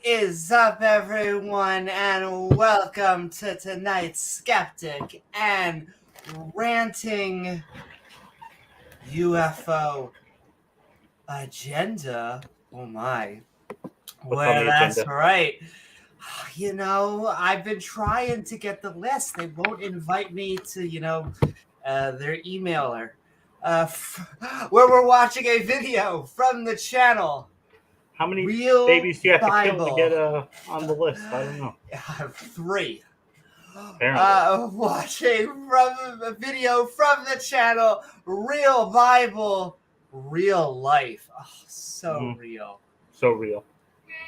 is up, everyone, and welcome to tonight's Skeptic and Ranting UFO Agenda. Oh my. Well, that's agenda? right. You know, I've been trying to get the list. They won't invite me to, their emailer. Where we're watching a video from the channel. How many Real babies do you have Bible. to kill to get on the list? I don't know. I have 3. Apparently. Watching from a video from the channel Real Bible, Real Life. Oh, so real. So real.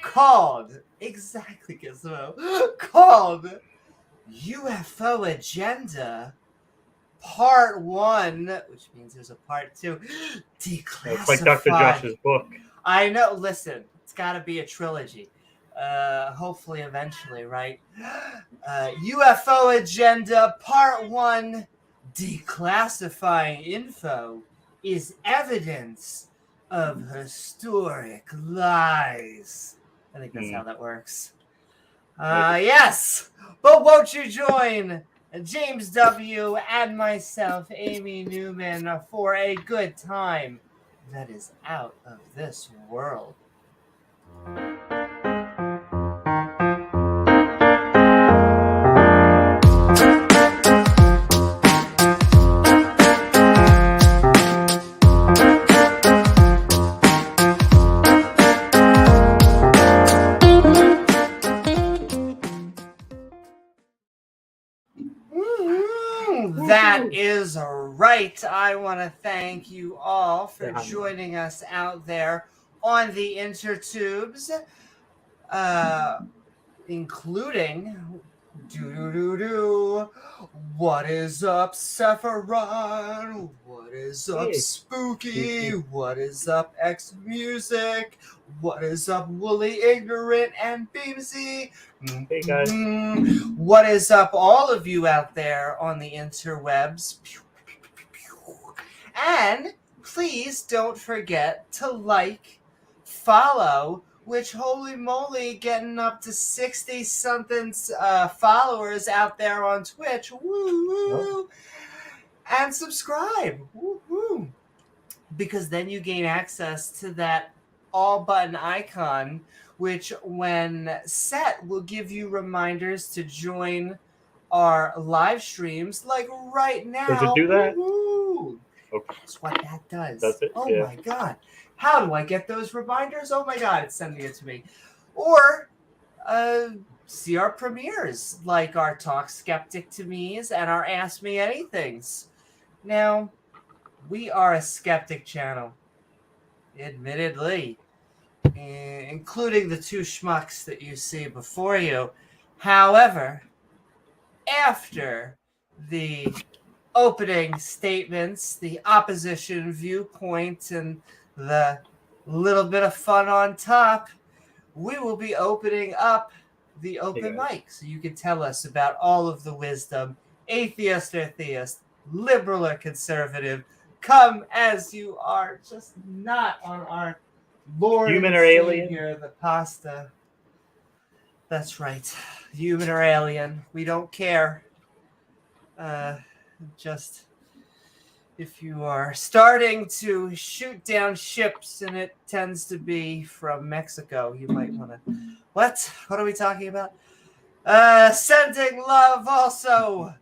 Called, exactly, Gizmo, called UFO Agenda Part 1, which means there's a Part 2, Declassified. It's like Dr. Josh's book. I know, listen, it's got to be a trilogy. Hopefully, eventually, right? UFO Agenda Part 1, Declassifying Info, is evidence of historic lies. I think that's how that works. Yes, but won't you join James W. and myself, Amy Newman, for a good time that is out of this world. That is right. I want to thank you all for joining us out there on the intertubes, including what is up, Sephiron? What is up, Spooky? What is up, X Music? What is up, Woolly Ignorant and Beamsy? Hey guys. What is up, all of you out there on the interwebs? And please don't forget to like, follow, which holy moly, getting up to 60-something followers out there on Twitch. Woo-woo. And subscribe. Woo-woo. Because then you gain access to that all button icon, which when set will give you reminders to join our live streams like right now. Does it do that? Woo-hoo. Okay. That's what that does. Does it? Oh yeah. My God. How do I get those reminders? Oh my God, it's sending it to me. Or see our premieres, like our Talk Skeptic to Me's and our Ask Me Anythings. Now, we are a skeptic channel, admittedly, including the 2 schmucks that you see before you. However, after the opening statements, the opposition viewpoint, and the little bit of fun on top, we will be opening up the open mic so you can tell us about all of the wisdom, atheist or theist, liberal or conservative. Come as you are, just not on our Lord human and or Savior, alien? the pasta. That's right, human or alien. We don't care. Just if you are starting to shoot down ships and it tends to be from Mexico, you might want to... What are we talking about? Sending love also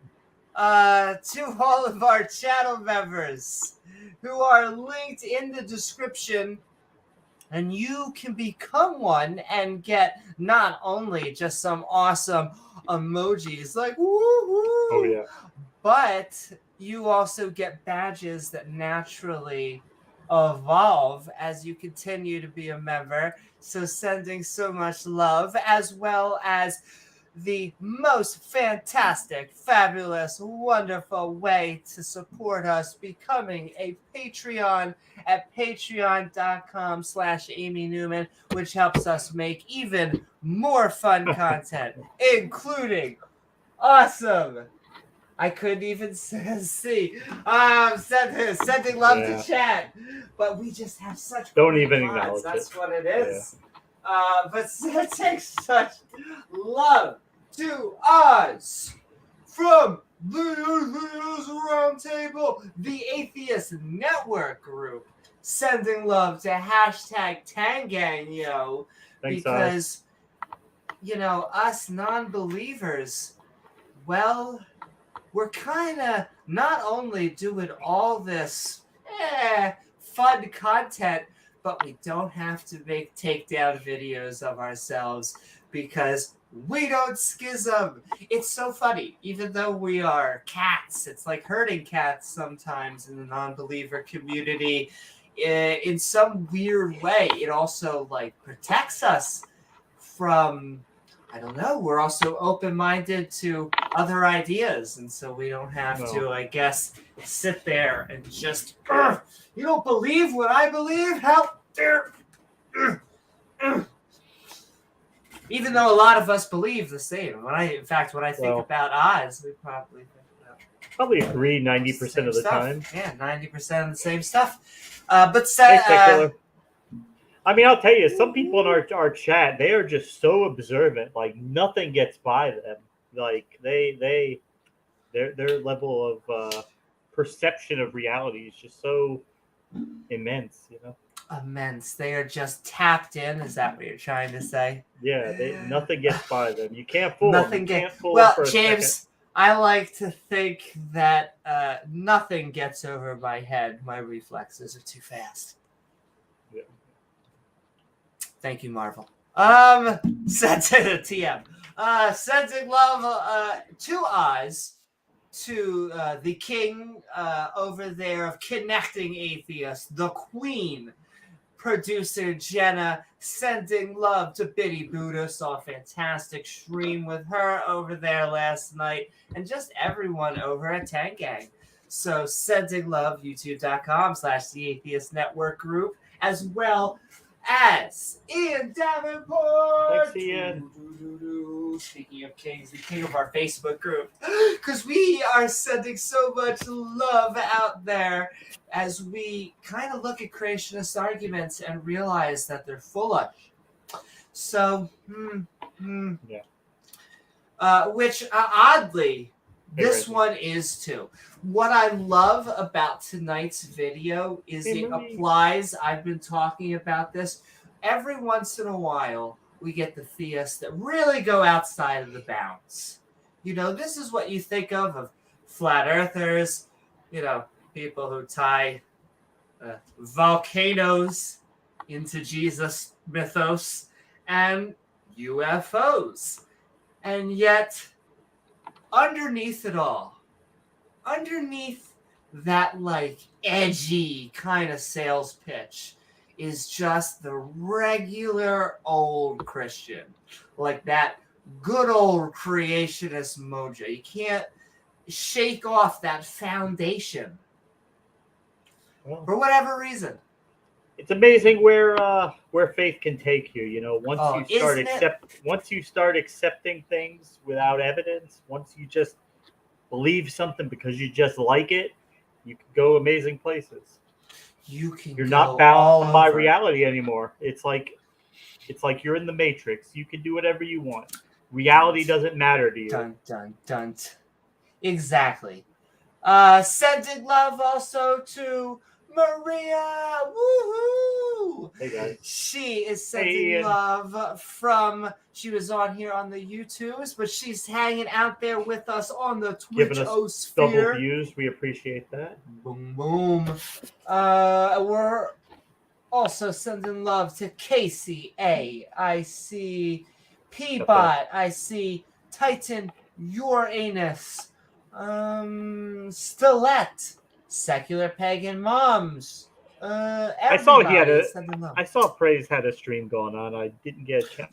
to all of our channel members who are linked in the description, and you can become one and get not only just some awesome emojis like woo-hoo, but you also get badges that naturally evolve as you continue to be a member. So sending so much love, as well as the most fantastic, fabulous, wonderful way to support us, becoming a Patreon at patreon.com/Amy Newman, which helps us make even more fun content, including awesome... I couldn't even see. Sending love to chat, but we just have such. Don't even acknowledge That's it. what it is. But sending such love to us from the Atheist Roundtable, the Atheist Network Group, sending love to hashtag Tangang, yo. Thanks, Because, us non-believers, well, we're kind of not only doing all this fun content, but we don't have to make takedown videos of ourselves because we don't schism. It's so funny. Even though we are cats, it's like herding cats sometimes in the non-believer community. In some weird way, it also protects us from, I don't know, we're also open-minded to other ideas, and so we don't have to, I guess, sit there and just, you don't believe what I believe? How dare? Even though a lot of us believe the same. When I think about Oz, we probably agree 90% of the time. Yeah, 90% of the same stuff. I mean, I'll tell you, some people in our chat, they are just so observant. Like nothing gets by them. Like their level of perception of reality is just so immense, Immense. They are just tapped in. Is that what you're trying to say? Yeah, nothing gets by them. You can't fool them. You can't fool them well, for a James, second. I like to think that nothing gets over my head. My reflexes are too fast. Yeah. Thank you, Marvel. Sending the TM. Sending love to Oz, to the king over there of connecting atheists, the queen, producer Jena, sending love to Biddy Buddha. Saw a fantastic stream with her over there last night, and just everyone over at Tangang. So sending love, youtube.com/the Atheist Network Group, as well as Ian Davenport. Thanks, Ian. Speaking of kings, the king of our Facebook group, because we are sending so much love out there as we kind of look at creationist arguments and realize that they're full of. So, which oddly, this one is too. What I love about tonight's video is it applies. I've been talking about this. Every once in a while, we get the theists that really go outside of the bounds. This is what you think of flat earthers, people who tie volcanoes into Jesus mythos and UFOs. And yet, underneath it all, underneath that edgy kind of sales pitch is just the regular old Christian, like that good old creationist mojo. You can't shake off that foundation for whatever reason. It's amazing where faith can take you. Once you start accepting things without evidence, once you just believe something because you just like it, you can go amazing places. You're not bound by reality anymore. It's like you're in the Matrix. You can do whatever you want. Reality doesn't matter to you. Dun dun dun. Exactly. Sending love also to Maria. Woohoo! Hey guys. She is sending love from. She was on here on the YouTubes, but she's hanging out there with us on the Twitch. Giving us double views. We appreciate that. Boom boom. We're also sending love to Casey A. I see Peabot. I see Titan Uranus. Stilette. Secular Pagan Moms. I saw Praise had a stream going on. I didn't get a chance.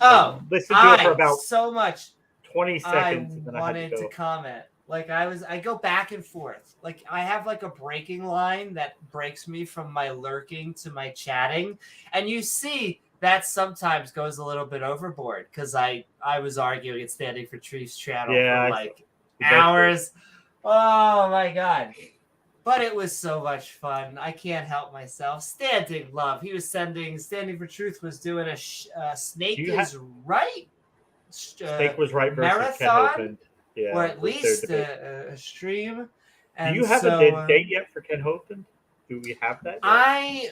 Listen to it for about so much 20 seconds. I wanted to comment. I go back and forth. I have a breaking line that breaks me from my lurking to my chatting, and you see that sometimes goes a little bit overboard because I was arguing at Standing for Truth's channel for hours. Oh my god. But it was so much fun. I can't help myself. Standing Love. He was Standing for Truth was doing a Snake is Right. Snake was Right versus Ken marathon, Hovind. Yeah, or at least a stream. And do you have a date yet for Ken Hovind? Do we have that yet? I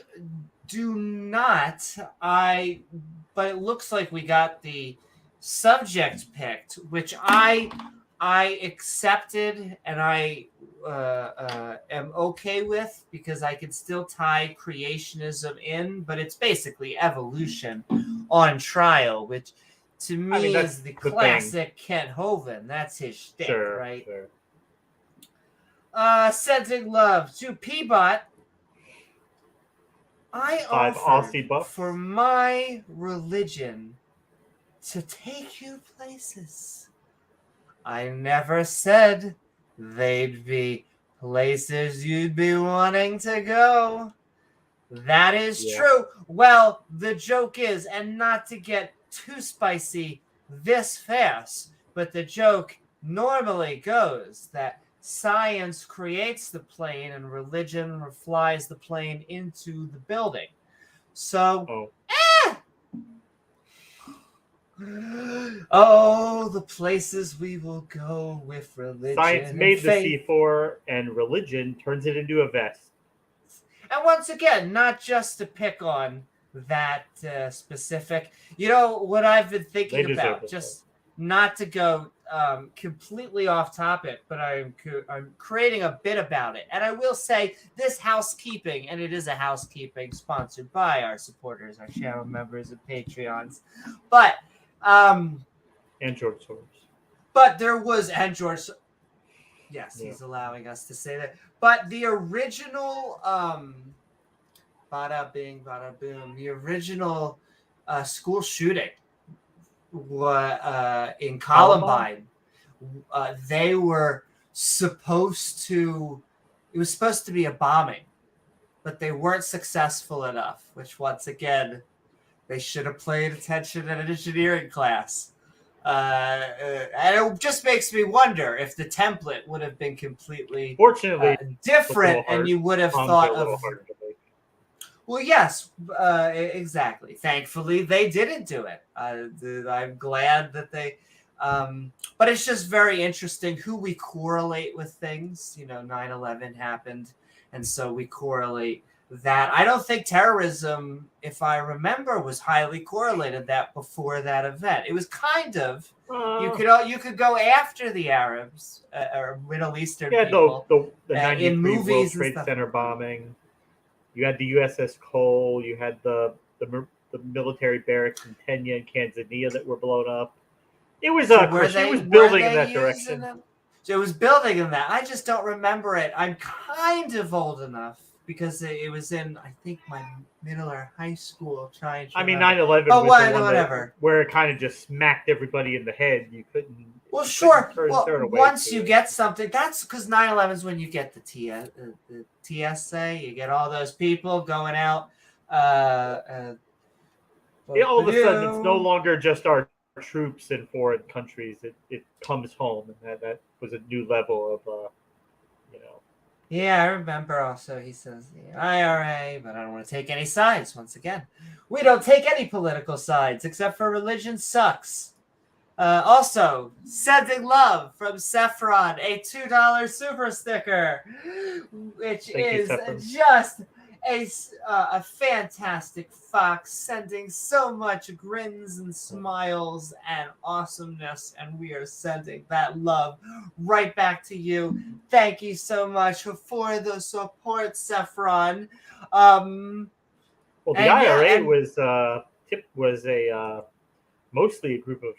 do not. But it looks like we got the subject picked, which I accepted and I am okay with, because I can still tie creationism in, but it's basically evolution on trial, which to me is the classic Ken Hovind. That's his shtick, right? Sure. Sending love to Peabot. I offer for my religion to take you places. I never said they'd be places you'd be wanting to go. That is true. Well, the joke is, and not to get too spicy this fast, but the joke normally goes that science creates the plane and religion flies the plane into the building. So, the places we will go with religion. Science made the C4, and religion turns it into a vest. And once again, not just to pick on that specific. You know what I've been thinking about, just not to go completely off topic, but I'm creating a bit about it. And I will say this housekeeping, and it is a housekeeping sponsored by our supporters, our channel members, and Patreons. But and George Soros. But there was, and George. Yes, he's allowing us to say that. But the original, bada bing, bada boom, the original school shooting in Columbine, they were supposed to, it was supposed to be a bombing, but they weren't successful enough, which once again, they should have paid attention in an engineering class. And it just makes me wonder if the template would have been completely different, and you would have thought of. Well, yes, exactly. Thankfully, they didn't do it. I'm glad that they. But it's just very interesting who we correlate with things. 9/11 happened, and so we correlate that. I don't think terrorism, if I remember, was highly correlated that before that event. It was kind of you could go after the Arabs or Middle Eastern people. The 93 in movies World Trade Center bombing. You had the USS Cole. You had the military barracks in Kenya and Tanzania that were blown up. It was building in that direction. So it was building in that. I just don't remember it. I'm kind of old enough, because it was in, I think, my middle or high school. 9/11 was the one where it kind of just smacked everybody in the head. You couldn't. Well, sure. Once you get something, that's because 9/11 is when you get the TSA. You get all those people going out. All of a sudden, it's no longer just our troops in foreign countries. It comes home, and that was a new level of. Yeah, I remember also he says the IRA, but I don't want to take any sides. Once again, we don't take any political sides except for religion sucks. Also, sending love from Saffron, a $2 super sticker, which is just a fantastic fox, sending so much grins and smiles and awesomeness, and we are sending that love right back to you. Thank you so much for the support, Saffron. The IRA was mostly a group of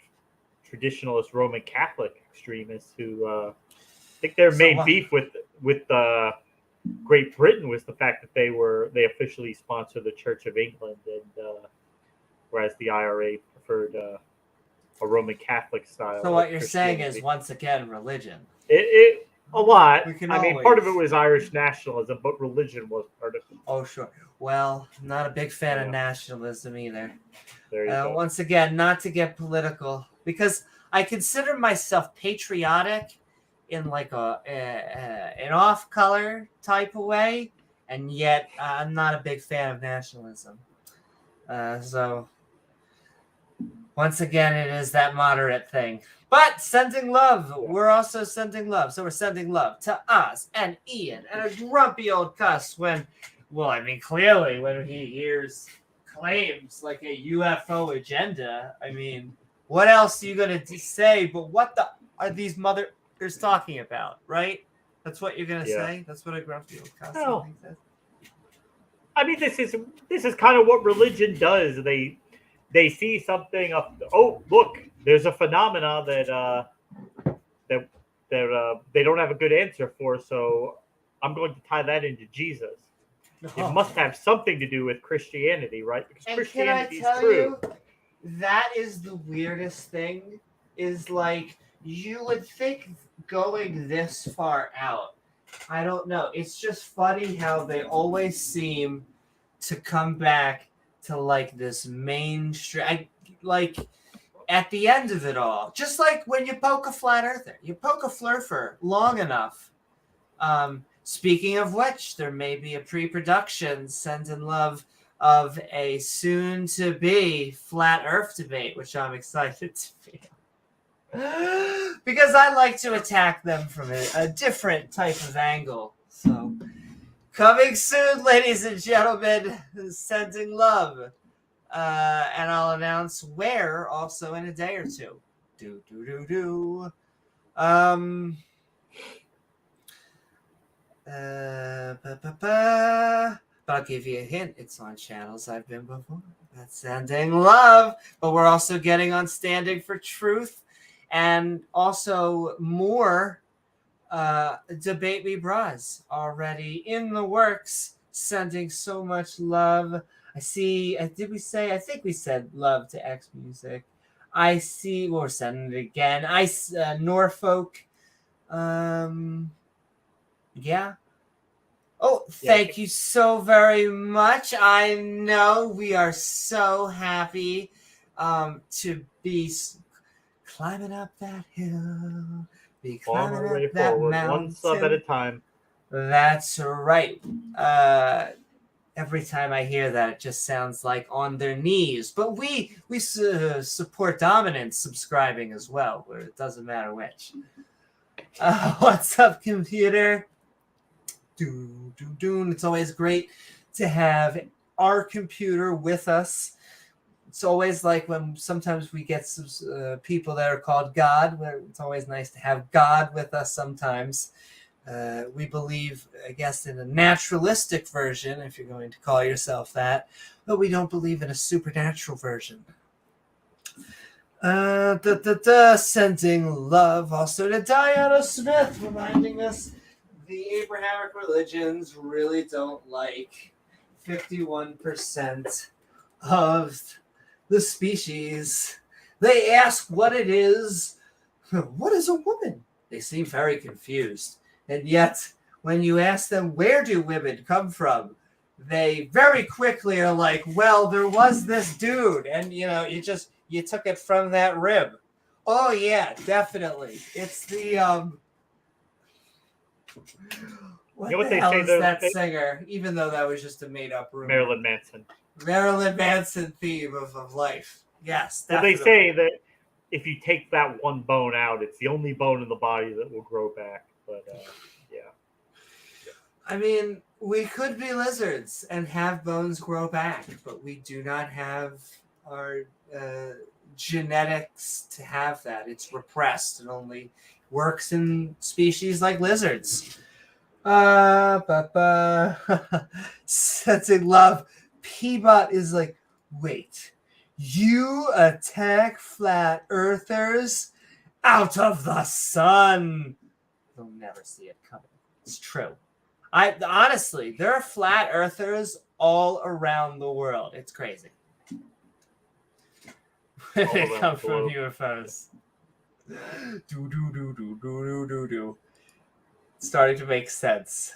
traditionalist Roman Catholic extremists who I think their main beef with Great Britain was the fact that they officially sponsor the Church of England, and whereas the IRA preferred a Roman Catholic style. So what you're saying is, once again, religion. It a lot. Part of it was Irish nationalism, but religion was part of it. Oh, sure. Well, I'm not a big fan of nationalism either. There you go. Once again, not to get political, because I consider myself patriotic in like an off-color type of way, and yet I'm not a big fan of nationalism. So once again, it is that moderate thing. But sending love, we're also sending love. So we're sending love to Oz and Ian and a grumpy old Cuss when, well, I mean, clearly when he hears claims like a UFO agenda, I mean, what else are you going to say? But what the are these mothers talking about, right? That's what you're going to say? That's what a grumpy old Cuss says? I mean, this is kind of what religion does. They see something of, oh, look, there's a phenomena that they don't have a good answer for, so I'm going to tie that into Jesus. It must have something to do with Christianity, right? Because and Christianity can I is tell true. you, that is the weirdest thing, is like, you would think going this far out, I don't know. It's just funny how they always seem to come back to like this mainstream, like at the end of it all, just like when you poke a flat earther, you poke a flurfer long enough. Speaking of which, there may be a pre-production Send in Love of a soon-to-be flat earth debate, which I'm excited to be. Because I like to attack them from a different type of angle. So, coming soon, ladies and gentlemen, Sending Love. And I'll announce where also in a day or two. But I'll give you a hint. It's on channels I've been before. That's Sending Love. But we're also getting on Standing for Truth. And also more Debate Me Bras already in the works. Sending so much love. I see. Did we say? I think we said love to X Music. I see. We're sending it again. Norfolk. Yeah. Oh, thank you so very much. I know we are so happy to be climbing up that hill. Be climbing On our way up that forward, mountain. one sub at a time. That's right. Every time I hear that, it just sounds like on their knees. But we support dominance subscribing as well, where it doesn't matter which. What's up, computer? It's always great to have our computer with us. It's always like when sometimes we get some people that are called God. It's always nice to have God with us sometimes. We believe, I guess, in a naturalistic version, if you're going to call yourself that, but we don't believe in a supernatural version. Sending love also to Diana Smith, reminding us the Abrahamic religions really don't like 51% of the species. They ask what it is. What is a woman? They seem very confused. And yet, when you ask them, where do women come from? They very quickly are like, well, there was this dude. And, you took it from that rib. Oh, yeah, definitely. It's the, what the hell is that singer? Even though that was just a made-up rumor. Marilyn Manson theme of life. Yes, definitely. Well, they say that if you take that one bone out, it's the only bone in the body that will grow back. But, yeah. I mean, we could be lizards and have bones grow back, but we do not have our genetics to have that. It's repressed and only works in species like lizards. Sensing love. Peabot is like, wait, you attack flat earthers out of the sun? They'll never see it coming. It's true. Honestly, there are flat earthers all around the world. It's crazy. They come from UFOs. Do. Starting to make sense.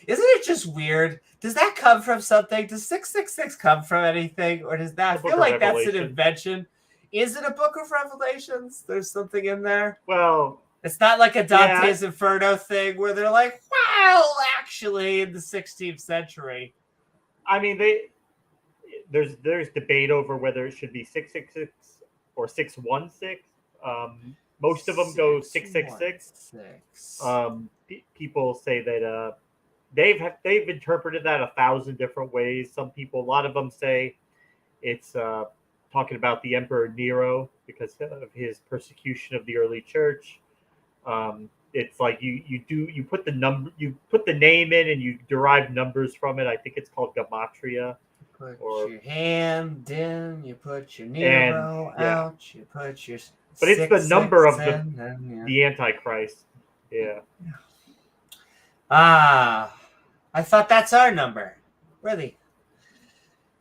Isn't it just weird? Does that come from something? Does 666 come from anything? Or does that feel like that's an invention? Is it a book of Revelations? There's something in there? Well, It's not like a Dante's Inferno thing where they're like, well, actually, in the 16th century. I mean, there's debate over whether it should be 666 or 616. Most of them go 666. People say that they've interpreted that 1,000 different ways. Some people, a lot of them say it's talking about the Emperor Nero because of his persecution of the early church. It's like you put the name in and you derive numbers from it. I think it's called gematria. You put your hand in, you put your Nero out, you put your. But it's the number of the Antichrist. Yeah. I thought that's our number. Really.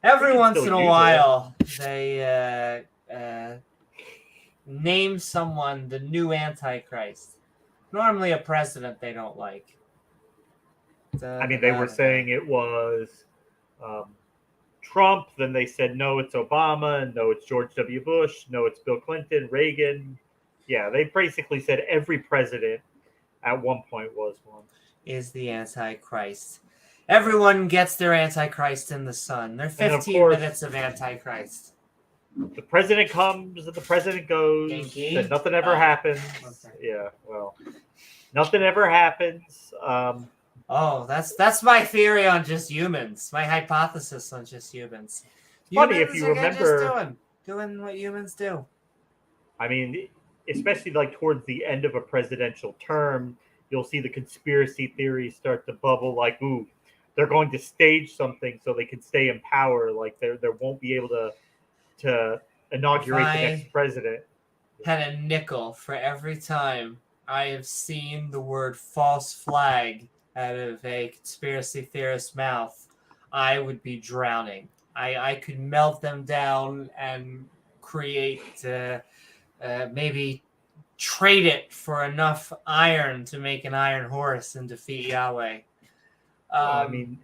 Every once in a while, they name someone the new Antichrist. Normally a president they don't like. I mean, they were saying it was Trump. Then they said, no, it's Obama. And no, it's George W. Bush. No, it's Bill Clinton, Reagan. Yeah, they basically said every president at one point was one. Is the Antichrist. Everyone gets their Antichrist in the sun. They're 15 minutes of Antichrist. The president comes and the president goes. And nothing ever happens. Okay. Yeah, well, nothing ever happens. That's my theory on just humans. My hypothesis on just humans. Funny if you remember just doing what humans do. I mean, especially like towards the end of a presidential term, you'll see the conspiracy theories start to bubble. Like, ooh, they're going to stage something so they can stay in power. Like, they won't be able to inaugurate the next president. Had a nickel for every time I have seen the word false flag out of a conspiracy theorist's mouth, I would be drowning. I could melt them down and create, maybe trade it for enough iron to make an iron horse and defeat Yahweh. I mean,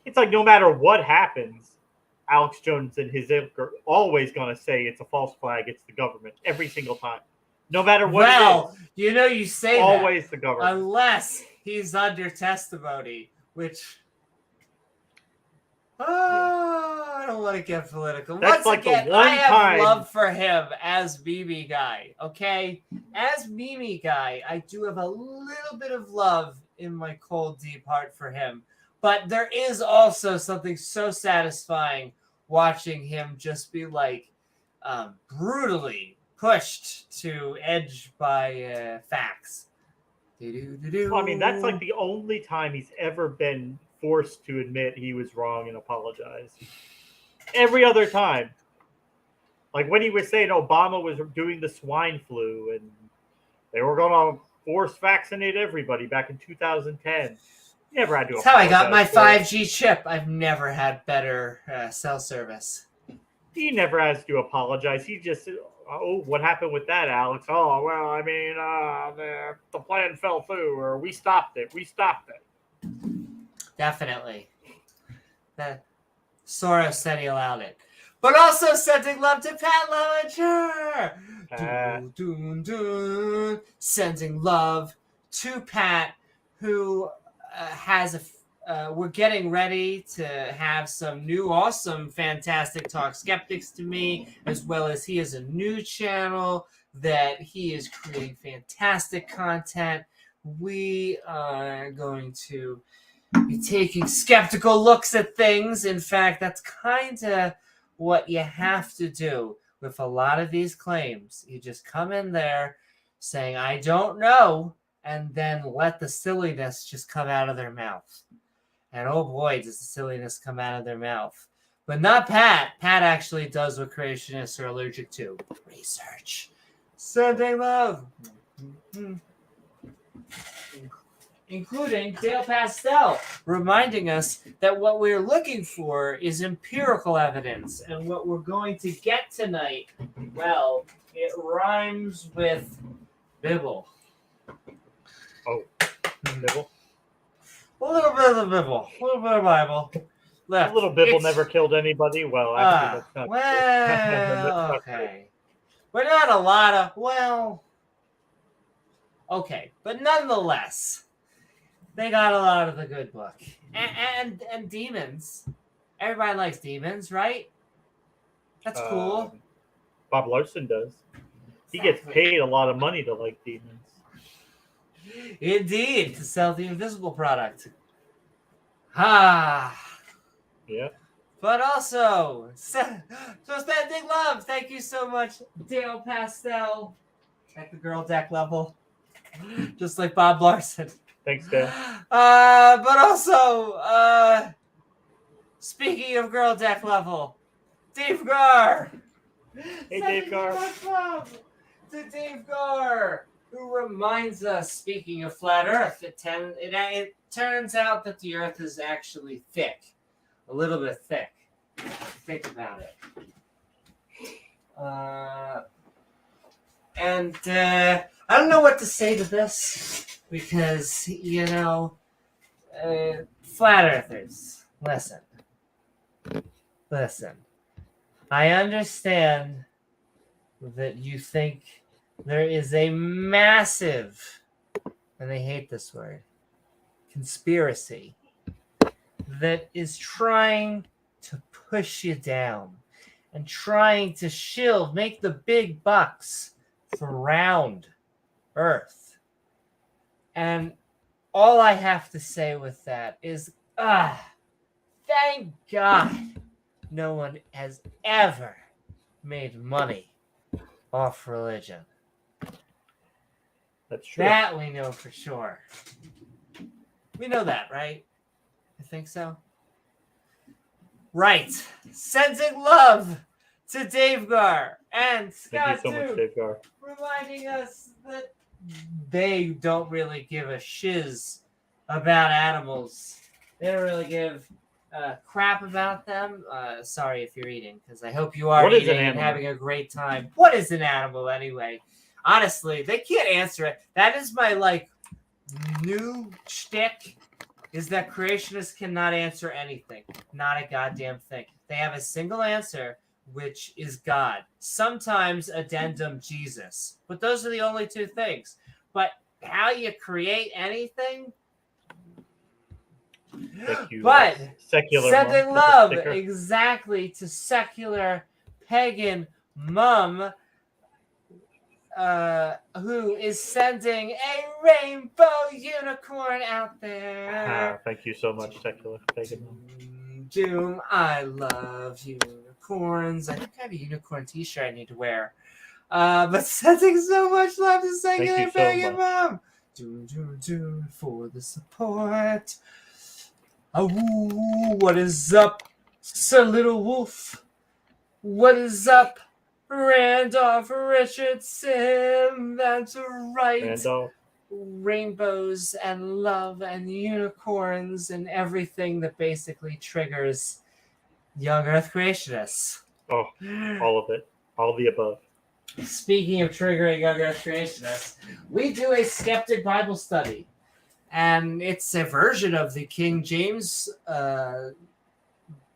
it's like no matter what happens, Alex Jones and his ilk are always going to say it's a false flag, it's the government, every single time. No matter what it is. You say always that. The government. Unless he's under testimony, which... I don't want to get political. That's Once again, I have love for him as Mimi guy, okay? As Mimi guy, I do have a little bit of love in my cold, deep heart for him. But there is also something so satisfying watching him just be like brutally pushed to edge by facts. Well, I mean, that's like the only time he's ever been forced to admit he was wrong and apologize. Every other time. Like when he was saying Obama was doing the swine flu and they were going to force vaccinate everybody back in 2010. He never had to apologize. That's how I got my 5G chip. I've never had better cell service. He never has to apologize. He just, what happened with that, Alex? Oh, well, I mean, the plan fell through, or we stopped it. Definitely. Soros said he allowed it. But also sending love to Pat Lowinger. Sending love to Pat, who has we're getting ready to have some new awesome fantastic talk skeptics to me, as well as he has a new channel that he is creating fantastic content. We are going to be taking skeptical looks at things. In fact, that's kind of what you have to do with a lot of these claims. You just come in there saying, I don't know, and then let the silliness just come out of their mouth. And oh boy, does the silliness come out of their mouth. But not Pat. Pat actually does what creationists are allergic to. Research. Sending love. Including Dale Pastel, reminding us that what we're looking for is empirical evidence. And what we're going to get tonight, well, it rhymes with Bible. Oh, Bible? A little bit of the Bible. A little bit of Bible. Left. A little Bible never killed anybody. Well, actually, that's not well, okay. But not a lot of, well... Okay, but nonetheless, they got a lot of the good book. And demons. Everybody likes demons, right? That's cool. Bob Larson does. He gets Exactly. paid a lot of money to like demons. Indeed, to sell the invisible product. Ah. Yeah. But also, so sending love. Thank you so much, Dale Pastel, at the girl deck level. Just like Bob Larson. Thanks, Dale. But also, speaking of girl deck level, Dave Gar. Hey, Dave Gar. To Dave Gar, who reminds us, speaking of flat Earth, it turns out that the Earth is actually thick. A little bit thick. Think about it. I don't know what to say to this because, flat earthers, listen. I understand that you think there is a massive, and they hate this word, conspiracy that is trying to push you down and trying to make the big bucks for round Earth. And all I have to say with that is, thank God no one has ever made money off religion. That's true. That we know for sure. We know that, right? I think so. Right. Sending love to Dave Gar and Scott Thank you so much, Dave Gar. reminding us that they don't really give a shiz about animals. They don't really give crap about them. Sorry if you're eating, because I hope you are eating and having a great time. What is an animal anyway? Honestly, they can't answer it. That is my new shtick. Is that creationists cannot answer anything. Not a goddamn thing. They have a single answer, which is God. Sometimes addendum Jesus. But those are the only two things. But how you create anything? Thank you. But secular sending love exactly to secular pagan mom, who is sending a rainbow unicorn out there. Thank you so much, secular pagan. Doom, I love unicorns. I think I have a unicorn t-shirt I need to wear. But sending so much love to secular pagan mom. Doom for the support. What is up, Sir Little Wolf? What is up, Randolph Richardson? That's right. Randolph. Rainbows and love and unicorns and everything that basically triggers young Earth creationists. Oh, all of it. All of the above. Speaking of triggering young Earth creationists, we do a skeptic Bible study. And it's a version of the King James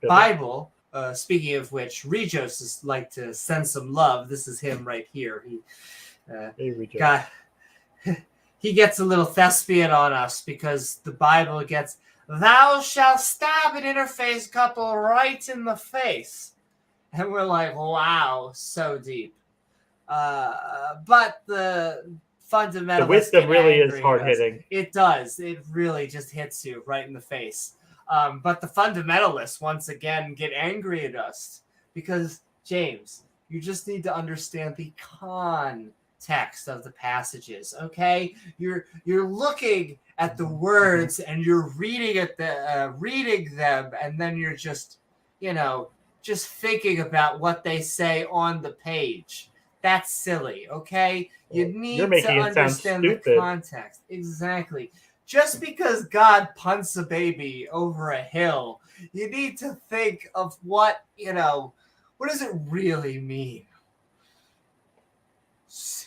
Bible. Speaking of which, Regos is like to send some love. This is him right here. He gets a little thespian on us because the Bible gets, thou shalt stab an interface couple right in the face. And we're like, wow, so deep. But the fundamentalist, the wisdom really is hard-hitting. It does. It really just hits you right in the face. But the fundamentalists, once again, get angry at us because, James, you just need to understand the context of the passages, okay? You're looking at the words and you're reading them, and then you're just thinking about what they say on the page. That's silly, okay? You need to understand the context. Exactly. Just because God punts a baby over a hill, you need to think of what does it really mean?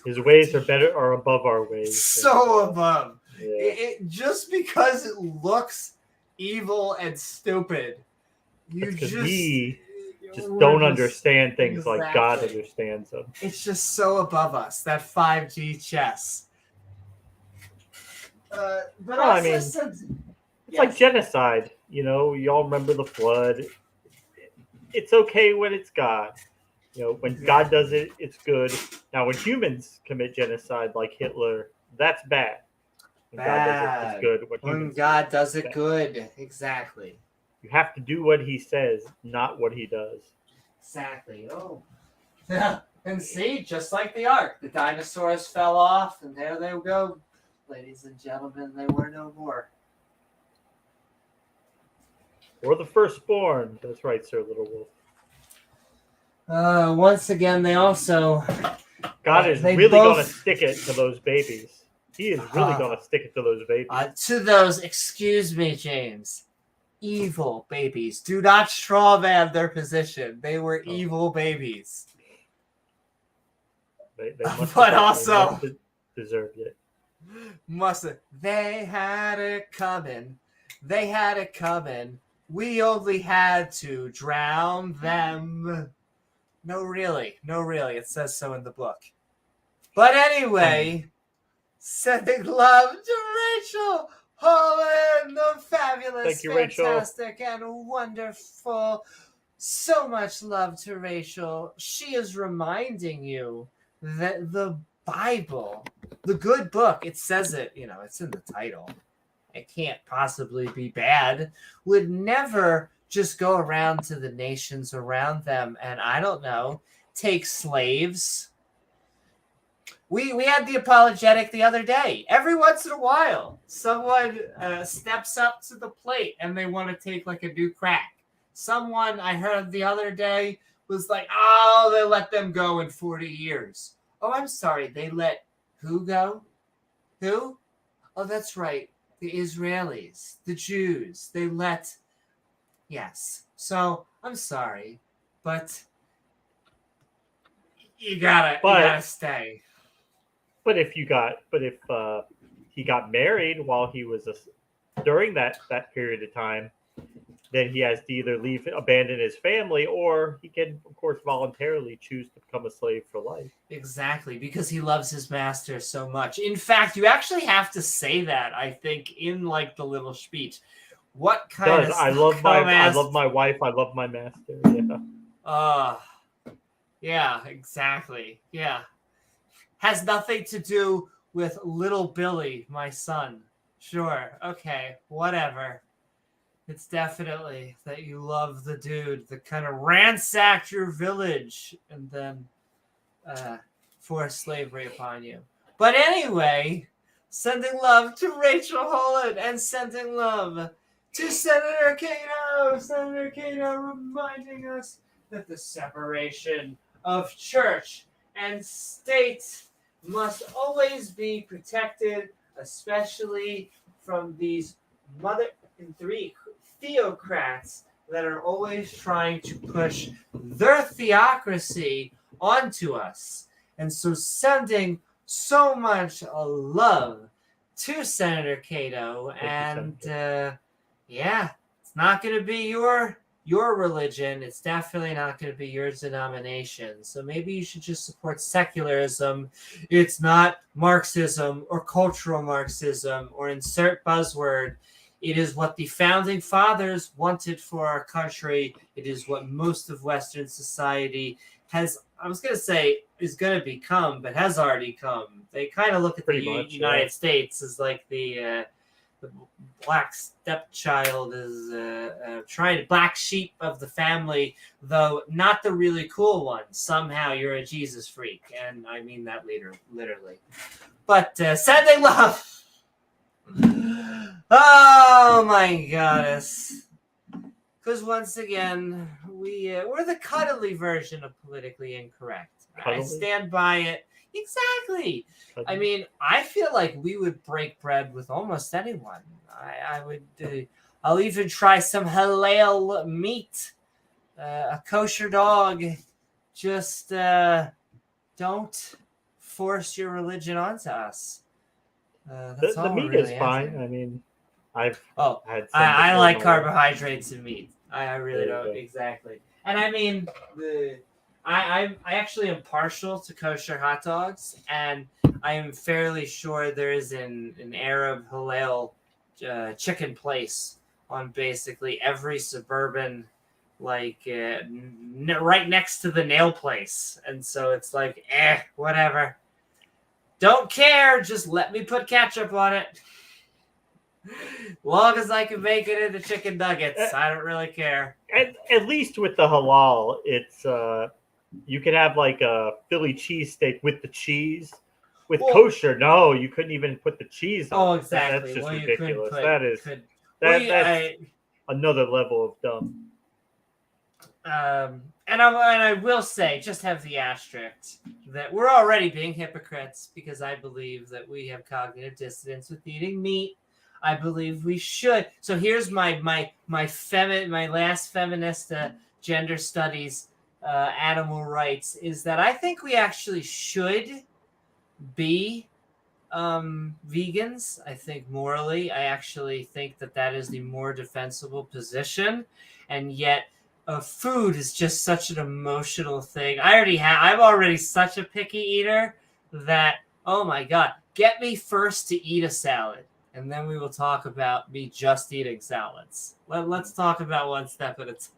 His ways are above our ways. So above. Yeah. Just because it looks evil and stupid, we just don't understand things like God understands them. It's just so above us, that 5G chess. But Well, also I mean, something. it's like genocide. You know, you all remember the flood. It's okay when it's God. You know, when God does it, it's good. Now, when humans commit genocide like Hitler, that's bad. When God does it, it's Bad. good. When God does it good. Exactly. You have to do what he says, not what he does. Exactly. Oh. Yeah. And see, just like the Ark, the dinosaurs fell off, and there they go. Ladies and gentlemen, they were no more. Or the firstborn. That's right, Sir Little Wolf. Once again, they also... God is really going to stick it to those babies. He is really going to stick it to those babies. To those, excuse me, James, evil babies. Do not straw man their position. They were evil babies. They must but also deserved it. They had it coming. They had it coming. We only had to drown them. No, really. It says so in the book. But anyway, sending love to Rachel Holland, the fabulous, thank you, fantastic, Rachel. and wonderful. So much love to Rachel. She is reminding you that the Bible, the good book, it says it, it's in the title. It can't possibly be bad, would never just go around to the nations around them and, I don't know, take slaves. We had the apologetic the other day. Every once in a while, someone steps up to the plate and they want to take like a new crack. Someone I heard the other day was like, oh, they let them go in 40 years. Oh, I'm sorry. They let who go? Who? Oh, that's right. The Israelis, the Jews. They let... Yes. So, I'm sorry. But you gotta stay. But if he got married while he was during that period of time, then he has to either abandon his family, or he can, of course, voluntarily choose to become a slave for life. Exactly, because he loves his master so much. In fact, you actually have to say that, I think, in like the little speech. What kind of I love my wife, I love my master. Yeah. Yeah, exactly. Yeah. Has nothing to do with little Billy, my son. Sure. Okay. Whatever. It's definitely that you love the dude that kind of ransacked your village and then forced slavery upon you. But anyway, sending love to Rachel Holland and sending love to Senator Cato. Senator Cato reminding us that the separation of church and state must always be protected, especially from these mother and three theocrats that are always trying to push their theocracy onto us. And so sending so much love to Senator Cato. And it's not going to be your religion. It's definitely not going to be your denomination. So maybe you should just support secularism. It's not Marxism or cultural Marxism or insert buzzword. It is what the founding fathers wanted for our country. It is what most of Western society has, I was going to say, is going to become, but has already come. They kind of look at the United States as like the black stepchild, is black sheep of the family, though not the really cool one. Somehow you're a Jesus freak, and I mean that literally. But sending love. Oh my goddess. Because once again, we're the cuddly version of politically incorrect. Cuddly? I stand by it. Exactly. Cuddly. I mean, I feel like we would break bread with almost anyone. I would. I'll even try some halal meat, a kosher dog. Just don't force your religion onto us. That's the meat really is fine. I mean, I've had. I like carbohydrates in meat. I really don't. Exactly. And I mean, I actually am partial to kosher hot dogs, and I am fairly sure there is an Arab halal chicken place on basically every suburban, like right next to the nail place, and so it's like, whatever. Don't care. Just let me put ketchup on it. Long as I can make it into chicken nuggets, I don't really care. At least with the halal, it's you could have like a Philly cheesesteak with the cheese. With kosher, no, you couldn't even put the cheese on. Oh, exactly. That's just well, ridiculous. That's another level of dumb. And I will say, just have the asterisk that we're already being hypocrites because I believe that we have cognitive dissonance with eating meat. I believe we should. So here's my last feminist gender studies animal rights is that I think we actually should be vegans. I think morally, I actually think that is the more defensible position, and yet food is just such an emotional thing. I'm already such a picky eater that, oh my God, get me first to eat a salad, and then we will talk about me just eating salads. Let's talk about one step at a time.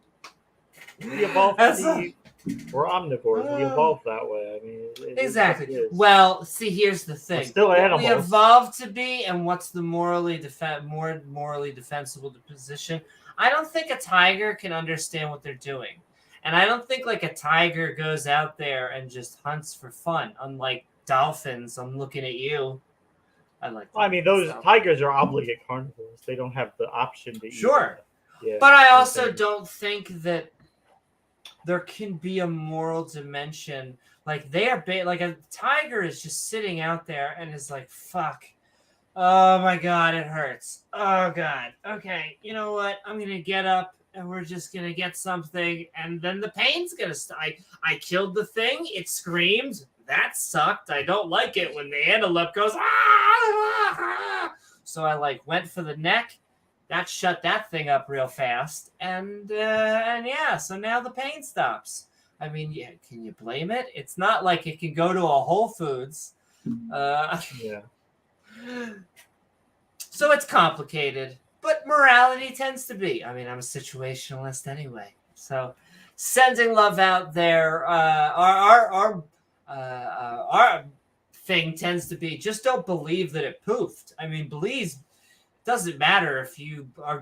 We evolved we're omnivores. We evolved that way. I mean, exactly. Well, see, here's the thing. We're still animals. We evolved to be, and what's the more morally defensible position? I don't think a tiger can understand what they're doing. And I don't think like a tiger goes out there and just hunts for fun. Unlike dolphins, I'm looking at you. Those tigers are obligate carnivores. They don't have the option to eat. Sure. But I also don't think that there can be a moral dimension. Like they are like a tiger is just sitting out there and is like, fuck. Oh my God, it hurts. Oh God. Okay, you know what? I'm gonna get up and we're just gonna get something, and then the pain's gonna stop. I killed the thing. It screamed. That sucked. I don't like it when the antelope goes ah. So I went for the neck. That shut that thing up real fast, and yeah. So now the pain stops. I mean, yeah, can you blame it? It's not like it can go to a Whole Foods. Yeah. So it's complicated, but morality tends to be. I mean, I'm a situationalist anyway. So sending love out there. Our thing tends to be just don't believe that it poofed. I mean, doesn't matter if you are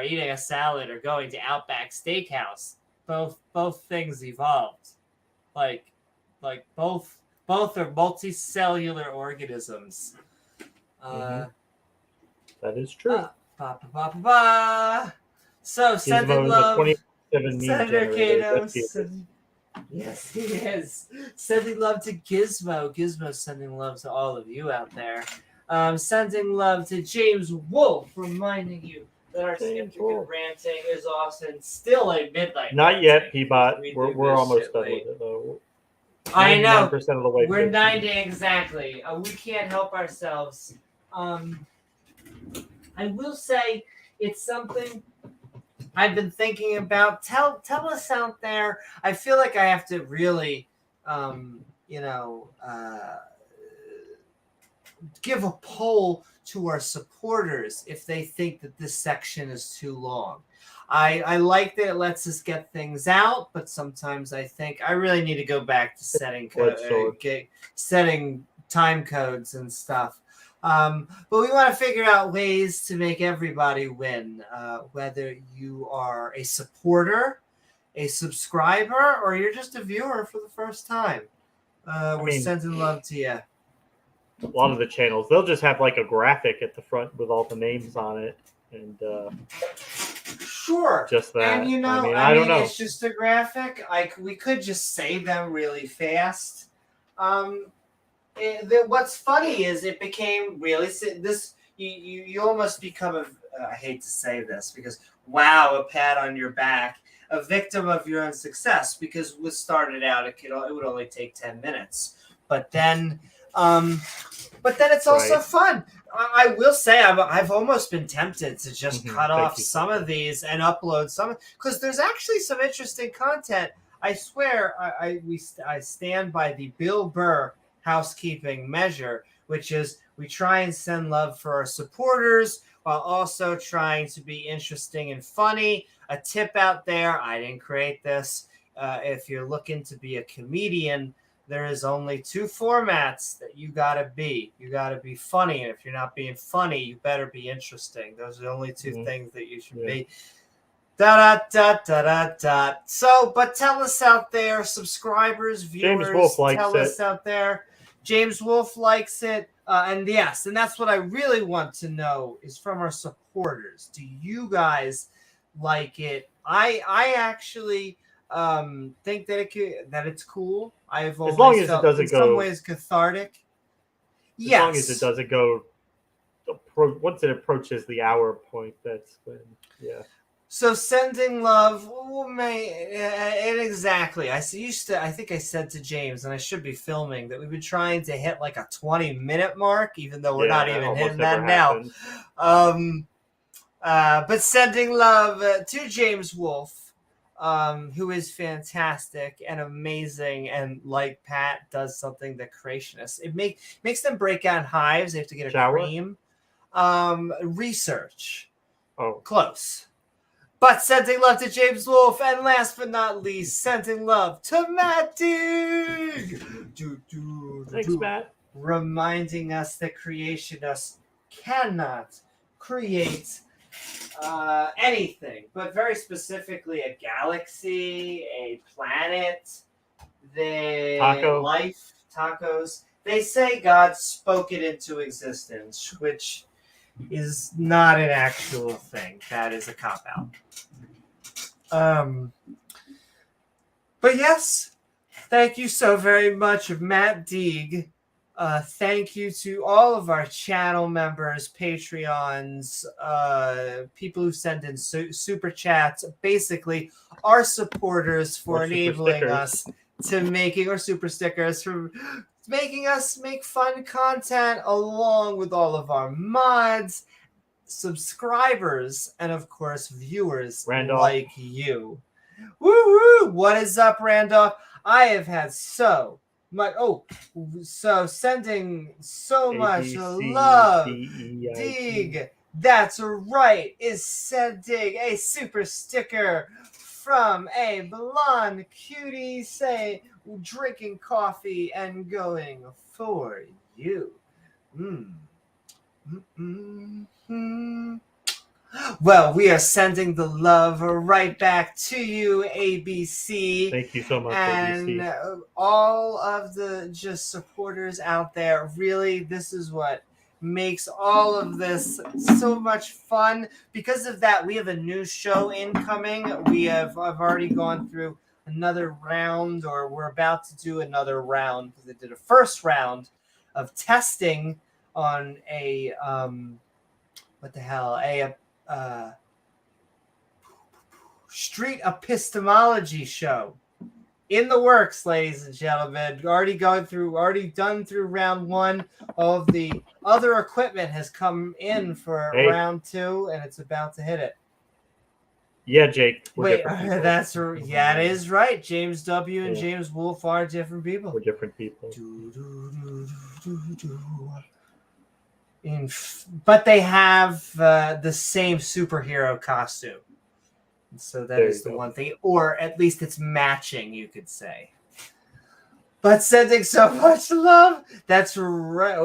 eating a salad or going to Outback Steakhouse. Both things evolved. Like both are multicellular organisms. That is true. So sending love. 27 Senator Cato. Yes, he is. Sending love to Gizmo. Gizmo sending love to all of you out there. Sending love to James Wolfe, reminding you that our Skeptic Ranting is often still a midnight. Not yet, Peabot. We're almost done with it, though. I know. Of the way we're 90 exactly. We can't help ourselves. I will say it's something I've been thinking about. Tell us out there. I feel like I have to really, give a poll to our supporters if they think that this section is too long. I like that it lets us get things out, but sometimes I think I really need to go back to setting time codes and stuff. But we want to figure out ways to make everybody win, whether you are a supporter, a subscriber, or you're just a viewer for the first time. We're sending love to you. A lot of the channels, they'll just have like a graphic at the front with all the names on it, and sure, just that. And I don't know. It's just a graphic. We could just say them really fast. What's funny is it became really this. You almost become I hate to say this because a pat on your back, a victim of your own success. Because what started out, it would only take 10 minutes, but then it's also fun. I will say I've almost been tempted to just cut off some of these and upload some, because there's actually some interesting content I swear I stand by the Bill Burr housekeeping measure, which is we try and send love for our supporters while also trying to be interesting and funny. A tip out there, I didn't create this. If you're looking to be a comedian, there is only 2 formats that you gotta be. You gotta be funny, and if you're not being funny, you better be interesting. Those are the only 2 things that you should be. So, but tell us out there, subscribers, viewers, James Wolfe likes tell us out there. James Wolfe likes it. And yes, and that's what I really want to know is from our supporters. Do you guys like it? I actually think that it's cool. I've always as long as felt it doesn't in go some ways cathartic. As long as it doesn't go once it approaches the hour point, that's when So sending love, exactly. I think I said to James, and I should be filming, that we've been trying to hit like a 20-minute mark, even though we're not even hitting that now. But sending love to James Wolfe, who is fantastic and amazing, and like Pat does something that creationists. It makes them break out in hives. They have to get a cream. Research. Oh, close. But sending love to James Wolfe, and last but not least, sending love to Matt Dig. Thanks, Matt. Reminding us that creationists cannot create anything, but very specifically a galaxy, a planet, life, tacos. They say God spoke it into existence, which is not an actual thing. That is a cop-out. But yes, thank you so very much, Matt Deeg. Thank you to all of our channel members, Patreons, people who send in super chats, basically our supporters for enabling us to making our super stickers, for making us make fun content along with all of our mods, subscribers, and of course viewers like you. Woo-hoo! What is up, Randolph? I have had so much. So sending so much love. Dig. That's right. Is sending a super sticker from a blonde cutie, say, drinking coffee and going for you. Well, we are sending the love right back to you, ABC. Thank you so much, and ABC. All of the just supporters out there. Really, this is what makes all of this so much fun. Because of that, we have a new show incoming. I've already gone through another round, or we're about to do another round, because I did a first round of testing on a street epistemology show. In the works, ladies and gentlemen. Already done through round 1. All of the other equipment has come in for round 2, and it's about to hit it. Yeah, Jake. Wait, it is right. James W. and James Wolfe are different people. We're different people. But they have the same superhero costume. So that is the one thing. Or at least it's matching, you could say. But sending so much love. That's right.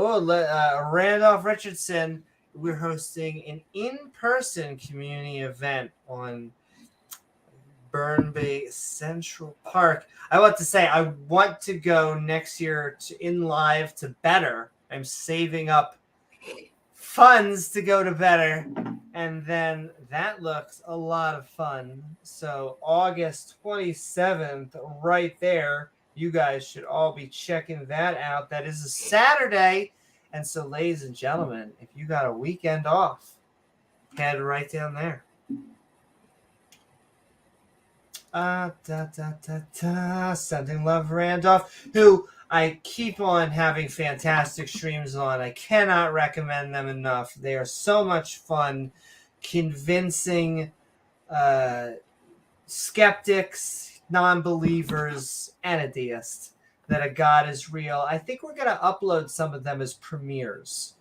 Randolph Richardson. We're hosting an in-person community event on Burn Bay Central Park. I want to say I want to go next year in live to Better. I'm saving up funds to go to Better, and then that looks a lot of fun. So August 27th, right there, you guys should all be checking that out. That is a Saturday, and so ladies and gentlemen, if you got a weekend off, head right down there. Sending love, Randolph, who I keep on having fantastic streams on. I cannot recommend them enough. They are so much fun, convincing skeptics non-believers, and a deist, that a God is real. I think we're going to upload some of them as premieres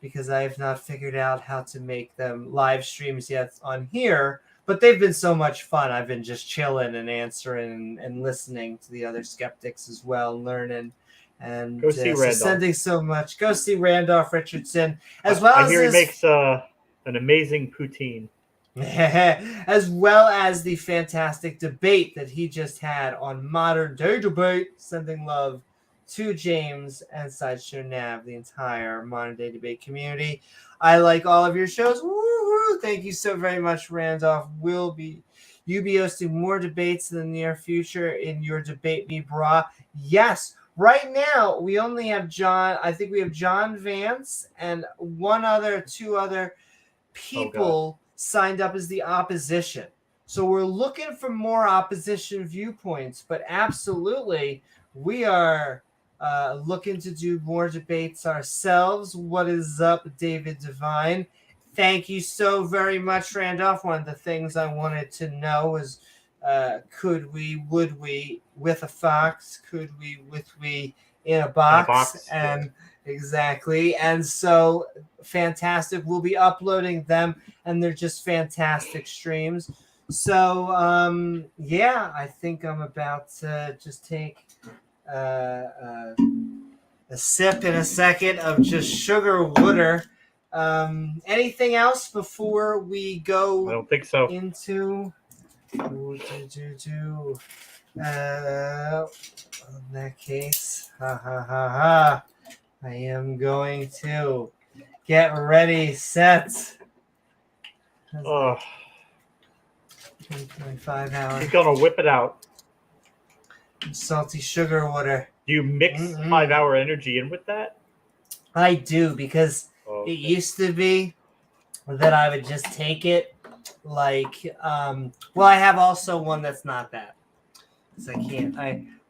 because I have not figured out how to make them live streams yet on here. But they've been so much fun. I've been just chilling and answering and listening to the other skeptics as well, learning. And go see Randolph. sending so much. Go see Randolph Richardson. As well I as hear he makes an amazing poutine. As well as the fantastic debate that he just had on Modern Day Debate. Sending love to James and Sideshow Nav, the entire Modern Day Debate community. I like all of your shows. Woo-hoo! Thank you so very much, Randolph. You'll be hosting more debates in the near future in your Debate Me Bra. Yes, right now we only have John. I think we have John Vance and two other people signed up as the opposition. So we're looking for more opposition viewpoints, but absolutely we are looking to do more debates ourselves. What is up, David Devine? Thank you so very much, Randolph. One of the things I wanted to know was, would we, with a fox? Could we, in a box? And exactly. And so fantastic. We'll be uploading them, and they're just fantastic streams. So, I think I'm about to just take a sip in a second of just sugar water. Anything else before we go? I don't think so. Into in that case, I am going to get ready, set. 25 hours. He's gonna whip it out. Salty sugar water. Do you mix 5 hour energy in with that? I do, because it used to be that I would just take it like I have also one that's not that. So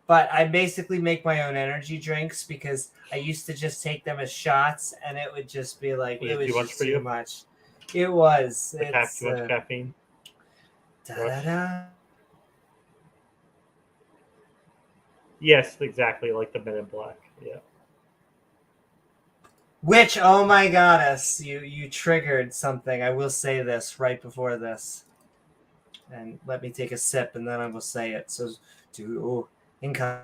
but I basically make my own energy drinks, because I used to just take them as shots, and it would just be like it was just too much. It was. It's too much caffeine. Yes, exactly, like the Men in Black. Yeah. Which, oh my goddess, you triggered something. I will say this right before this. And let me take a sip, and then I will say it. So, income.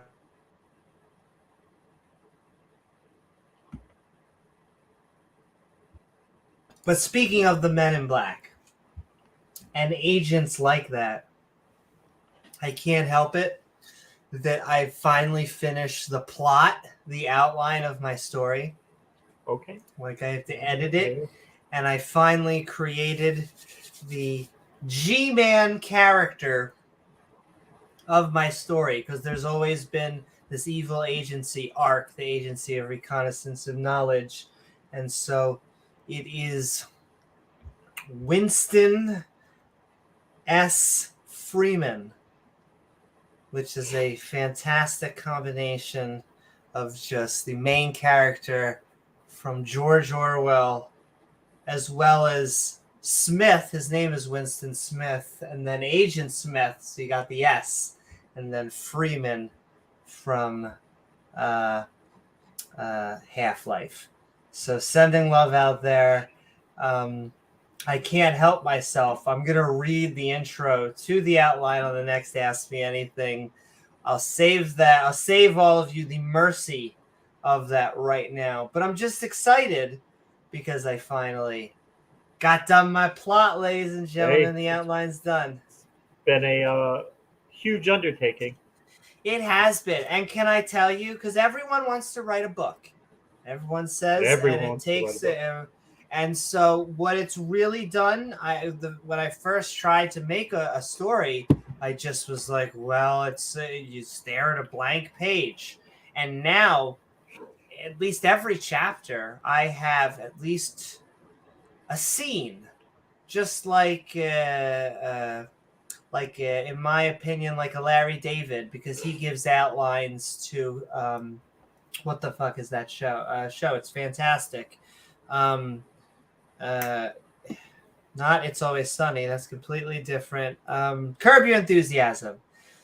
But speaking of the Men in Black and agents like that, I can't help it that I finally finished the plot, the outline of my story. Okay. Like, I have to edit it, and I finally created the G-Man character of my story, because there's always been this evil agency, ARC, the Agency of Reconnaissance of Knowledge, and so it is Winston S. Freeman, which is a fantastic combination of just the main character from George Orwell, as well as Smith. His name is Winston Smith, and then Agent Smith, so you got the S, and then Freeman from Half-Life. So sending love out there. I can't help myself. I'm going to read the intro to the outline on the next Ask Me Anything. I'll save that. I'll save all of you the mercy of that right now. But I'm just excited because I finally got done my plot, ladies and gentlemen. The outline's done. It's been a huge undertaking. It has been. And can I tell you, because everyone wants to write a book. Everyone says, and it takes and so what it's really done, when I first tried to make a story, I just was like, well, it's you stare at a blank page. And now, at least every chapter, I have at least a scene, just like in my opinion, like a Larry David, because he gives outlines to what the fuck is that show? It's fantastic. Not It's Always Sunny. That's completely different. Curb Your Enthusiasm.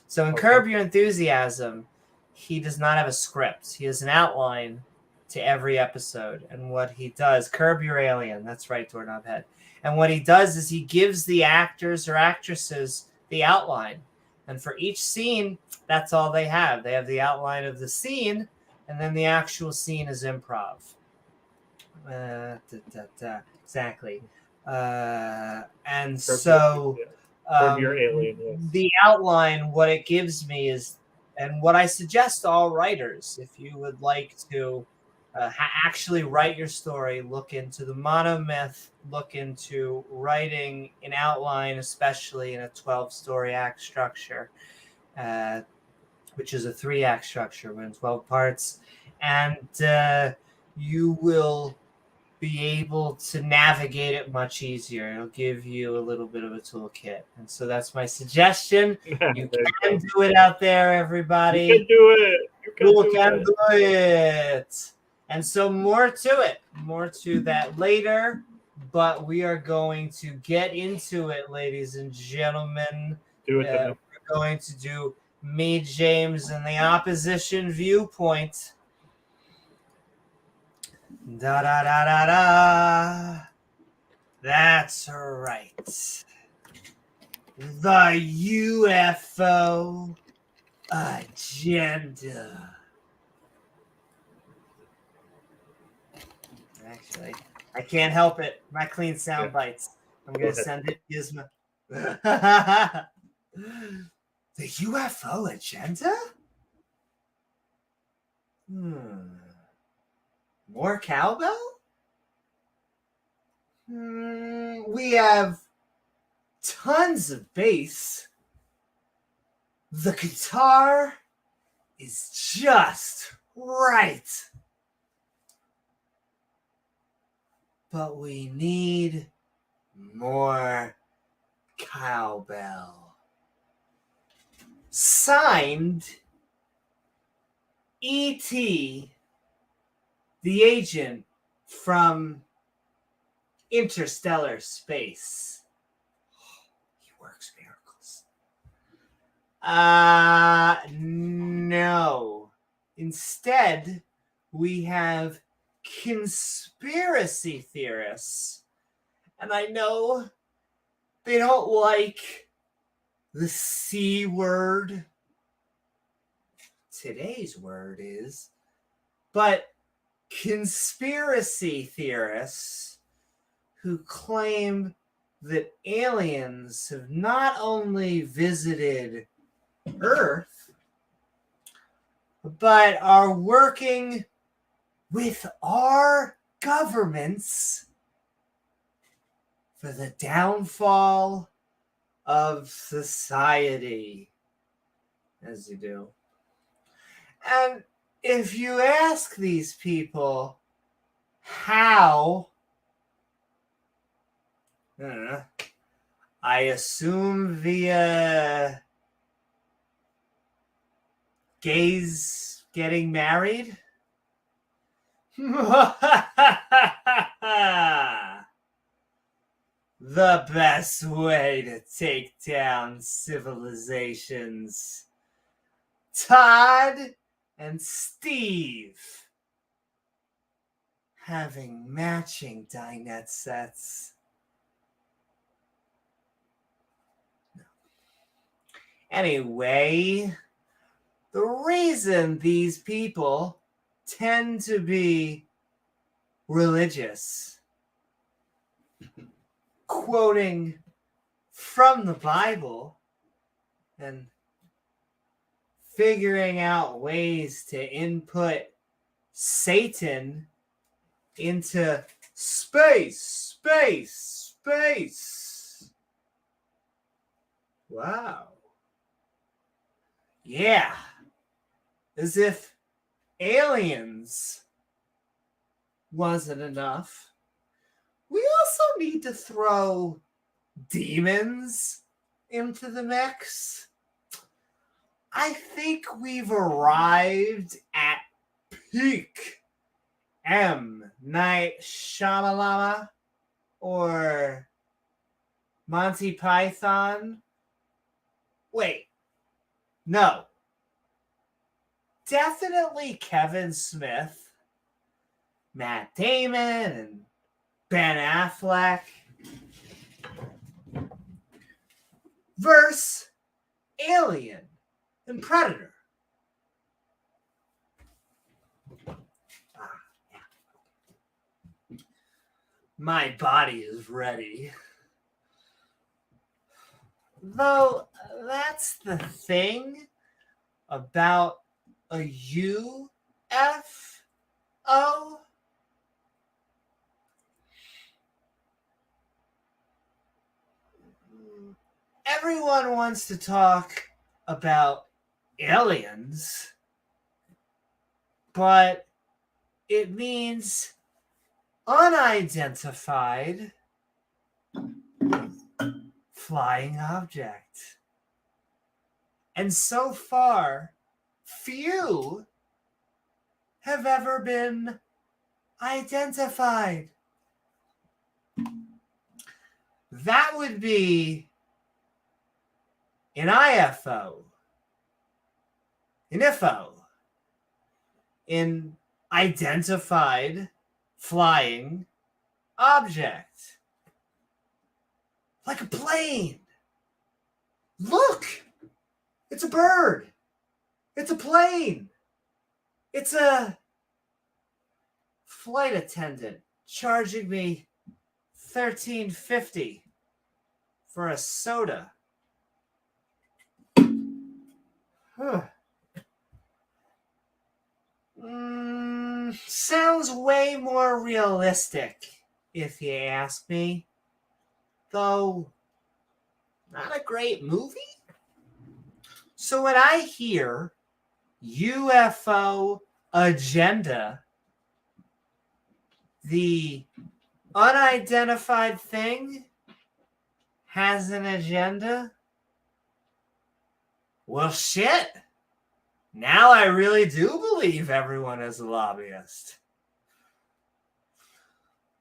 So in Curb Your Enthusiasm, he does not have a script. He has an outline to every episode. And what he does, Curb Your Alien, that's right, Doorknob Head. And what he does is he gives the actors or actresses the outline. And for each scene, that's all they have. They have the outline of the scene, and then the actual scene is improv. Exactly. And so your alien, yes. The outline, what it gives me is, and what I suggest to all writers, if you would like to actually write your story, look into the monomyth, look into writing an outline, especially in a 12-story act structure, which is a 3-act structure, but in 12 parts. And you will be able to navigate it much easier. It'll give you a little bit of a toolkit. And so that's my suggestion. You can do it out there, everybody. You can do it. You can do it. And so more to that later, but we are going to get into it, ladies and gentlemen. We're going to do me, James, and the opposition viewpoint. Da da da da da. That's right. The UFO Agenda. Actually, I can't help it. My clean sound bites. I'm going to send it Gizmo. The UFO Agenda? More cowbell? We have tons of bass. The guitar is just right. But we need more cowbell. Signed, E.T., the agent from interstellar space. He works miracles. No. Instead, we have conspiracy theorists. And I know they don't like the C word. Today's word is. But conspiracy theorists who claim that aliens have not only visited Earth, but are working with our governments for the downfall of society, as you do. And if you ask these people how, I assume via gays getting married. The best way to take down civilizations. Todd and Steve having matching dinette sets. No. Anyway, the reason these people tend to be religious, quoting from the Bible and figuring out ways to input Satan into space. Wow. Yeah. As if aliens wasn't enough. We also need to throw demons into the mix. I think we've arrived at peak M. Night Shyamalan or Monty Python. Wait, No. Definitely Kevin Smith, Matt Damon, and Ben Affleck versus Alien and Predator. My body is ready. Though that's the thing about a UFO. Everyone wants to talk about aliens, but it means unidentified flying object. And so far, few have ever been identified. That would be an IFO, an IFO, an identified flying object. Like a plane. Look! It's a bird. It's a plane. It's a flight attendant charging me $13.50 for a soda. Sounds way more realistic, if you ask me. Though, not a great movie. So when I hear UFO Agenda, the unidentified thing has an agenda, well, shit. Now I really do believe everyone is a lobbyist.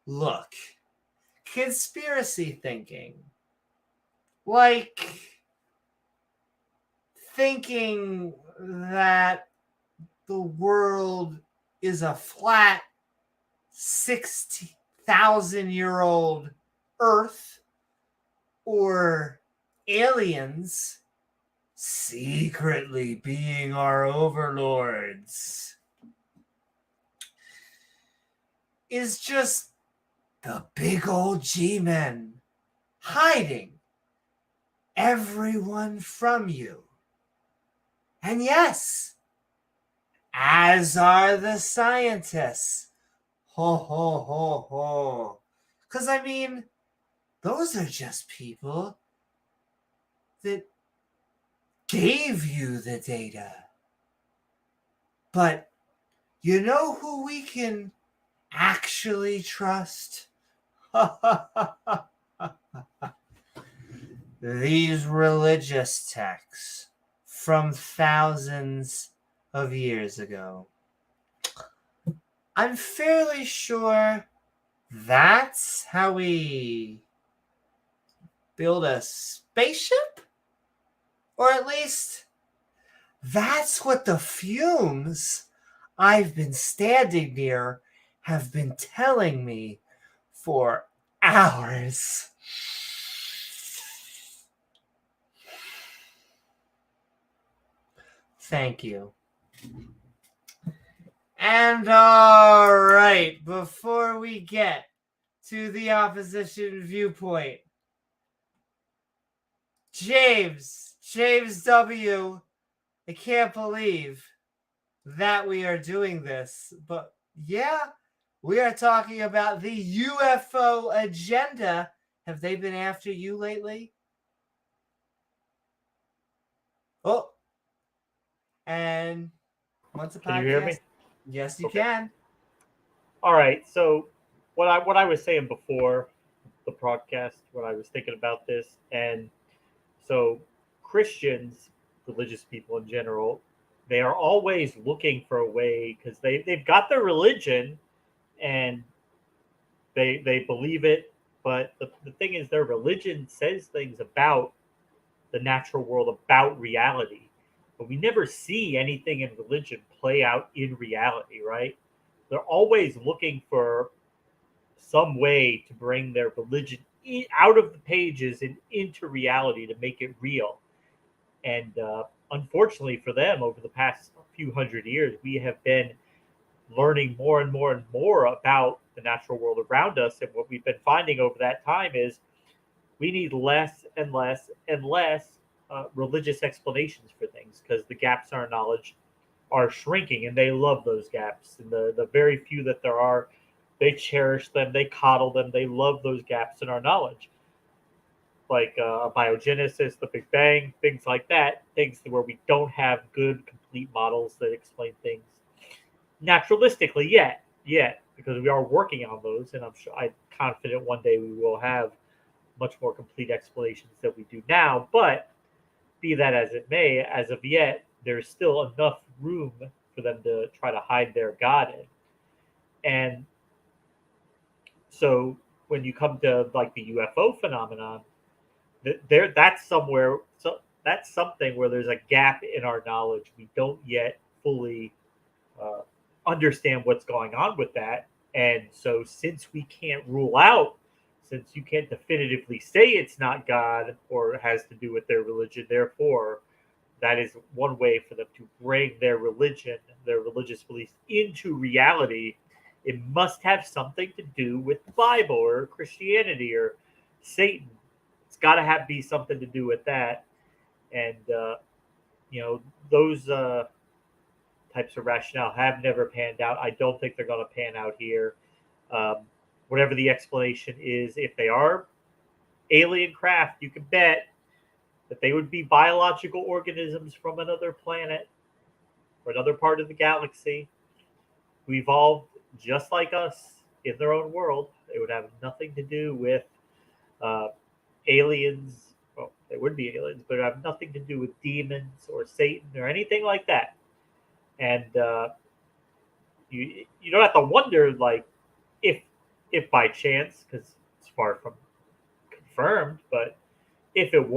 Look, conspiracy thinking, like thinking that the world is a flat 60,000-year-old Earth, or aliens secretly being our overlords, is just the big old G-men hiding everyone from you. And yes, as are the scientists. Ho, ho, ho, ho. Because, I mean, those are just people that gave you the data. But you know who we can actually trust? These religious texts from thousands of years ago. I'm fairly sure that's how we build a spaceship? Or at least that's what the fumes I've been standing near have been telling me for hours. Thank you. And all right, before we get to the opposition viewpoint, James W., I can't believe that we are doing this, but yeah, we are talking about the UFO agenda. Have they been after you lately? Oh, and once a podcast. Can you hear me? Yes, you Okay. can. All right. So what I was saying before the podcast, when I was thinking about this, and so Christians, religious people in general, they are always looking for a way, because they've got their religion and they believe it, but the thing is, their religion says things about the natural world, about reality, but we never see anything in religion play out in reality, right? They're always looking for some way to bring their religion out of the pages and into reality to make it real. And unfortunately for them, over the past few hundred years, we have been learning more and more and more about the natural world around us. And what we've been finding over that time is we need less and less and less religious explanations for things, because the gaps in our knowledge are shrinking, and they love those gaps. And the very few that there are, they cherish them, they coddle them, they love those gaps in our knowledge. Like biogenesis, the Big Bang, things like that, things where we don't have good, complete models that explain things naturalistically yet, because we are working on those, and I'm confident one day we will have much more complete explanations than we do now. But be that as it may, as of yet, there's still enough room for them to try to hide their God in. And so when you come to like the UFO phenomenon, that's somewhere. So that's something where there's a gap in our knowledge. We don't yet fully understand what's going on with that. And so since we can't rule out, since you can't definitively say it's not God or has to do with their religion, therefore, that is one way for them to bring their religion, their religious beliefs into reality. It must have something to do with the Bible or Christianity or Satan. It's got to be something to do with that. And, those types of rationale have never panned out. I don't think they're going to pan out here. Whatever the explanation is, if they are alien craft, you can bet that they would be biological organisms from another planet or another part of the galaxy who evolved just like us in their own world. They would have nothing to do with aliens. Well, they would be aliens, but it would have nothing to do with demons or Satan or anything like that. And you don't have to wonder, like, if by chance, because it's far from confirmed, but if it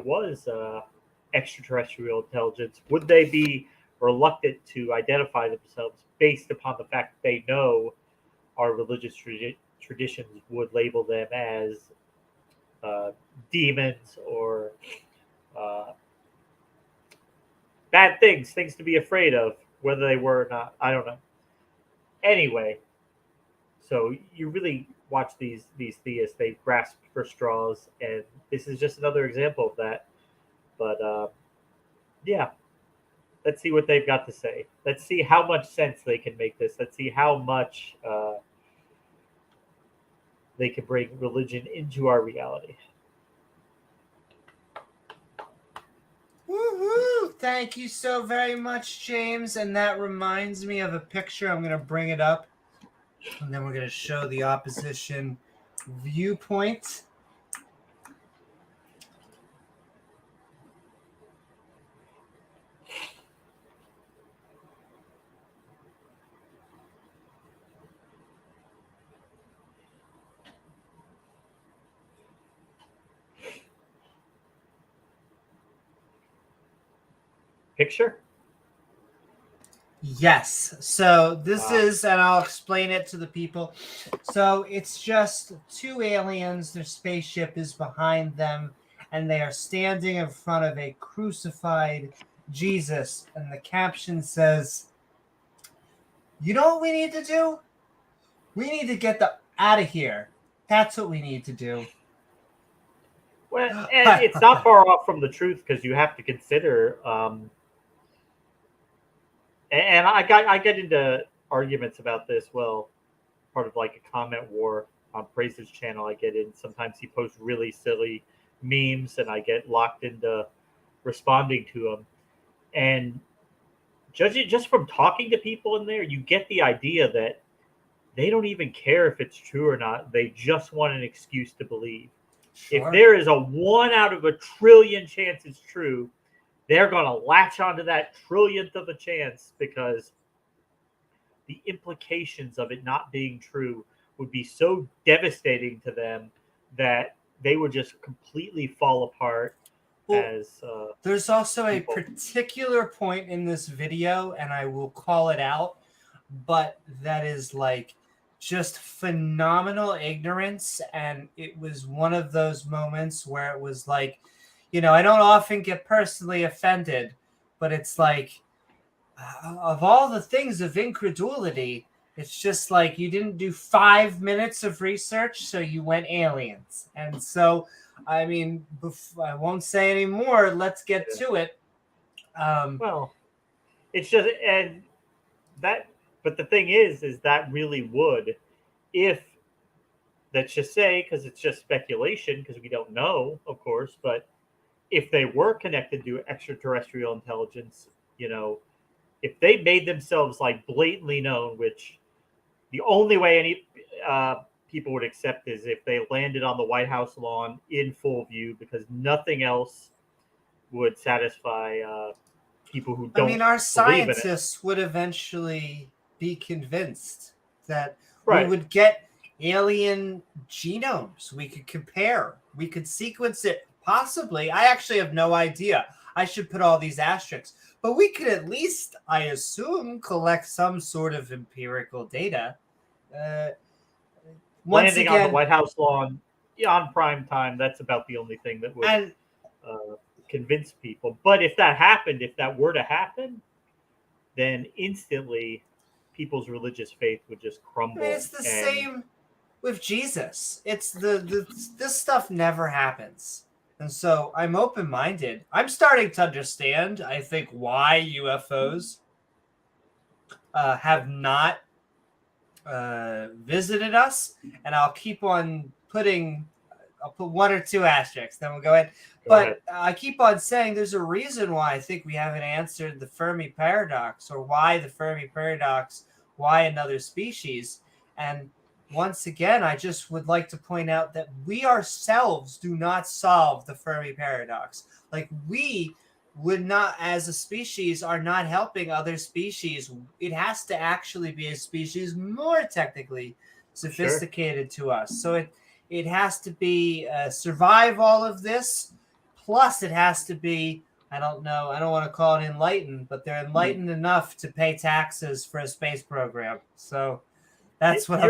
was extraterrestrial intelligence, would they be reluctant to identify themselves based upon the fact that they know our religious traditions would label them as demons or bad things to be afraid of, whether they were or not? I don't know. Anyway, so you really watch these theists, they grasp for straws, and this is just another example of that. But yeah, let's see what they've got to say. Let's see how much sense they can make this. Let's see how much they can bring religion into our reality. Woohoo! Thank you so very much, James. And that reminds me of a picture. I'm going to bring it up, and then we're going to show the opposition viewpoint. Picture? Yes. So this is, and I'll explain it to the people. So it's just two aliens. Their spaceship is behind them, and they are standing in front of a crucified Jesus. And the caption says, "You know what we need to do? We need to get out of here. That's what we need to do." Well, and it's not far off from the truth, because you have to consider. And I get into arguments about this. Well, part of like a comment war on Praise's channel, I get in. Sometimes he posts really silly memes, and I get locked into responding to them. And judging just from talking to people in there, you get the idea that they don't even care if it's true or not. They just want an excuse to believe. Sure. If there is a 1 out of a trillion chance it's true, they're going to latch onto that trillionth of a chance, because the implications of it not being true would be so devastating to them that they would just completely fall apart, as there's also a people. particular point in this video, and I will call it out, but that is like just phenomenal ignorance. And it was one of those moments where it was like, I don't often get personally offended, but it's like, of all the things of incredulity, it's just like you didn't do 5 minutes of research, so you went aliens. And so, I mean, I won't say any more. Let's get to it. Well, it's just, and that, but the thing is that really would, if, let's just say, because it's just speculation, because we don't know, of course, but if they were connected to extraterrestrial intelligence, if they made themselves like blatantly known, which the only way any people would accept is if they landed on the White House lawn in full view, because nothing else would satisfy people who don't. I mean, our believe in it. scientists would eventually be convinced that Right. we would get alien genomes. We could compare. We could sequence it. Possibly. I actually have no idea. I should put all these asterisks. But we could at least, I assume, collect some sort of empirical data. Landing on the White House lawn on prime time, that's about the only thing that would convince people. But if that were to happen, then instantly people's religious faith would just crumble. It's the same with Jesus. It's this stuff never happens. And so I'm open-minded. I'm starting to understand, I think, why UFOs have not visited us. And I'll keep on I'll put one or two asterisks, then we'll go ahead. But I keep on saying there's a reason why I think we haven't answered the Fermi paradox, or why the Fermi paradox, why another species. And once again, I just would like to point out that we ourselves do not solve the Fermi paradox. Like, we would not, as a species, are not helping other species. It has to actually be a species more technically sophisticated to us. So it has to be survive all of this. Plus, it has to be, I don't want to call it enlightened, but they're enlightened enough to pay taxes for a space program. So that's what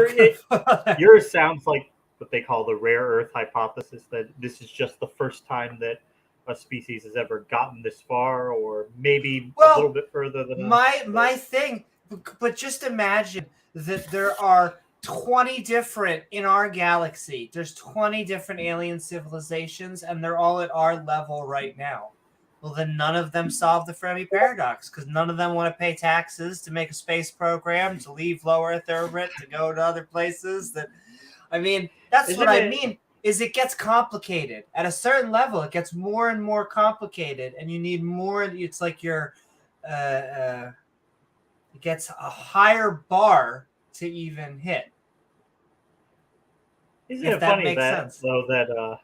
yours sounds like what they call the rare earth hypothesis, that this is just the first time that a species has ever gotten this far, or maybe a little bit further than my thing. But just imagine that there are 20 different in our galaxy. There's 20 different alien civilizations, and they're all at our level right now. Well, then none of them solve the Fermi paradox, because none of them want to pay taxes to make a space program, to leave low Earth orbit, to go to other places. That's what I mean. Is it gets complicated at a certain level. It gets more and more complicated, and you need more. It's like it gets a higher bar to even hit. Isn't it funny that the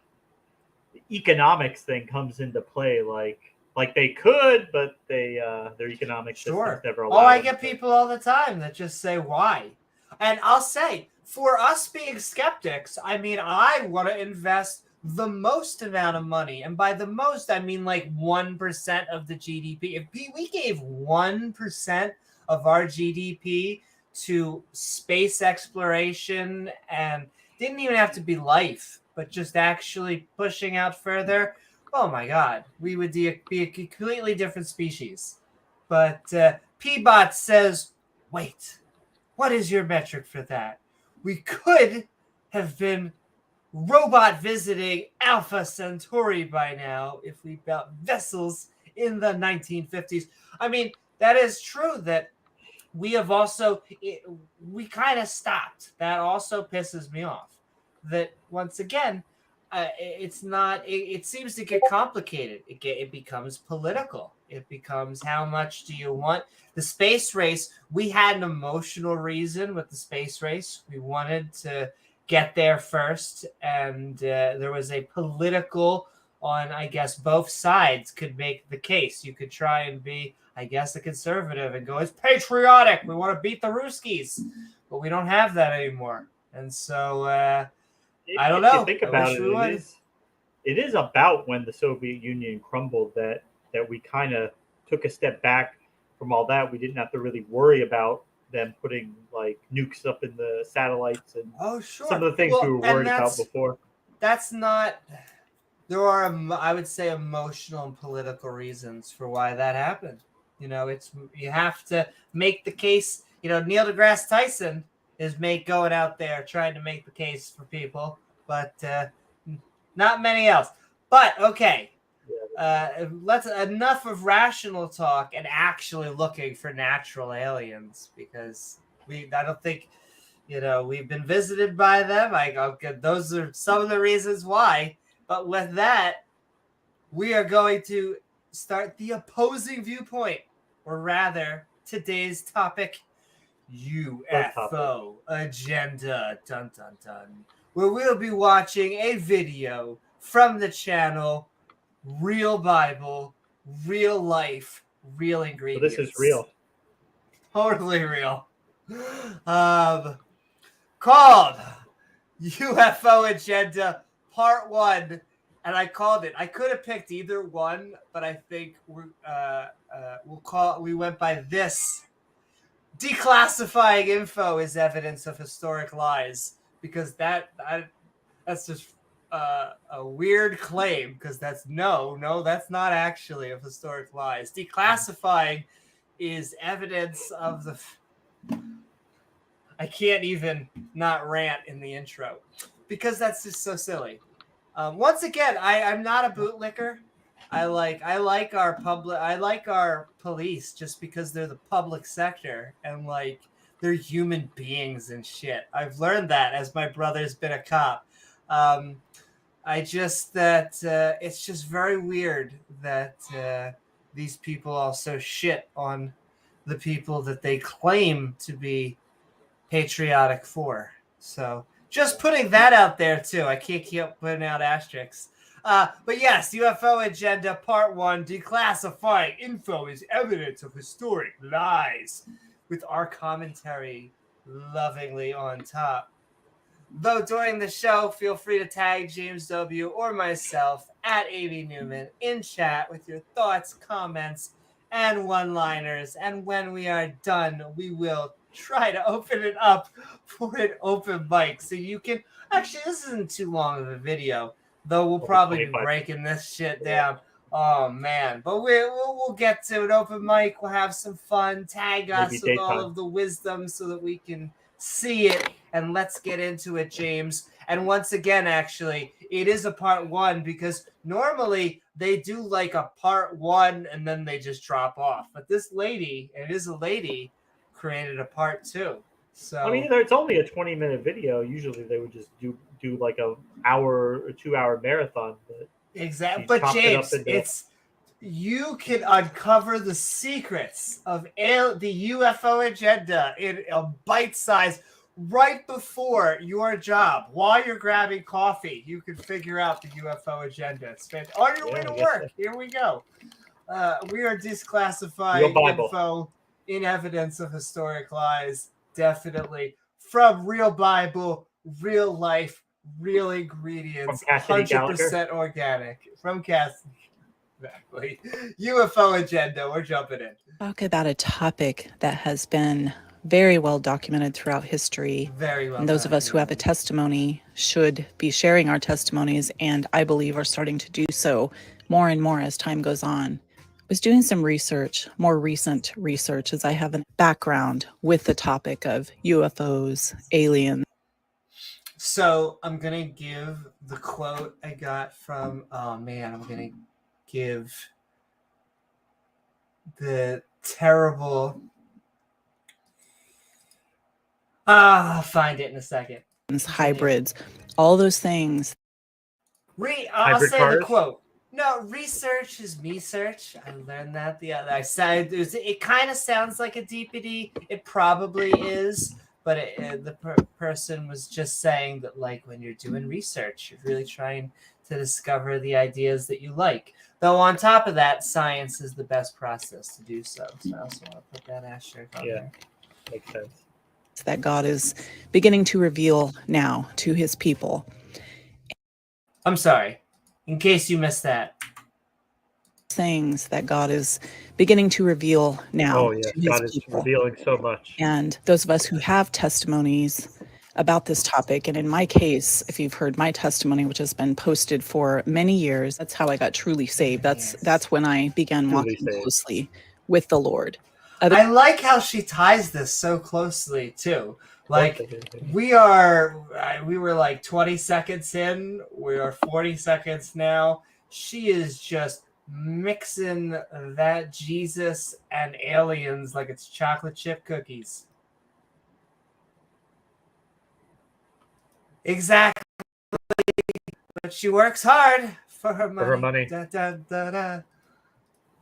economics thing comes into play? Like they could, but their economic systems never allow. I get people all the time that just say why, and I'll say, for us being skeptics, I mean, I want to invest the most amount of money, and by the most, I mean like 1% of the GDP. If we gave 1% of our GDP to space exploration, and didn't even have to be life, but just actually pushing out further, oh my God, we would be a completely different species. But P-Bot says, wait, what is your metric for that? We could have been robot visiting Alpha Centauri by now if we built vessels in the 1950s. I mean, that is true that we have also, we kind of stopped. That also pisses me off. That once again, it's not, it seems to get complicated. It becomes political. It becomes, how much do you want? The space race, we had an emotional reason with the space race. We wanted to get there first. And there was a political on, I guess, both sides could make the case. You could try and be, I guess, a conservative and go, it's patriotic. We want to beat the Ruskies. But we don't have that anymore. And so, I don't know. Think about it. it is about when the Soviet Union crumbled that we kind of took a step back from all that. We didn't have to really worry about them putting like nukes up in the satellites and some of the things we were worried about before. That's not. There are, I would say, emotional and political reasons for why that happened. You know, you have to make the case. You know, Neil deGrasse Tyson is going out there trying to make the case for people, but not many else. But okay, let's enough of rational talk and actually looking for natural aliens, because I don't think, you know, we've been visited by them. Those are some of the reasons why. But with that, we are going to start the opposing viewpoint, or rather, today's topic, UFO Agenda, dun dun dun, where we'll be watching a video from the channel Real Bible, Real Life, Real Ingredients. So this is real. Totally real. Called UFO Agenda Part 1, and I called it. I could have picked either one, but I think we went by this. Declassifying info is evidence of historic lies, because that's just a weird claim, because that's that's not actually of historic lies. Declassifying is evidence of the. I can't even not rant in the intro, because that's just so silly. Once again, I'm not a bootlicker. I like our police just because they're the public sector and like they're human beings and shit. I've learned that as my brother's been a cop. It's just very weird that these people also shit on the people that they claim to be patriotic for. So just putting that out there too. I can't keep putting out asterisks. But yes, UFO Agenda Part 1, Declassifying Info is evidence of historic lies, with our commentary lovingly on top. Though during the show, feel free to tag James W. or myself at AB Newman in chat with your thoughts, comments, and one-liners. And when we are done, we will try to open it up for an open mic. So you can... Actually, this isn't too long of a video, though we'll probably be breaking this shit down. Oh, man. But we'll get to an open mic. We'll have some fun. Tag us with all of the wisdom so that we can see it. And let's get into it, James. And once again, actually, it is a part 1, because normally they do like a part 1 and then they just drop off. But this lady, it is a lady, created a part 2. So I mean, it's only a 20-minute video. Usually they would just do like a hour or 2 hour marathon. But exactly. But James, you can uncover the secrets of the UFO agenda in a bite size right before your job. While you're grabbing coffee, you can figure out the UFO agenda. It's on your way to work. Here we go. We are declassifying info in evidence of historic lies. Definitely. From Real Bible, Real Life, Real Ingredients, 100% organic. From Cassidy. Exactly. UFO Agenda. We're jumping in. Talk about a topic that has been very well documented throughout history. Very well. And those of us who have a testimony should be sharing our testimonies, and I believe are starting to do so more and more as time goes on. I was doing some research, more recent research, as I have a background with the topic of UFOs, aliens. So I'm going to give the quote I got from, I'm going to give the terrible, I'll find it in a second. Hybrids, all those things. I'll say the quote. No, research is me search. I learned that the other side. It kind of sounds like a DPD. It probably is, but the person was just saying that, like, when you're doing research, you're really trying to discover the ideas that you like. Though on top of that, science is the best process to do so. So I also want to put that asterisk on there. Makes sense. That God is beginning to reveal now to his people. I'm sorry. In case you missed that. Things that God is beginning to reveal now. Oh, yes. To his God is people. revealing so much. And those of us who have testimonies about this topic, and in my case, if you've heard my testimony, which has been posted for many years, that's how I got truly saved. That's when I began walking closely with the Lord. I like how she ties this so closely too. Like we were like 20 seconds in, we are 40 seconds now. She is just mixing that Jesus and aliens like it's chocolate chip cookies. Exactly. But she works hard for her money. For her money. Da, da, da, da.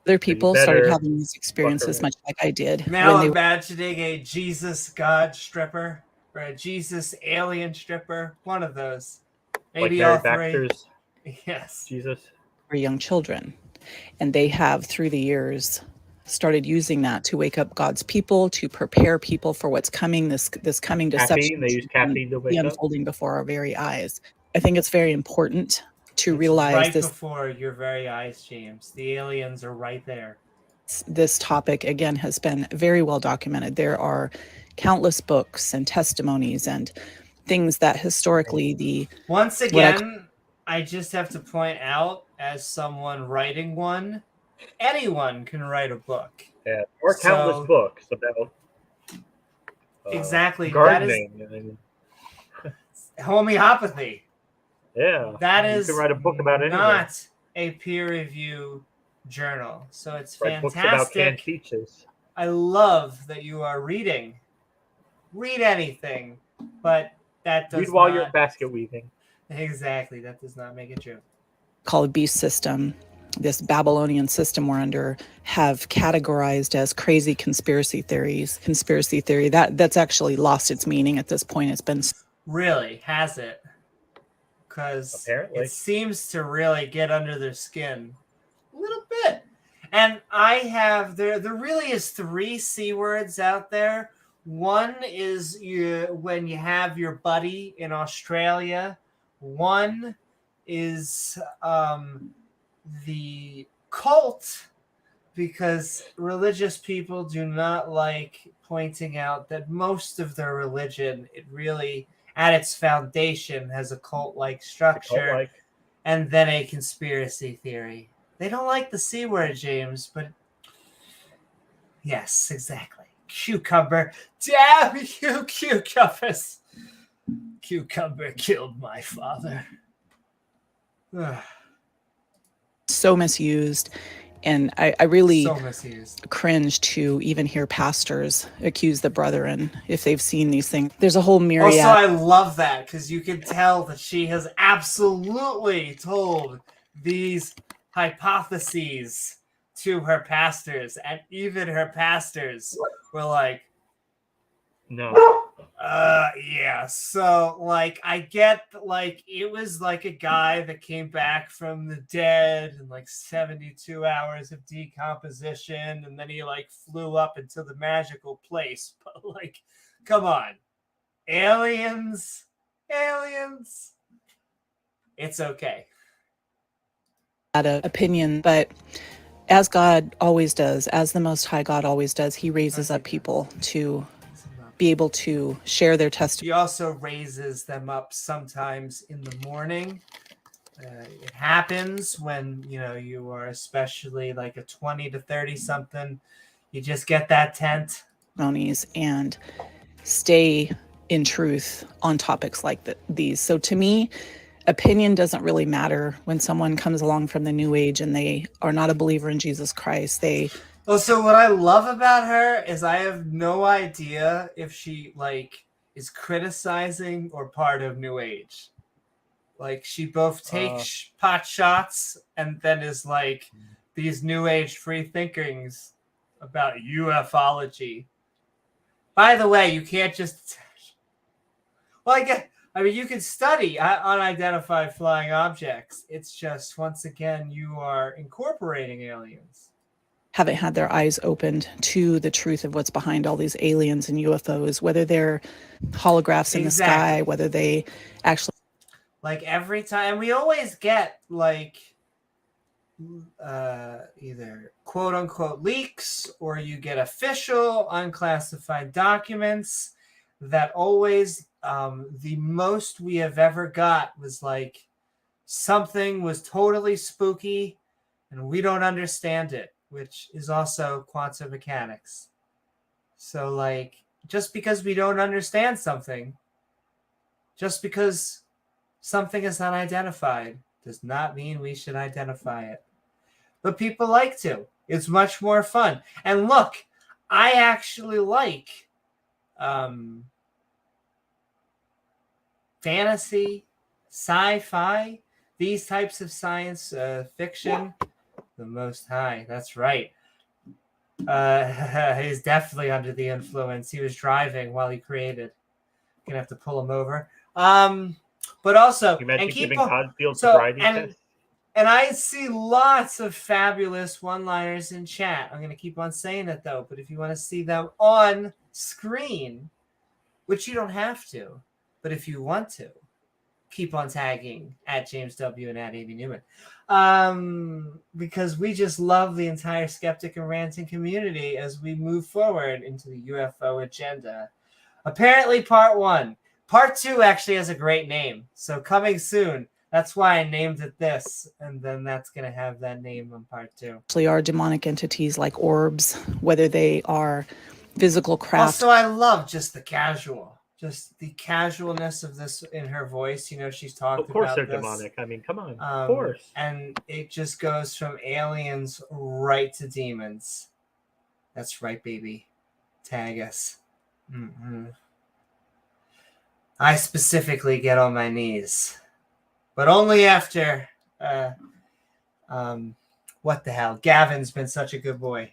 Other people started having these experiences much like I did. Now imagining a Jesus God stripper or a Jesus alien stripper. One of those. Maybe like all three. Baxter's, yes. Jesus. For young children. And they have, through the years, started using that to wake up God's people, to prepare people for what's coming, this coming deception. They use caffeine to wake up. Unfolding before our very eyes. I think it's very important to realize right this before your very eyes, James. The aliens are right there. This topic, again, has been very well documented. There are countless books and testimonies and things that historically Once again, I just have to point out, as someone writing one, anyone can write a book. Yeah, or countless books about exactly gardening, homeopathy. Yeah, that is you can write a book about anything. Not a peer review journal, so it's write fantastic. Books about canned peaches. I love that you are reading. Read anything, but that does read while you're basket weaving. Exactly, that does not make it true. Called beast system, this Babylonian system we're under, have categorized as crazy conspiracy theories. Conspiracy theory that's actually lost its meaning at this point. It's been really has it. Because it seems to really get under their skin a little bit. And I have, there really is 3 C words out there. One is when you have your buddy in Australia. One is the cult, because religious people do not like pointing out that most of their religion, it really, at its foundation, has a cult-like structure, and then a conspiracy theory. They don't like the C word, James, but yes, exactly. Cucumber. Damn you, cucumbers. Cucumber killed my father. So misused. And I really cringe to even hear pastors accuse the brethren if they've seen these things. There's a whole myriad. Also, I love that because you can tell that she has absolutely told these hypotheses to her pastors, and even her pastors were like, no. Yeah. So, like, I get, like, it was like a guy that came back from the dead in like 72 hours of decomposition, and then he like flew up into the magical place. But like, come on, aliens. It's okay. Had an opinion, but as God always does, as the Most High God always does, he raises up people to be able to share their testimony. He also raises them up sometimes in the morning. It happens when, you are especially like a 20 to 30 something. You just get that tent. And stay in truth on topics like these. So to me, opinion doesn't really matter when someone comes along from the New Age and they are not a believer in Jesus Christ. So what I love about her is I have no idea if she like is criticizing or part of New Age. Like she both takes pot shots and then is like these New Age free thinkings about ufology. By the way, you can't just. Well, you can study unidentified flying objects. It's just, once again, you are incorporating aliens. Haven't had their eyes opened to the truth of what's behind all these aliens and UFOs, whether they're holographs in the sky, whether they actually. Like every time, we always get like either quote unquote leaks, or you get official unclassified documents that always the most we have ever got was like something was totally spooky and we don't understand it, which is also quantum mechanics. So like, just because we don't understand something, just because something is unidentified, does not mean we should identify it. But people like to. It's much more fun. And look, I actually like fantasy, sci-fi, these types of science fiction. The Most High, that's right. He's definitely under the influence. He was driving while he created. Gonna have to pull him over. But also, and keep on. So, and I see lots of fabulous one-liners in chat. I'm gonna keep on saying it though. But if you want to see them on screen, which you don't have to, but if you want to, keep on tagging at James W. and at Amy Newman. Because we just love the entire Skeptic and Ranting community as we move forward into the UFO agenda. Apparently part 1. Part 2 actually has a great name. So coming soon. That's why I named it this. And then that's going to have that name on part 2. Actually are demonic entities like orbs, whether they are physical craft. Also, I love just the casualness of this in her voice. You know, she's talked about. Of course, they're this. Demonic. I mean, come on, of course. And it just goes from aliens right to demons. That's right, baby. Tag us. Mm-hmm. I specifically get on my knees, but only after. What the hell? Gavin's been such a good boy.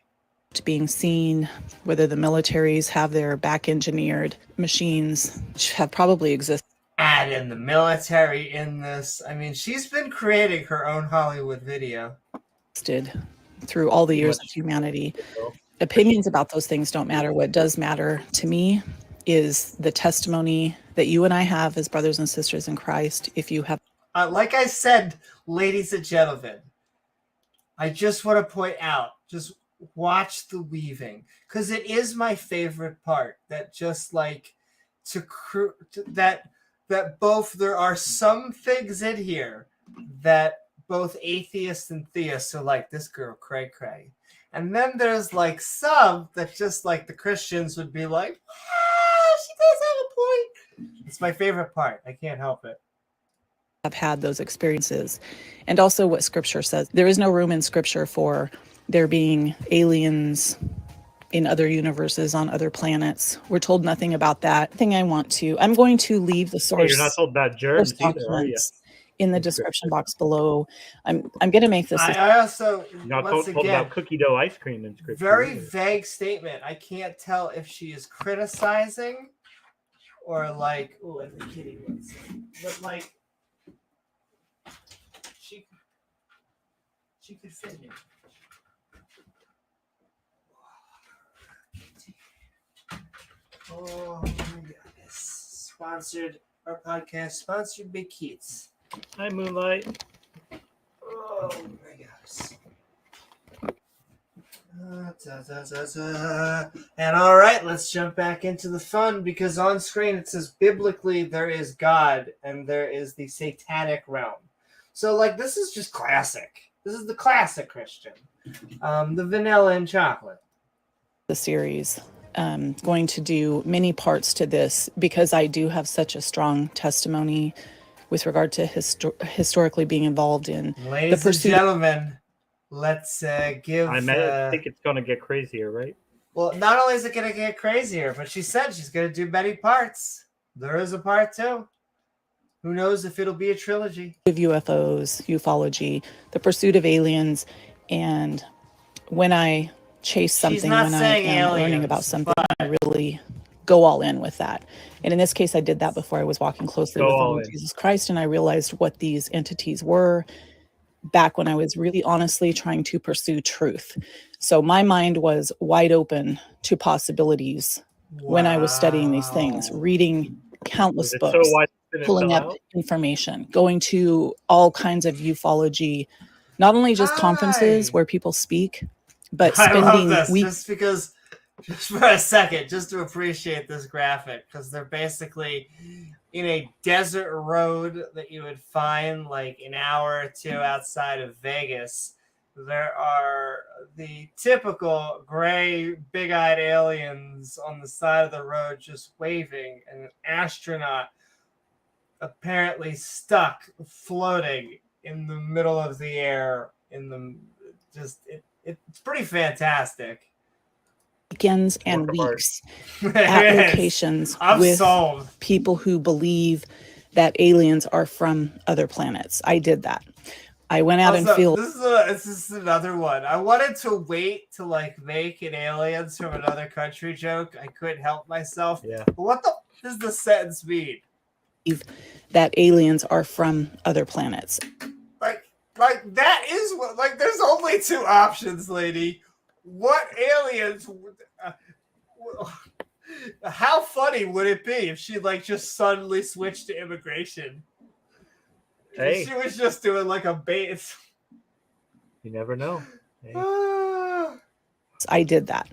Being seen, whether the militaries have their back-engineered machines, which have probably existed. Add in the military in this. I mean, she's been creating her own Hollywood video. Through all the years of humanity. Opinions about those things don't matter. What does matter to me is the testimony that you and I have as brothers and sisters in Christ. If you have... like I said, ladies and gentlemen, I just want to point out, just watch the weaving, because it is my favorite part. That just like that both there are some things in here that both atheists and theists are like, this girl cray, and then there's like some that just like the Christians would be like, she does have a point. It's my favorite part. I can't help it. I've had those experiences, and also what Scripture says. There is no room in Scripture for there being aliens in other universes on other planets. We're told nothing about that. I'm going to leave the source. You're not told about germs either, are you? In the description box below. I'm going to make this. I also not told about cookie dough ice cream in Scripture. Very vague statement. I can't tell if she is criticizing or like, oh, I think Kitty wants it. But like, she could fit here. Oh my goodness. Our podcast sponsored by Keats. Hi, Moonlight. Oh my gosh. And all right, let's jump back into the fun, because on screen it says biblically there is God and there is the satanic realm. So like, this is just classic. This is the classic Christian. The vanilla and chocolate. The series. Going to do many parts to this because I do have such a strong testimony with regard to historically being involved in Ladies the pursuit. And gentlemen, let's give. I think it's going to get crazier, right? Well, not only is it going to get crazier, but she said she's going to do many parts. There is a part 2. Who knows if it'll be a trilogy? Of UFOs, ufology, the pursuit of aliens, and when I chase something, when I am learning about something, I really go all in with that. And in this case, I did that before I was walking closely with the Lord Jesus Christ, and I realized what these entities were back when I was really honestly trying to pursue truth. So my mind was wide open to possibilities when I was studying these things, reading countless books. So wide pulling up information, going to all kinds of ufology, not only just conferences where people speak, but spending I love this weeks. just for a second, just to appreciate this graphic, because they're basically in a desert road that you would find like an hour or two outside of Vegas. There are the typical gray, big-eyed aliens on the side of the road just waving, and an astronaut apparently stuck floating in the middle of the air in the it's pretty fantastic. Weekends and weeks at locations with sold. People who believe that aliens are from other planets. I did that. I went out and filmed. This is another one. I wanted to wait to like make an aliens from another country joke. I couldn't help myself. Yeah. But what the does the sentence mean? That aliens are from other planets. Like that is what, like there's only two options, lady. What aliens? How funny would it be if she like just suddenly switched to immigration? Hey, she was just doing like a bait. You never know. Hey. I did that.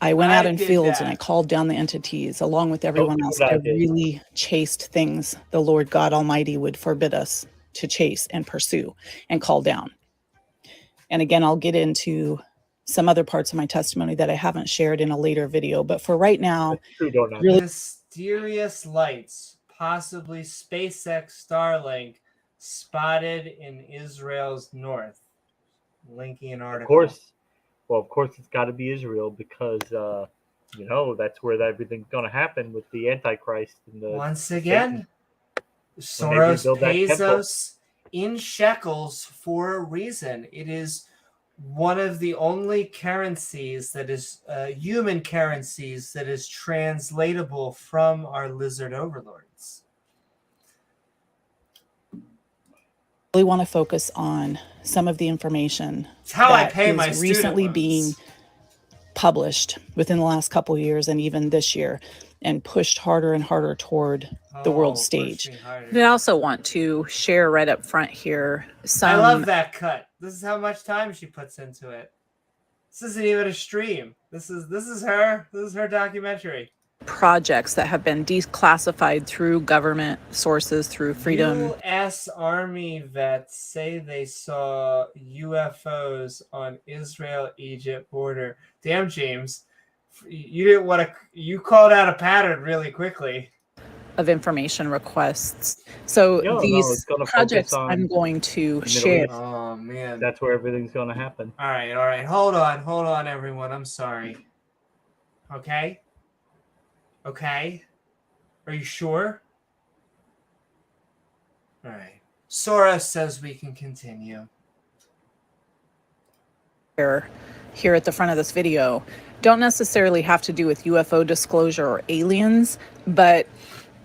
I went out in fields and I called down the entities along with everyone else. I really chased things the Lord God Almighty would forbid us to chase and pursue and call down. And again, I'll get into some other parts of my testimony that I haven't shared in a later video. But for right now, really mysterious lights, possibly SpaceX Starlink, spotted in Israel's north. Linking an article. Of course, it's got to be Israel because, that's where everything's going to happen with the Antichrist. And once again, Soros pays us in shekels for a reason. It is one of the only currencies that is human currencies that is translatable from our lizard overlords. I really want to focus on some of the information that is recently being published within the last couple of years and even this year and pushed harder and harder toward the world stage. I also want to share right up front here I love that cut. This is how much time she puts into it. This isn't even a stream. This is her documentary. Projects that have been declassified through government sources, through freedom. U.S. Army vets say they saw UFOs on Israel-Egypt border. Damn, James, you called out a pattern really quickly. Of information requests. So these projects I'm going to share. Oh man, that's where everything's going to happen. All right. Hold on, everyone. I'm sorry. Okay. Are you sure? All right. Soros says we can continue. Here at the front of this video don't necessarily have to do with UFO disclosure or aliens, but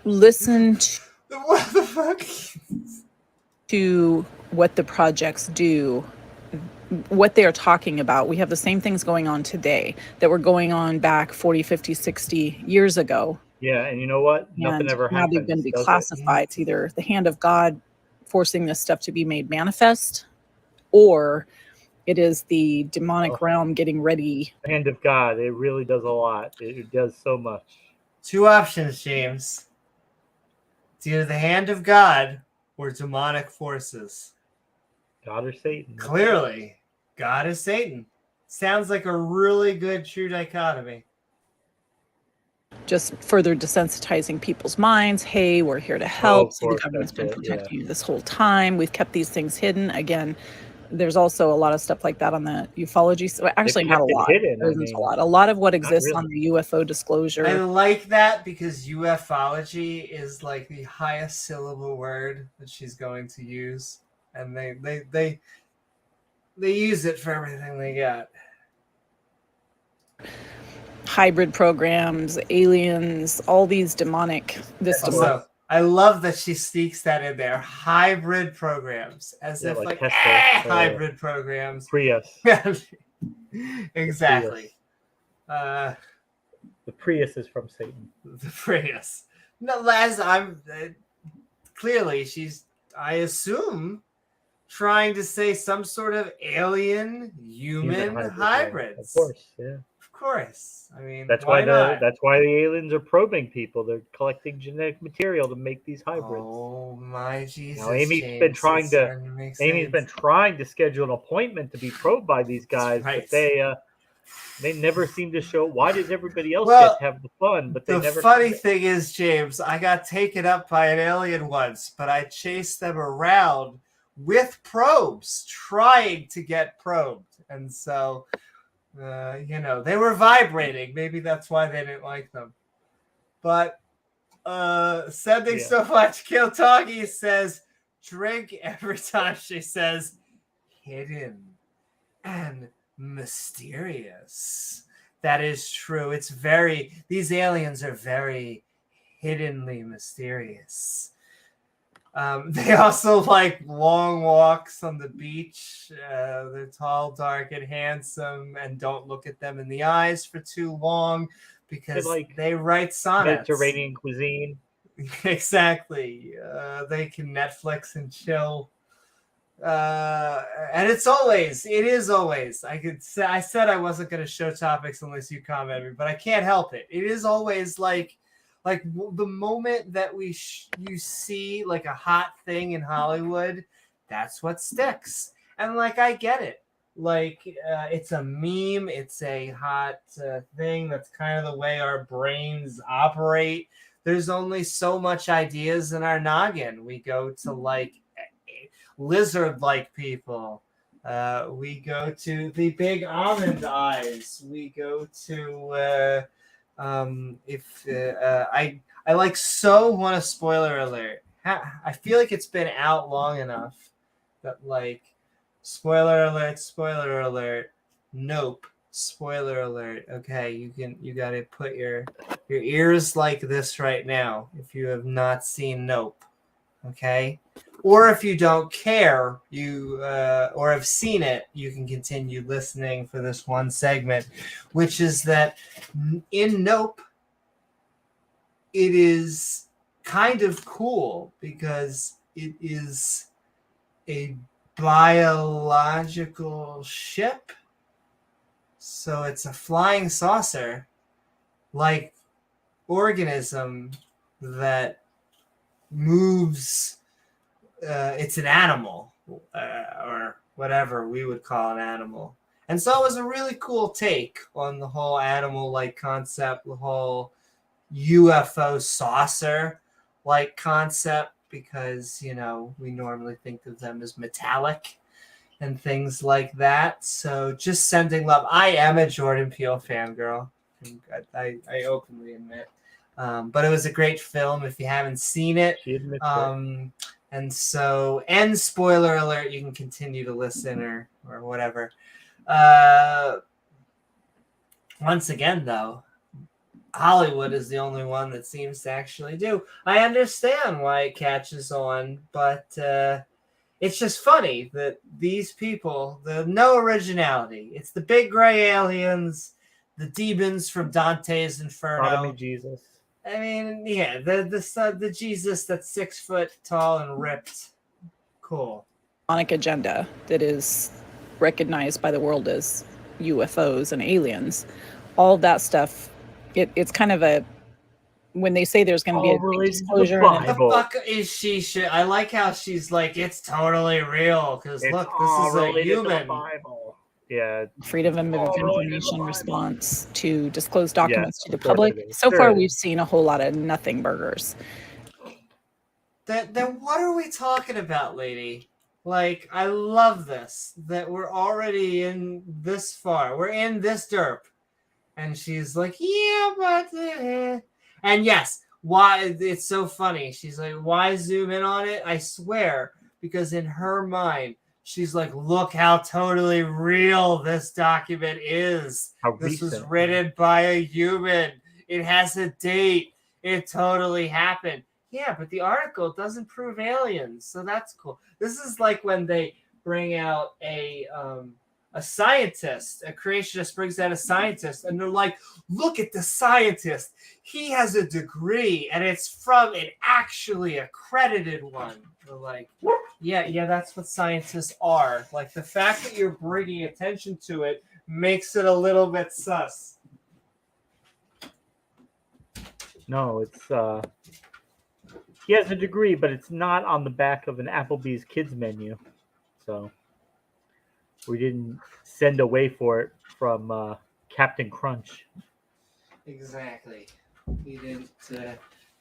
listen to what the fuck to what the projects do, what they're talking about. We have the same things going on today that were going on back 40, 50, 60 years ago. Yeah, and you know what? Nothing ever happens. Now they've been declassified. It's either the hand of God forcing this stuff to be made manifest, or it is the demonic realm getting ready. The hand of God, it really does a lot. It does so much. Two options, James. It's either the hand of God or demonic forces. God or Satan. Clearly, God is Satan. Sounds like a really good true dichotomy. Just further desensitizing people's minds. Hey, we're here to help. The government's been protecting you this whole time. We've kept these things hidden. Again, there's also a lot of stuff like that on the ufology. So actually, not a lot. A lot of what exists on the UFO disclosure. I like that because ufology is like the highest syllable word that she's going to use, and they use it for everything they got. Hybrid programs, aliens, all these demonic. I love that she sneaks that in there. Hybrid programs, as if like hybrid programs. Prius. Exactly. The Prius is from Satan. The Prius. No, Les, clearly she's, I assume, trying to say some sort of alien human hybrids. Yeah, of course, yeah. Of course. I mean, That's why not? That's why the aliens are probing people. They're collecting genetic material to make these hybrids. Oh my Jesus! Now Amy's James, been trying to Amy's been trying to schedule an appointment to be probed by these guys, right. but they never seem to show. Why does everybody else get to have the fun? But they never. The funny thing is, James, I got taken up by an alien once, but I chased them around with probes, trying to get probed, and so they were vibrating. Maybe that's why they didn't like them. But sending so much. Kiltagi says, drink every time she says hidden and mysterious. That is true. These aliens are very hiddenly mysterious. They also like long walks on the beach. They're tall, dark, and handsome, and don't look at them in the eyes for too long because they write sonnets. Mediterranean cuisine. Exactly. They can Netflix and chill. And it is always. I said I wasn't going to show topics unless you comment me, but I can't help it. It is always like the moment that you see like a hot thing in Hollywood, that's what sticks. And like, I get it. Like, it's a meme. It's a hot thing. That's kind of the way our brains operate. There's only so much ideas in our noggin. We go to like lizard-like people. We go to the big almond eyes. We go to I like so want a spoiler alert. I feel like it's been out long enough that like spoiler alert, nope, spoiler alert. Okay, you gotta put your ears like this right now if you have not seen Nope. Okay, or if you don't care, or have seen it, you can continue listening for this one segment, which is that in Nope, it is kind of cool because it is a biological ship. So it's a flying saucer like organism that moves. It's an animal or whatever we would call an animal. And so it was a really cool take on the whole animal-like concept, the whole UFO saucer-like concept, because, we normally think of them as metallic and things like that. So just sending love. I am a Jordan Peele fangirl. I openly admit. But it was a great film if you haven't seen it. She admits it. And so, and spoiler alert, you can continue to listen or whatever. Once again, though, Hollywood is the only one that seems to actually do. I understand why it catches on, but it's just funny that these people, no originality. It's the big gray aliens, the demons from Dante's Inferno. Sodomy Jesus. I mean, yeah, the Jesus that's 6 foot tall and ripped. Cool. Agenda that is recognized by the world as UFOs and aliens. All that stuff, it's kind of when they say there's going to be a big disclosure. What the fuck is she? I like how she's like, it's totally real because look, this is a human. Yeah. Freedom of Information response to disclose documents to the public. So far, we've seen a whole lot of nothing burgers. Then what are we talking about, lady? Like, I love this, that we're already in this far. We're in this derp. And she's like, yeah, but... And yes, why? It's so funny. She's like, why zoom in on it? I swear, because in her mind, she's like, look how totally real this document is. This was written by a human. It has a date. It totally happened. Yeah, but the article doesn't prove aliens, so that's cool. This is like when they bring out a a scientist. A creationist brings out a scientist, and they're like, look at the scientist. He has a degree, and it's from an actually accredited one. They're like, yeah, that's what scientists are. Like, the fact that you're bringing attention to it makes it a little bit sus. No, it's he has a degree, but it's not on the back of an Applebee's kids menu. So we didn't send away for it from Captain Crunch. Exactly. We didn't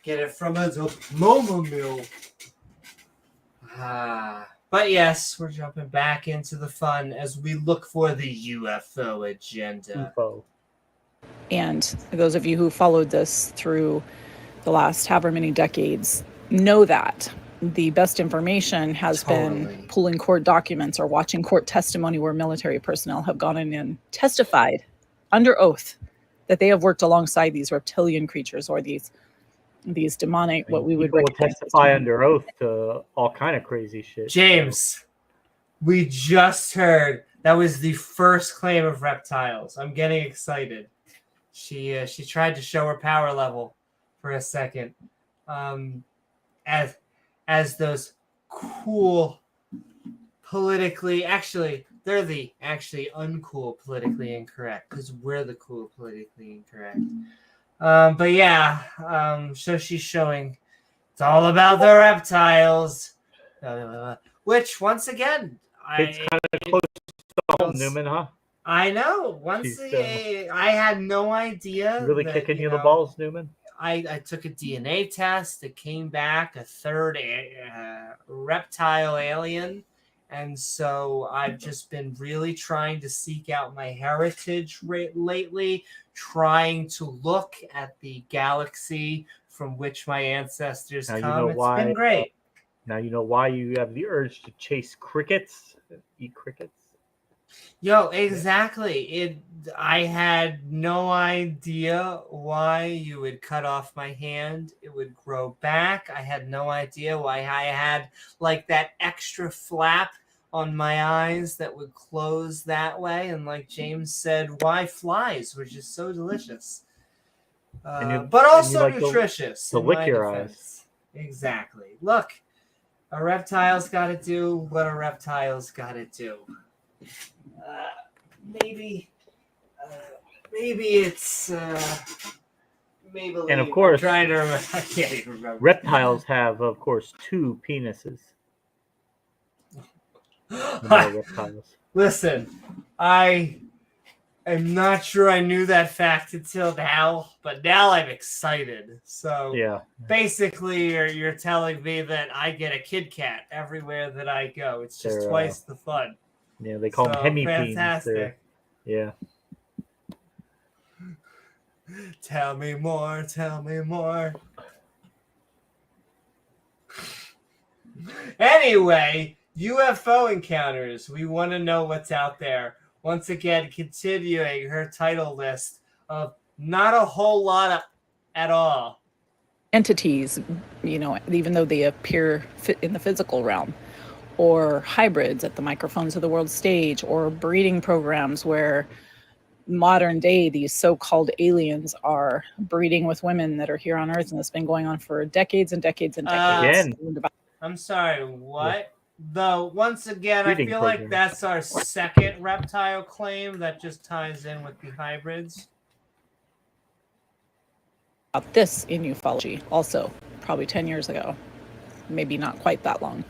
get it from a Momo mill. But yes, we're jumping back into the fun as we look for the UFO agenda. UFO. And those of you who followed this through the last however many decades know that the best information has been pulling court documents or watching court testimony where military personnel have gone in and testified under oath that they have worked alongside these reptilian creatures or these demonic, what we would testify under oath to all kind of crazy shit. James, we just heard that was the first claim of reptiles. I'm getting excited. She tried to show her power level for a second. As those cool politically, actually, they're the actually uncool politically incorrect because we're the cool politically incorrect. But yeah, so she's showing it's all about the reptiles, which once again, it's kind of close to home, Newman, huh? I know. I had no idea. Really kicking you in the balls, Newman? I took a DNA test. It came back a third reptile alien. And so I've just been really trying to seek out my heritage lately, trying to look at the galaxy from which my ancestors come. It's been great. Now you know why you have the urge to chase crickets, eat crickets. Yo, exactly. I had no idea why you would cut off my hand. It would grow back. I had no idea why I had like that extra flap on my eyes that would close that way. And like James said, why flies, which is so delicious. But also nutritious. To lick your eyes. Exactly. Look, a reptile's got to do what a reptile's got to do. Maybe it's Maybelline. And of course, I'm trying to remember. I can't even remember. Reptiles have, of course, 2 penises. Reptiles. Listen, I am not sure I knew that fact until now, but now I'm excited. So yeah, basically, you're telling me that I get a Kit Kat everywhere that I go. It's just twice the fun. Yeah, they call them hemipenes. Fantastic. Yeah. Tell me more. Tell me more. Anyway, UFO encounters. We want to know what's out there. Once again, continuing her title list of not a whole lot at all. Entities, even though they appear in the physical realm, or hybrids at the microphones of the world stage, or breeding programs where modern day these so-called aliens are breeding with women that are here on Earth, and it's been going on for decades and decades and decades. I'm sorry, what? Yeah. Though, once again, breeding I feel program. Like that's our second reptile claim that just ties in with the hybrids. About this in ufology, also, probably 10 years ago, maybe not quite that long.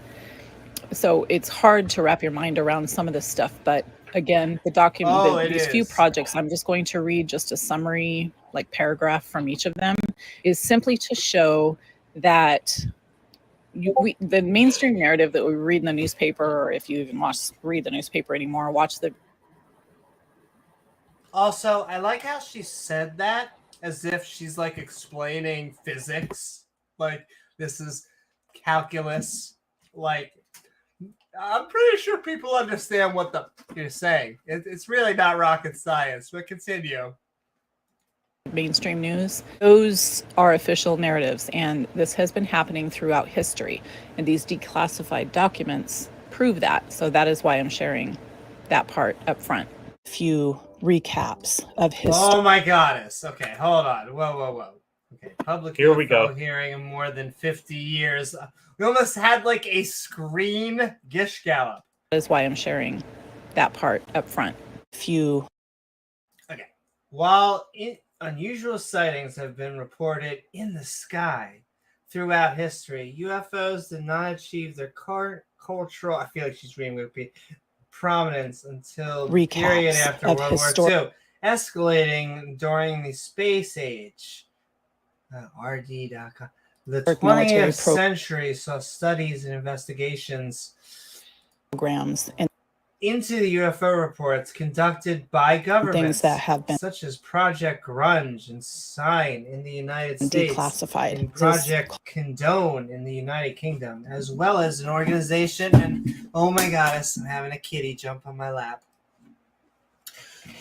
So it's hard to wrap your mind around some of this stuff, but again, the document, these few projects, I'm just going to read just a summary, like paragraph from each of them, is simply to show that the mainstream narrative that we read in the newspaper, or if you even read the newspaper anymore, watch the. Also, I like how she said that as if she's like explaining physics, like this is calculus, like. I'm pretty sure people understand what you're saying. It's really not rocket science, but continue. Mainstream news, those are official narratives, and this has been happening throughout history. And these declassified documents prove that. So that is why I'm sharing that part up front. A few recaps of history. Oh my goddess. Okay, hold on. Whoa. Okay, public Here we UFO go. hearing in more than 50 years. We almost had like a screen Gish Gallop. That is why I'm sharing that part up front. A few. Okay. While unusual sightings have been reported in the sky throughout history, UFOs did not achieve their cultural, I feel like she's reading Wikipedia, prominence until the period after World War II, escalating during the space age. RD.com. The 20th century saw studies and investigations programs and into the UFO reports conducted by governments, things that have been such as Project Grunge and Sign in the United States, declassified, and Project Condone in the United Kingdom, as well as an organization. And oh my goddess, I'm having a kitty jump on my lap.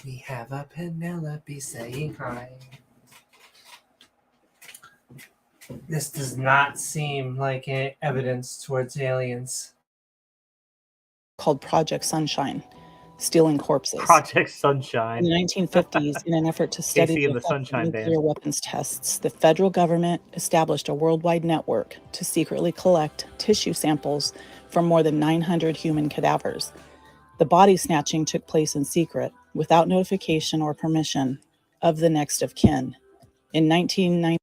We have a Penelope saying hi. This does not seem like evidence towards aliens. Called Project Sunshine, stealing corpses. Project Sunshine. In the 1950s, in an effort to study the Sunshine nuclear weapons tests, the federal government established a worldwide network to secretly collect tissue samples from more than 900 human cadavers. The body snatching took place in secret, without notification or permission of the next of kin. In 1990.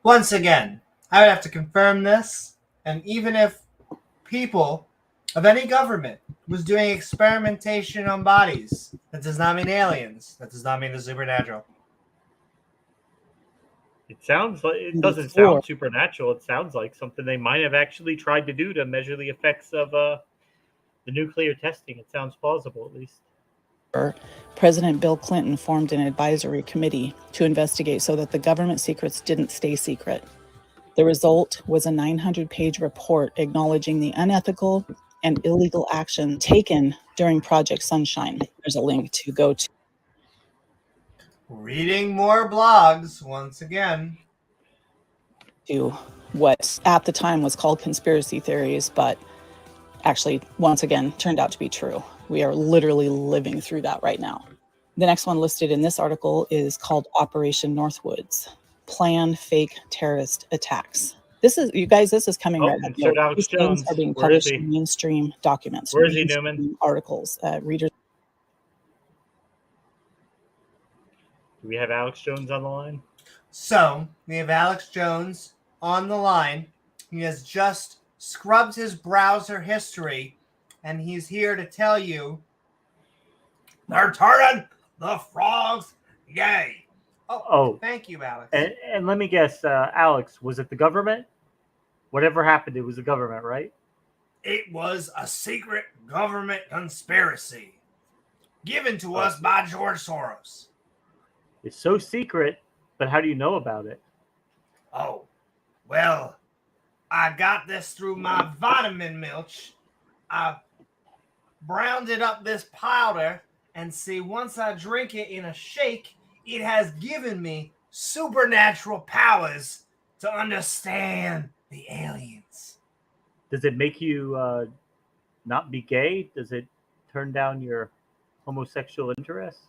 Once again, I would have to confirm this, and even if people of any government was doing experimentation on bodies, that does not mean aliens. That does not mean the supernatural. It sounds like it doesn't sound supernatural. It sounds like something they might have actually tried to do to measure the effects of the nuclear testing. It sounds plausible, at least. President Bill Clinton formed an advisory committee to investigate so that the government secrets didn't stay secret. The result was a 900-page report acknowledging the unethical and illegal action taken during Project Sunshine. There's a link to go to. Reading more blogs once again. To what at the time was called conspiracy theories, but actually, once again, turned out to be true. We are literally living through that right now. The next one listed in this article is called Operation Northwoods, Planned Fake Terrorist Attacks. This is, you guys, this is coming right up. These things are being published in mainstream documents. Where is he, Newman? Articles, readers. Do we have Alex Jones on the line? So, we have Alex Jones on the line. He has just scrubbed his browser history, and he's here to tell you they're turning the frogs gay. Oh, thank you, Alex. And let me guess, Alex, was it the government? Whatever happened, it was the government, right? It was a secret government conspiracy given to us by George Soros. It's so secret, but how do you know about it? Oh, well, I got this through my vitamin milk. I browned up this powder, and see, once I drink it in a shake, it has given me supernatural powers to understand the aliens. Does it make you not be gay? Does it turn down your homosexual interest?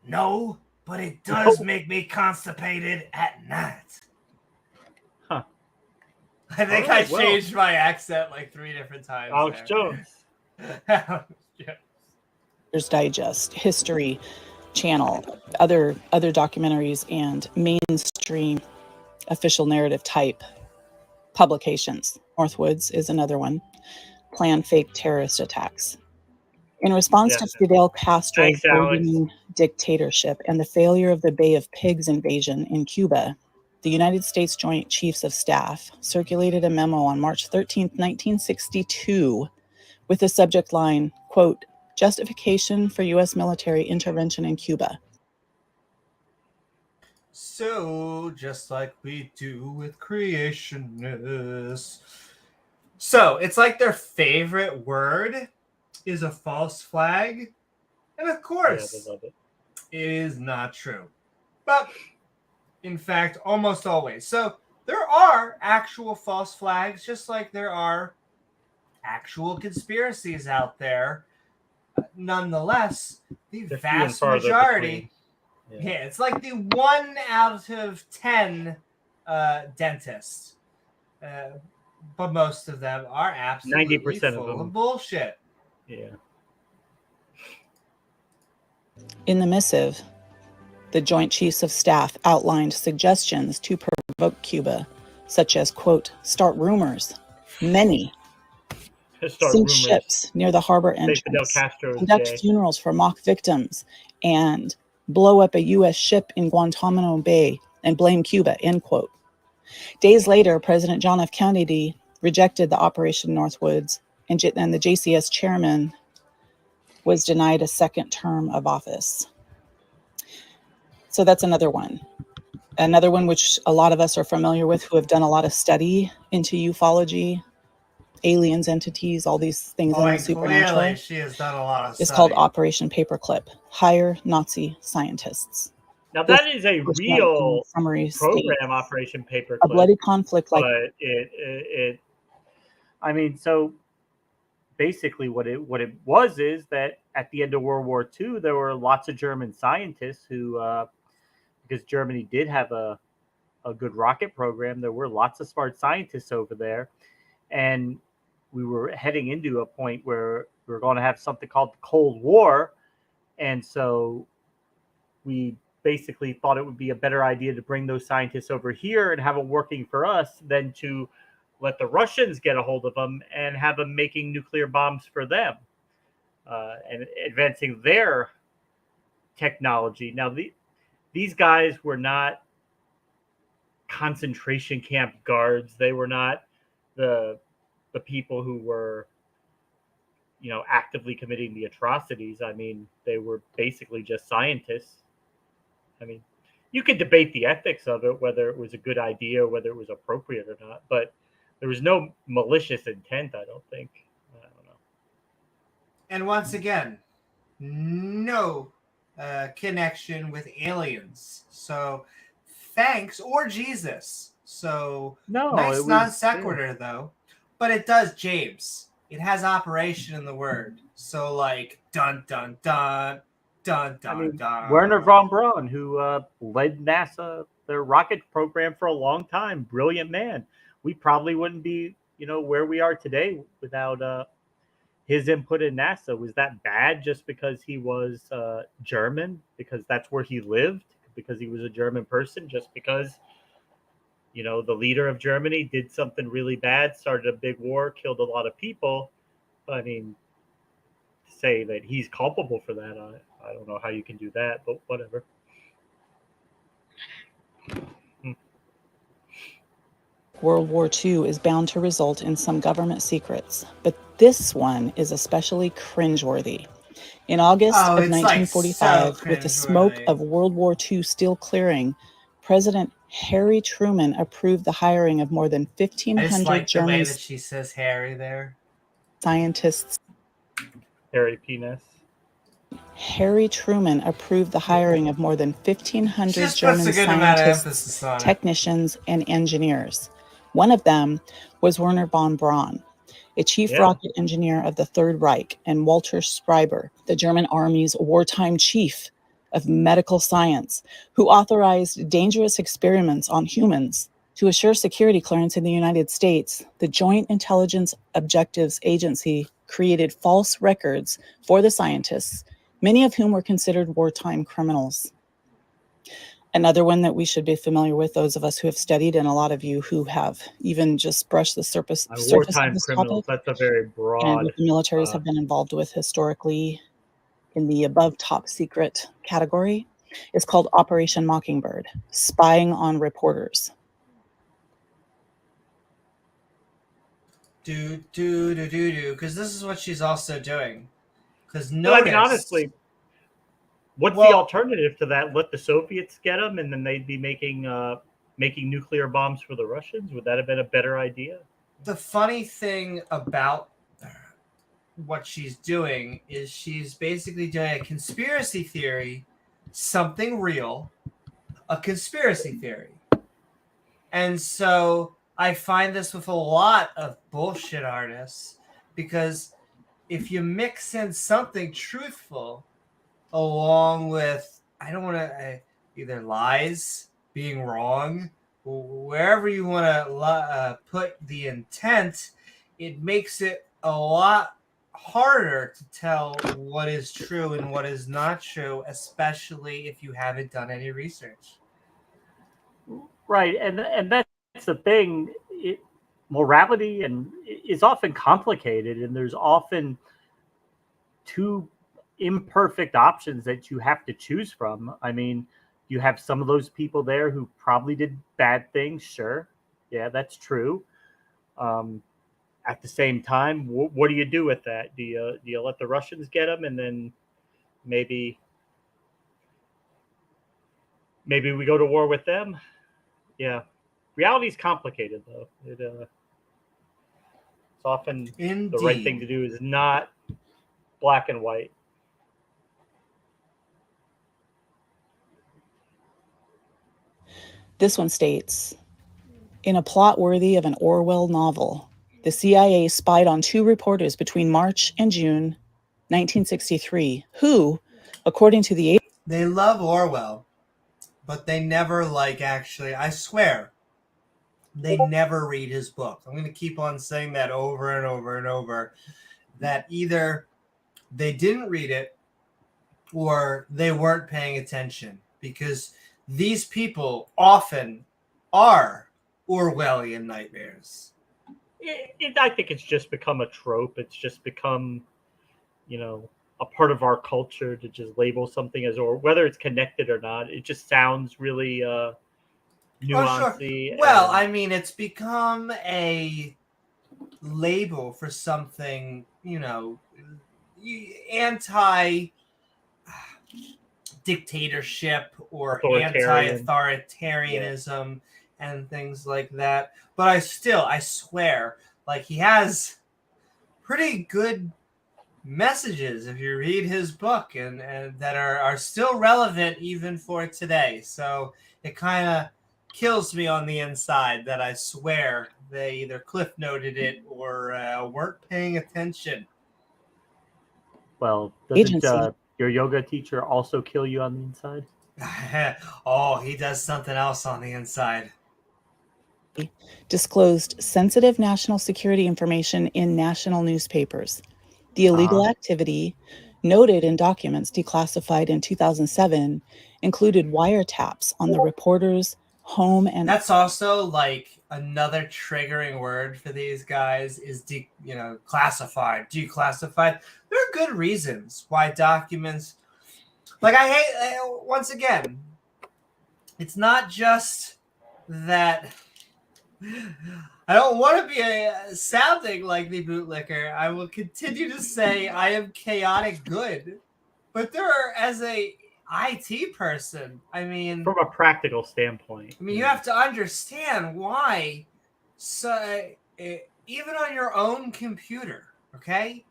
No, but it does make me constipated at night. Huh. I think I changed my accent like 3 different times. Alex Jones. Alex Jones. Reader's Digest, History Channel, other documentaries, and mainstream official narrative type publications. Northwoods is another one. Planned Fake Terrorist Attacks. In response to Fidel Castro's burgeoning dictatorship and the failure of the Bay of Pigs invasion in Cuba, the United States Joint Chiefs of Staff circulated a memo on March 13, 1962, with the subject line, quote, "Justification for U.S. military intervention in Cuba." So, just like we do with creationists. So, it's like their favorite word is a false flag. And of course, it is not true. But, in fact, almost always. So, there are actual false flags, just like there are actual conspiracies out there. nonetheless, the They're few and vast farther majority, between. yeah, it's like the 1 out of 10 dentists. But most of them are absolutely 90% of full them. of bullshit. Yeah. In the missive, the Joint Chiefs of Staff outlined suggestions to provoke Cuba, such as, quote, start rumors, many, Start sink rumors. ships near the harbor Say Fidel entrance, Castro is conduct gay. funerals for mock victims, and blow up a U.S. ship in Guantanamo Bay and blame Cuba, end quote. Days later, President John F. Kennedy rejected the Operation Northwoods, and the JCS chairman was denied a second term of office. So that's another one. Another one which a lot of us are familiar with who have done a lot of study into ufology, aliens, entities, all these things in the supernatural. Clearly she has done a lot of It's study. called Operation Paperclip. Hire Nazi scientists. Now that is a real program, Operation Paperclip. A bloody conflict like. But it I mean, so basically what it was is that at the end of World War II, there were lots of German scientists who, because Germany did have a good rocket program, there were lots of smart scientists over there. And we were heading into a point where we were going to have something called the Cold War. And so we basically thought it would be a better idea to bring those scientists over here and have them working for us than to let the Russians get a hold of them and have them making nuclear bombs for them and advancing their technology. Now, these guys were not concentration camp guards. They were not the people who were, actively committing the atrocities. I mean, they were basically just scientists. I mean, you could debate the ethics of it, whether it was a good idea, whether it was appropriate or not, but there was no malicious intent, I don't think. I don't know. And once again, no connection with aliens. So thanks, or Jesus. So nice non sequitur, though. But it does James. It has operation in the word. So like, dun, dun, dun. Dun, dun, dun. Werner von Braun, who led NASA, their rocket program for a long time, brilliant man. We probably wouldn't be, where we are today without his input in NASA. Was that bad just because he was German? Because that's where he lived? Because he was a German person? Just because, the leader of Germany did something really bad, started a big war, killed a lot of people? I mean, say that he's culpable for that, I don't know how you can do that, but whatever. World War II is bound to result in some government secrets, but this one is especially cringeworthy. In August of 1945, with the smoke of World War II still clearing, President Harry Truman approved the hiring of more than 1,500 I just like German the way that she says Harry there. Scientists. Harry Penis. Harry Truman approved the hiring of more than 1,500 German scientists, technicians, and engineers. One of them was Werner von Braun, a chief rocket engineer of the Third Reich, and Walter Schreiber, the German army's wartime chief of medical science, who authorized dangerous experiments on humans. To assure security clearance in the United States, the Joint Intelligence Objectives Agency created false records for the scientists, many of whom were considered wartime criminals. Another one that we should be familiar with, those of us who have studied, and a lot of you who have even just brushed the surface of this criminals, topic, that's a very broad. And what the militaries have been involved with historically in the above top secret category, is called Operation Mockingbird, spying on reporters. Because this is what she's also doing. Because honestly, what's the alternative to that? Let the Soviets get them, and then they'd be making nuclear bombs for the Russians? Would that have been a better idea? The funny thing about what she's doing is she's basically doing a conspiracy theory, something real, a conspiracy theory. And so I find this with a lot of bullshit artists, because if you mix in something truthful along with, I don't want to, either lies, being wrong, wherever you want to put the intent, it makes it a lot harder to tell what is true and what is not true, especially if you haven't done any research. Right, and that's the thing. Morality is often complicated, and there's often two imperfect options that you have to choose from. I mean, you have some of those people there who probably did bad things. Sure, yeah, that's true. At the same time, what do you do with that? Do you let the Russians get them, and then maybe we go to war with them? Yeah, reality is complicated, though. It's often Indeed. The right thing to do is not black and white. This one states, in a plot worthy of an Orwell novel, the CIA spied on 2 reporters between March and June 1963, who, according to the... They love Orwell, but they never actually, I swear, they never read his book. I'm going to keep on saying that over and over and over, that either they didn't read it or they weren't paying attention, because these people often are Orwellian nightmares. I think it's just become a trope. It's just become, a part of our culture to just label something as, or whether it's connected or not. It just sounds really nuancy. Sure. Well, I mean, it's become a label for something, anti dictatorship or anti-authoritarianism and things like that. But I swear, he has pretty good messages if you read his book, and that are still relevant even for today. So it kind of kills me on the inside that I swear they either cliff noted it or weren't paying attention. Well, doesn't your yoga teacher also kill you on the inside? Oh, he does something else on the inside. Disclosed sensitive national security information in national newspapers. The illegal activity, noted in documents declassified in 2007, included wiretaps on the reporter's home, and that's also another triggering word for these guys is classified, declassified. There are good reasons why documents, I hate, once again, it's not just that I don't want to be sounding like the bootlicker. I will continue to say I am chaotic good, but there are, as a IT person, I mean, from a practical standpoint, you have to understand why. So even on your own computer, okay,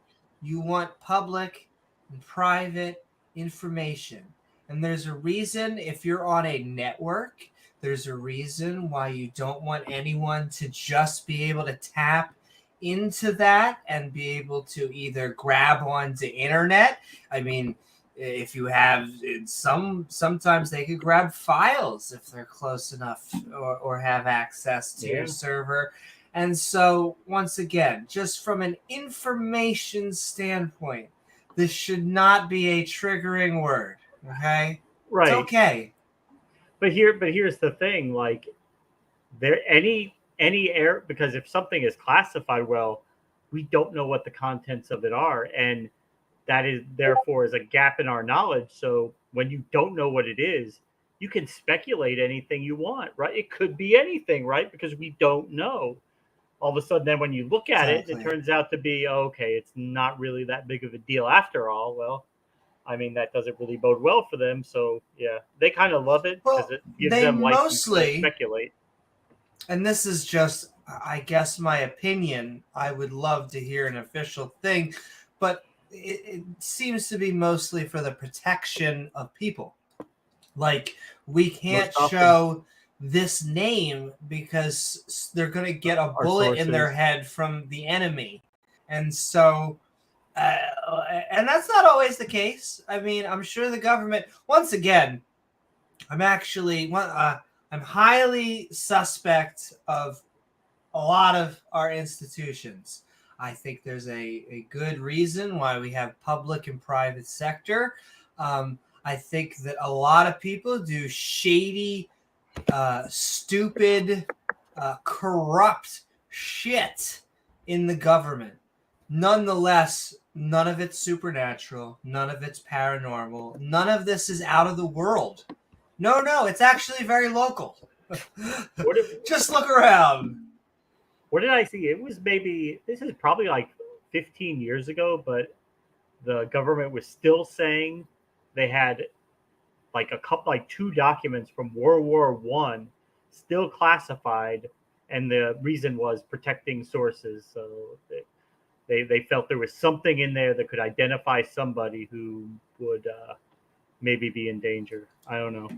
you want public and private information, and there's a reason. If you're on a network, there's a reason why you don't want anyone to just be able to tap into that and be able to either grab onto internet. I mean, if you have sometimes they could grab files if they're close enough or have access to your server. And so once again, just from an information standpoint, this should not be a triggering word. Okay? Right. It's okay. But here's the thing, there any error, because if something is classified, well, we don't know what the contents of it are, and that is therefore is a gap in our knowledge. So when you don't know what it is, you can speculate anything you want, right? It could be anything, right? Because we don't know. All of a sudden, then when you look at it, it turns out to be, okay, it's not really that big of a deal after all. Well, I mean, that doesn't really bode well for them. So, yeah, they kind of love it because it gives them license to speculate. And this is just, I guess, my opinion. I would love to hear an official thing, but it seems to be mostly for the protection of people. We can't show this name because they're going to get a bullet in their head from the enemy. And so And that's not always the case. I mean, I'm sure the government, once again, I'm highly suspect of a lot of our institutions. I think there's a good reason why we have public and private sector. I think that a lot of people do shady, stupid, corrupt shit in the government. Nonetheless, none of it's supernatural. None of it's paranormal. None of this is out of the world. No, it's actually very local. Just look around. What did I see? It was maybe, this is probably like 15 years ago, but the government was still saying they had like two documents from World War I still classified, and the reason was protecting sources. So they felt there was something in there that could identify somebody who would maybe be in danger. I don't know.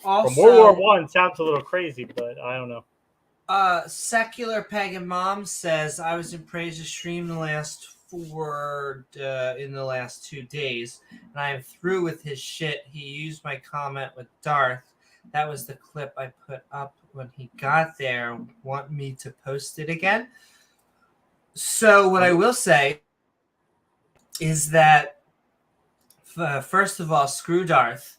Also, from World War I sounds a little crazy, but I don't know. Secular Pagan Mom says, I was in Praise's stream in the last 2 days, and I am through with his shit. He used my comment with Darth. That was the clip I put up when he got there. Want me to post it again? So what I will say is that, first of all, screw Darth.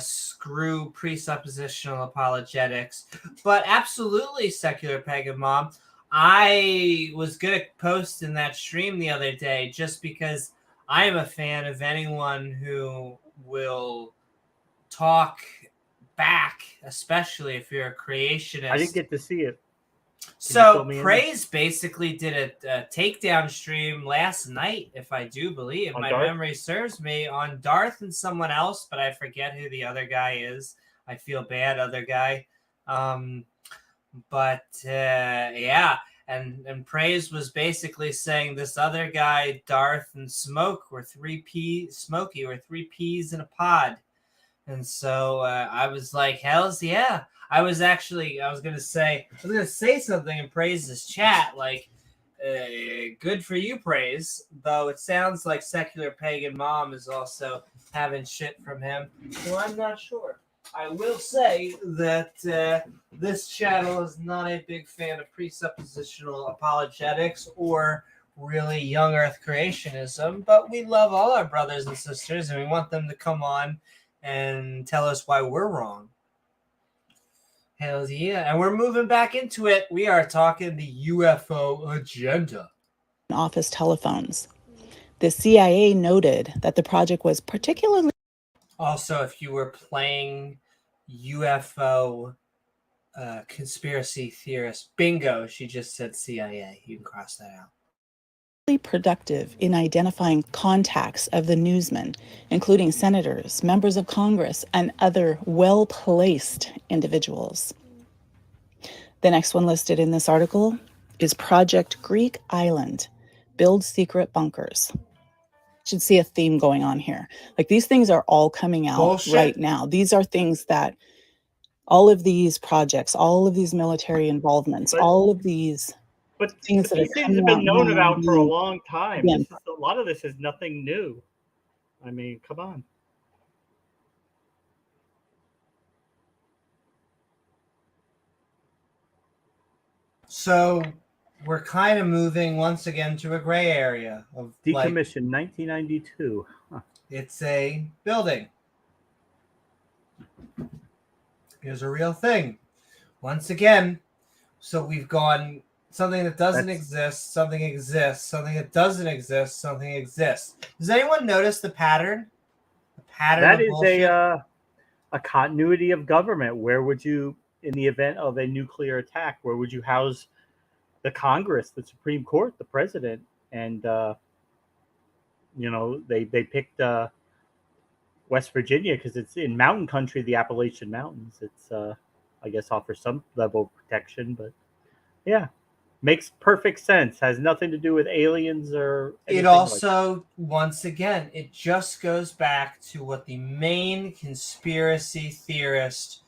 Screw presuppositional apologetics, but absolutely, Secular Pagan Mom. I was gonna post in that stream the other day just because I am a fan of anyone who will talk back, especially if you're a creationist. I didn't get to see it. So Praise basically did a takedown stream last night, if I do believe my memory serves me, on Darth and someone else, but I forget who the other guy is. I feel bad, other guy. Yeah, and Praise was basically saying this other guy, Darth and Smoke, were three peas in a pod. And so I was like, hell's yeah. I was going to say something in Praise's chat, like, good for you, Praise. Though it sounds like Secular Pagan Mom is also having shit from him. So I'm not sure. I will say that this channel is not a big fan of presuppositional apologetics or really young earth creationism, but we love all our brothers and sisters, and we want them to come on and tell us why we're wrong. Hell yeah. And we're moving back into it. We are talking the UFO agenda. Office telephones. The CIA noted that the project was particularly... Also, if you were playing UFO conspiracy theorist bingo, she just said CIA. You can cross that out. productive in identifying contacts of the newsmen, including senators, members of Congress, and other well-placed individuals. The next one listed in this article is Project Greek Island, Build Secret Bunkers. Should see a theme going on here. Like, these things are all coming out right now. These are things that all of these projects, all of these military involvements, all of these things that these things have been known about for a long time. A lot of this is nothing new. I mean, come on. So we're kind of moving once again to a gray area of decommissioned 1992. Huh. It's a building. Here's a real thing. Once again, so we've gone something that doesn't exist, something exists, something that doesn't exist, something exists. Does anyone notice the pattern? The pattern that of is bullshit? a continuity of government. Where would you, in the event of a nuclear attack, where would you house the Congress, the Supreme Court, the president? And they picked West Virginia because it's in mountain country, the Appalachian Mountains. It's I guess offers some level of protection, but yeah, makes perfect sense. Has nothing to do with aliens or anything. It also, once again, it just goes back to what the main conspiracy theorist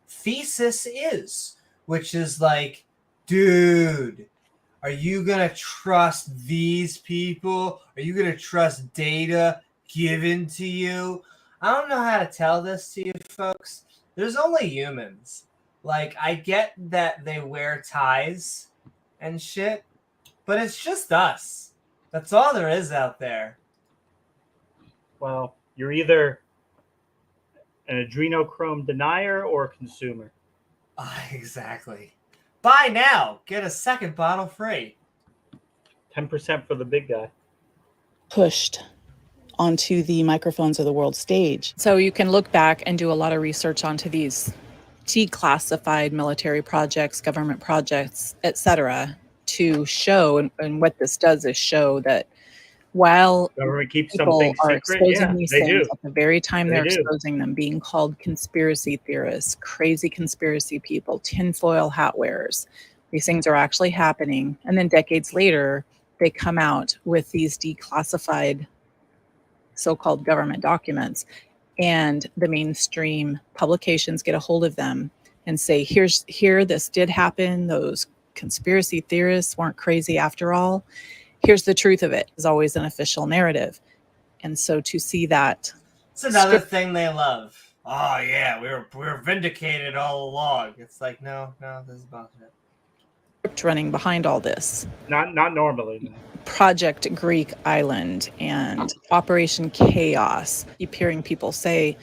thesis is, which is like, dude, Are you going to trust these people? Are you going to trust data given to you? I don't know how to tell this to you folks. There's only humans. Like, I get that they wear ties and shit, but it's just us. That's all there is out there. Well, you're either an adrenochrome denier or a consumer. Exactly. Buy now. Get a second bottle free. 10% for the big guy. Pushed onto the microphones of the world stage. So you can look back and do a lot of research onto these declassified military projects, government projects, etc., to show, and what this does is show that while Government keeps people something are secret. exposing Yeah, these they things do. at the very time they're They do. exposing them, being called conspiracy theorists, crazy conspiracy people, tinfoil hat wearers, these things are actually happening. And then decades later, they come out with these declassified so-called government documents, and the mainstream publications get a hold of them and say, here, this did happen. Those conspiracy theorists weren't crazy after all. Here's the truth of it, is always an official narrative. And so to see that, it's another thing they love. Oh yeah, we were vindicated all along. It's like no, this is bullshit. Running behind all this. Not normally. No. Project Greek Island and Operation Chaos. Keep hearing people say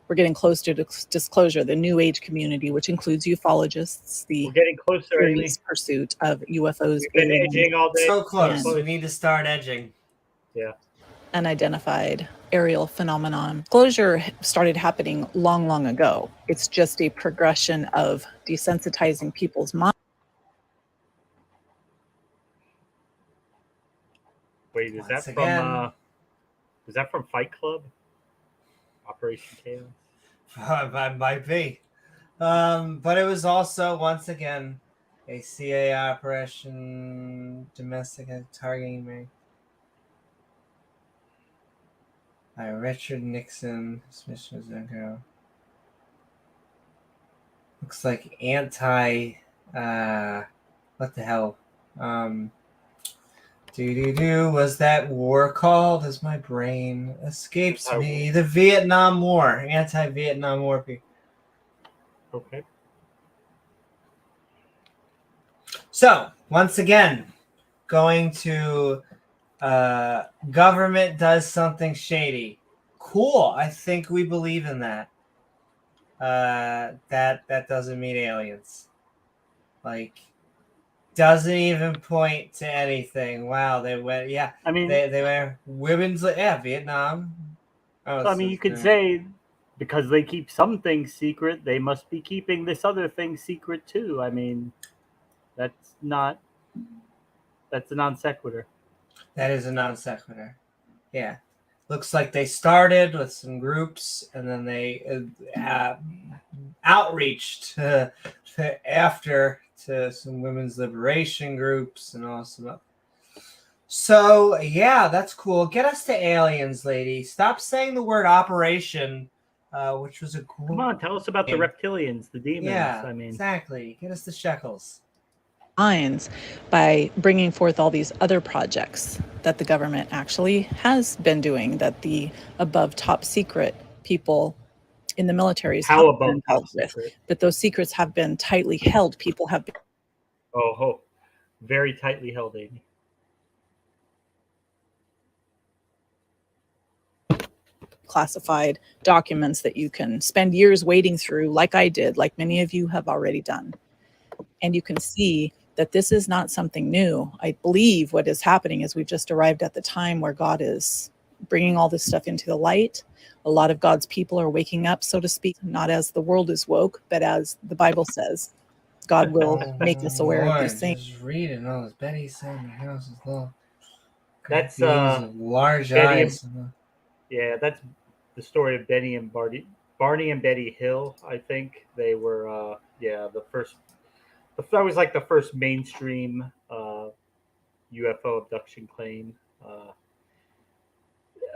we're getting close to disclosure. The New Age community, which includes ufologists, the We're getting closer. pursuit of UFOs. We've been edging all day. So close. We need to start edging. Yeah. Unidentified aerial phenomenon. Disclosure started happening long ago. It's just a progression of desensitizing people's minds. Wait, is that from Fight Club? Operation Chaos? Might be. But it was also, once again, a CIA operation, domestic targeting me. By Richard Nixon. This mission was ago. Looks like anti. What the hell? Was that war called? As my brain escapes me. The Vietnam War. Anti-Vietnam War people. Okay. So, once again, going to government does something shady. Cool. I think we believe in that. That doesn't mean aliens. Like, doesn't even point to anything. Wow, they went. Yeah, I mean, they were women's. Yeah, Vietnam. So I mean, you could say because they keep some things secret, they must be keeping this other thing secret too. I mean, that's a non sequitur. That is a non sequitur. Yeah. Looks like they started with some groups and then they outreached after to some women's liberation groups and all some. So, yeah, that's cool. Get us to aliens, lady. Stop saying the word operation, which was a cool. Come on, tell us about the reptilians, the demons. Yeah, I mean, exactly. Get us the shekels. Minds by bringing forth all these other projects that the government actually has been doing, that the above top secret people in the militaries have been involved with, that those secrets have been tightly held. People have been very tightly held, Amy. Classified documents that you can spend years wading through, like I did, like many of you have already done. And you can see that this is not something new. I believe what is happening is we've just arrived at the time where God is bringing all this stuff into the light. A lot of God's people are waking up, so to speak, not as the world is woke, but as the Bible says. God will make us aware of these things. Just reading all this. Betty said the house is low. That's large Betty eyes. Yeah, that's the story of Barney and Betty Hill. I think they were the first. That was like the first mainstream UFO abduction claim.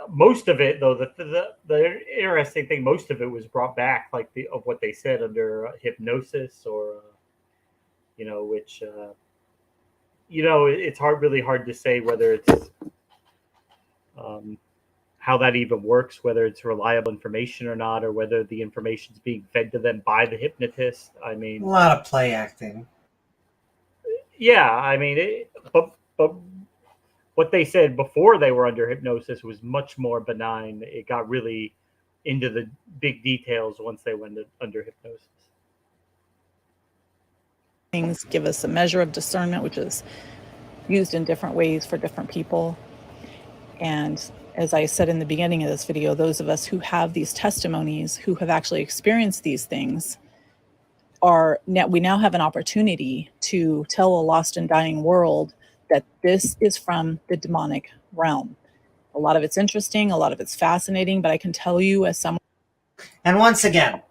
Most of it, though, the interesting thing, most of it was brought back, like of what they said under hypnosis, or which it's really hard to say whether it's how that even works, whether it's reliable information or not, or whether the information is being fed to them by the hypnotist. I mean, a lot of play acting. Yeah, I mean, but what they said before they were under hypnosis was much more benign. It got really into the big details once they went under hypnosis. Things give us a measure of discernment, which is used in different ways for different people. And as I said in the beginning of this video, those of us who have these testimonies, who have actually experienced these things, we now have an opportunity to tell a lost and dying world that this is from the demonic realm. A lot of it's interesting, a lot of it's fascinating, but I can tell you as someone... And once again,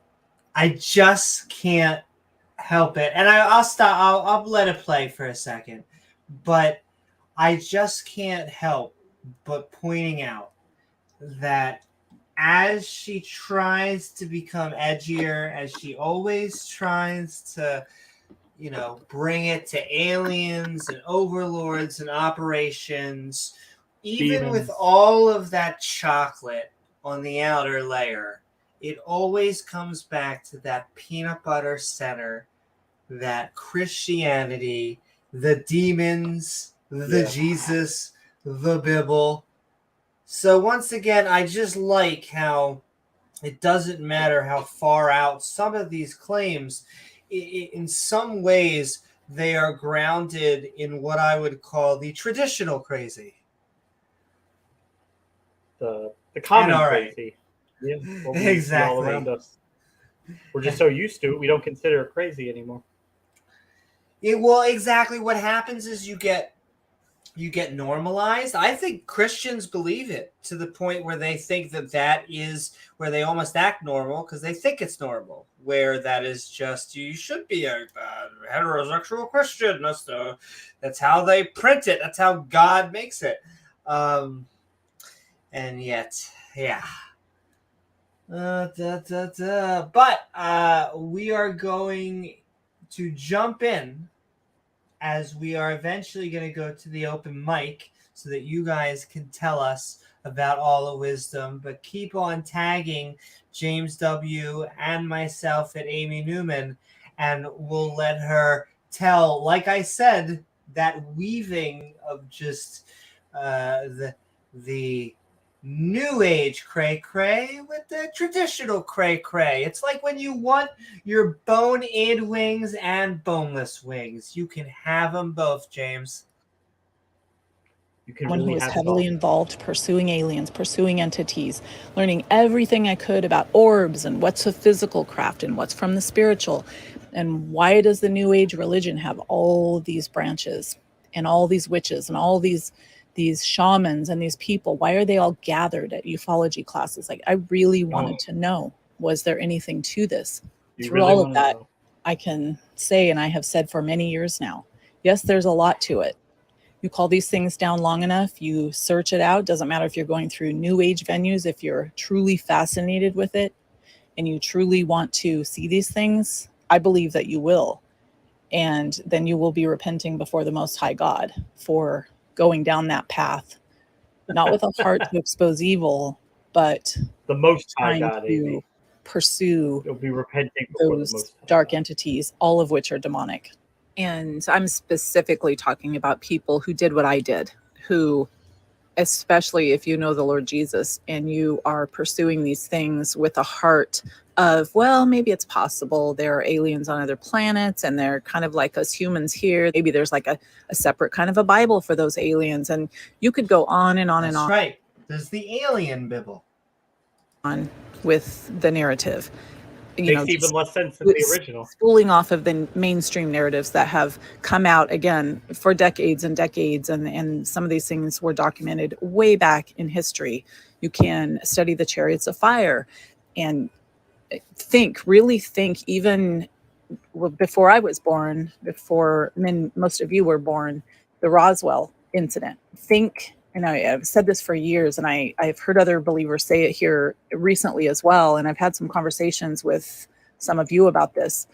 I just can't help it. And I'll stop. I'll let it play for a second. But I just can't help but pointing out that as she tries to become edgier, as she always tries to, bring it to aliens and overlords and operations, even Demons. with all of that chocolate on the outer layer, it always comes back to that peanut butter center, that Christianity, the demons, the Jesus, the Bible. So once again, I just like how it doesn't matter how far out some of these claims, in some ways, they are grounded in what I would call the traditional crazy. The common right. crazy. Yeah, what we Exactly. see all around us. We're just so used to it, we don't consider it crazy anymore. Well, exactly. What happens is you get normalized. I think Christians believe it to the point where they think that is where they almost act normal because they think it's normal, where that is just, you should be a heterosexual Christian. That's how they print it. That's how God makes it. And yet, yeah. But we are going to jump in, as we are eventually going to go to the open mic so that you guys can tell us about all of wisdom, but keep on tagging James W. and myself at Amy Newman, and we'll let her tell, like I said, that weaving of just the new age cray-cray with the traditional cray-cray. It's like when you want your bone-in wings and boneless wings. You can have them both, James. Someone who was heavily involved, pursuing aliens, pursuing entities, learning everything I could about orbs and what's a physical craft and what's from the spiritual. And why does the New Age religion have all these branches and all these witches and all these shamans and these people? Why are they all gathered at ufology classes? Like, I really wanted to know, was there anything to this? Through all of that, I can say, and I have said for many years now, yes, there's a lot to it. You call these things down long enough, you search it out. Doesn't matter if you're going through New Age venues, if you're truly fascinated with it and you truly want to see these things, I believe that you will. And then you will be repenting before the Most High God for going down that path, not with a heart to expose evil, but the Most High trying God, to Amy. Pursue You'll be repenting before those the Most High dark God. entities, all of which are demonic. And I'm specifically talking about people who did what I did, who, especially if you know the Lord Jesus and you are pursuing these things with a heart of, well, maybe it's possible there are aliens on other planets and they're kind of like us humans here. Maybe there's like a separate kind of a Bible for those aliens. And you could go on and on. That's and on. Right. There's the alien Bible. On with the narrative. Makes even less sense than the original. Spooling off of the mainstream narratives that have come out again for decades and decades. And some of these things were documented way back in history. You can study the Chariots of Fire and really think, even before I was born, before most of you were born, the Roswell incident. And I've said this for years, and I've heard other believers say it here recently as well, and I've had some conversations with some of you about this.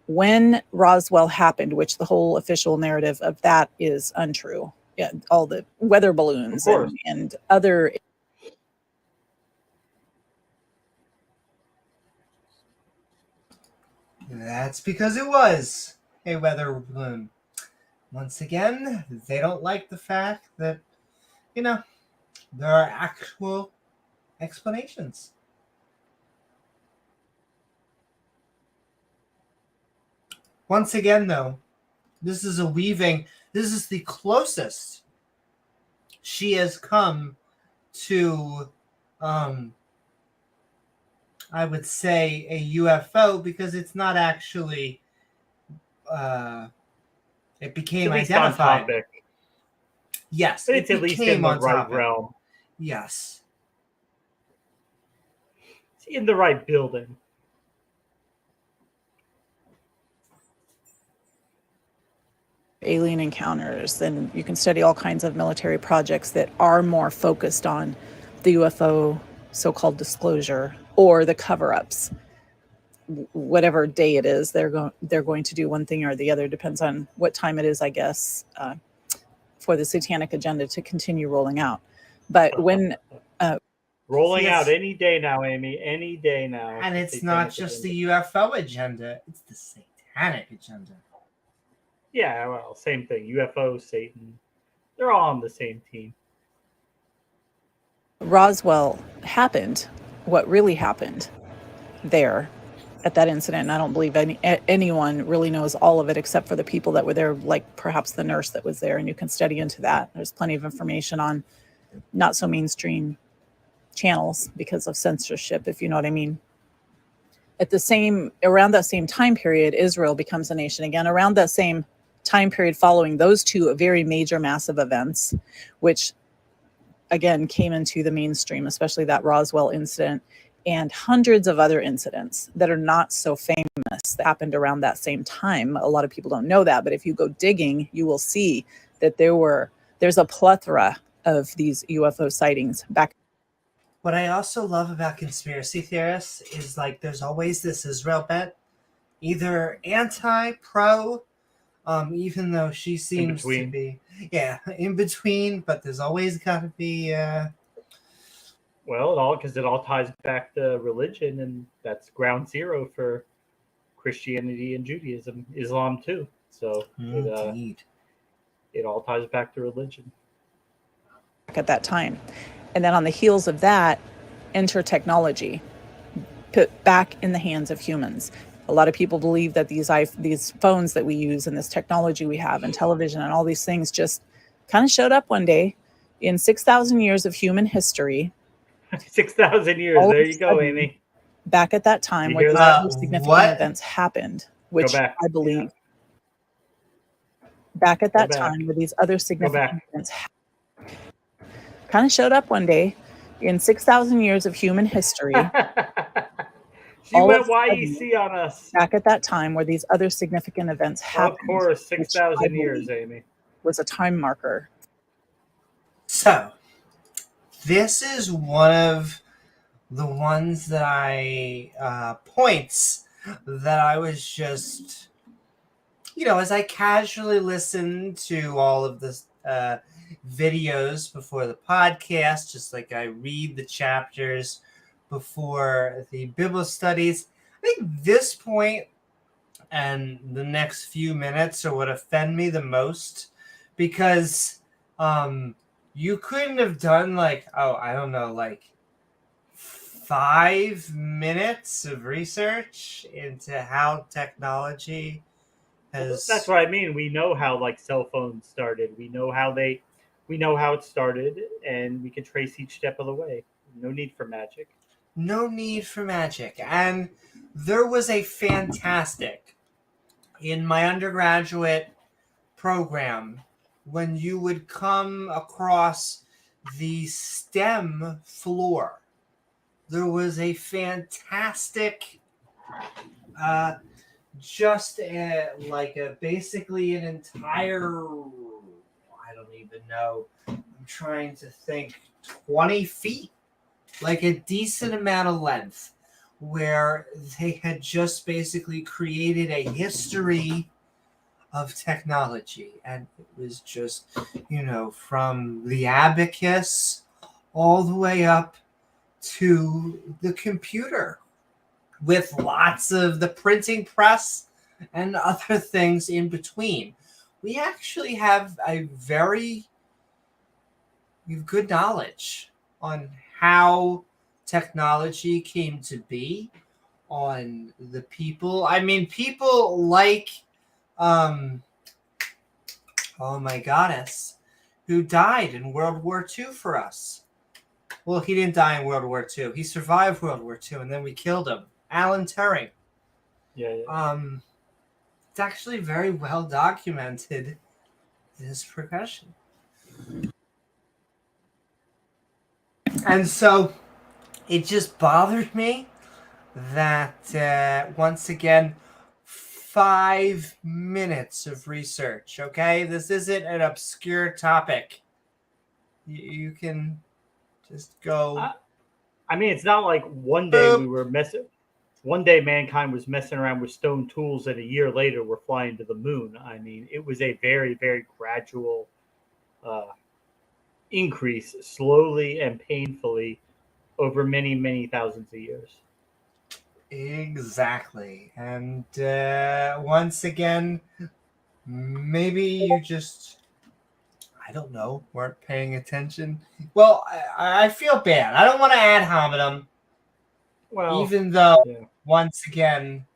when Roswell happened, which the whole official narrative of that is untrue. Yeah, all the weather balloons and other. That's because it was a weather balloon. Once again, they don't like the fact that, there are actual explanations. Once again, though, this is the closest she has come to, I would say, a UFO, because it's not actually, it became identified. On topic. Yes, but it's at least in the right realm. Yes. It's in the right building. Alien encounters, then you can study all kinds of military projects that are more focused on the UFO so-called disclosure or the cover-ups. Whatever day it is, they're going to do one thing or the other. Depends on what time it is, I guess, for the satanic agenda to continue rolling out. But when rolling out any day now, Amy, any day now. And it's not just the UFO agenda; it's the satanic agenda. Yeah, well, same thing. UFO, Satan, they're all on the same team. Roswell happened, what really happened there at that incident, and I don't believe anyone really knows all of it except for the people that were there, like perhaps the nurse that was there, and you can study into that. There's plenty of information on not so mainstream channels because of censorship, if you know what I mean. Around that same time period, Israel becomes a nation again. Around that same time period following those two very major massive events, which again came into the mainstream, especially that Roswell incident and hundreds of other incidents that are not so famous that happened around that same time. A lot of people don't know that, but if you go digging, you will see that there's a plethora of these UFO sightings back. What I also love about conspiracy theorists is, like, there's always this Israel bent, either anti, pro, even though she seems to be, in between, but there's always got to be, well, because it all ties back to religion, and that's ground zero for Christianity and Judaism, Islam too. So it all ties back to religion. At that time. And then on the heels of that, enter technology, put back in the hands of humans. A lot of people believe that these phones that we use and this technology we have and television and all these things just kind of showed up one day in 6,000 years of human history. 6,000 years. There you go, Amy. Back at that time where these other significant events happened, which I believe. Yeah. Back at that time where these other significant events kind of showed up one day in 6,000 years of human history. She went YEC on us. Back at that time where these other significant events happened. Of course, 6,000 years, Amy. Was a time marker. So, this is one of the ones that points that I was just, as I casually listened to all of this videos before the podcast, just like I read the chapters before the Bible studies. I think this point and the next few minutes are what offend me the most, because you couldn't have done 5 minutes of research into how technology has... That's what I mean. We know how cell phones started. We know how it started, and we can trace each step of the way. No need for magic. No need for magic. And there was a fantastic, in my undergraduate program, when you would come across the STEM floor, there was a fantastic, basically an entire, I don't even know, I'm trying to think, 20 feet, like a decent amount of length, where they had just basically created a history of technology, and it was just, from the abacus all the way up to the computer, with lots of the printing press and other things in between. We actually have we've good knowledge on how technology came to be, on the people. I mean, people like, oh my goddess, who died in World War II for us. Well, he didn't die in World War II. He survived World War II, and then we killed him. Alan Turing. Yeah. It's actually very well documented, this progression. And so it just bothered me that once again, 5 minutes of research. Okay, this isn't an obscure topic. You can just go. I mean, it's not like one day one day mankind was messing around with stone tools, and a year later we're flying to the moon. I mean, it was a very, very gradual increase, slowly and painfully, over many, many thousands of years. Exactly. And once again, maybe you just, I don't know, weren't paying attention. Well, I feel bad. I don't want to ad hominem. Well, even though, once again,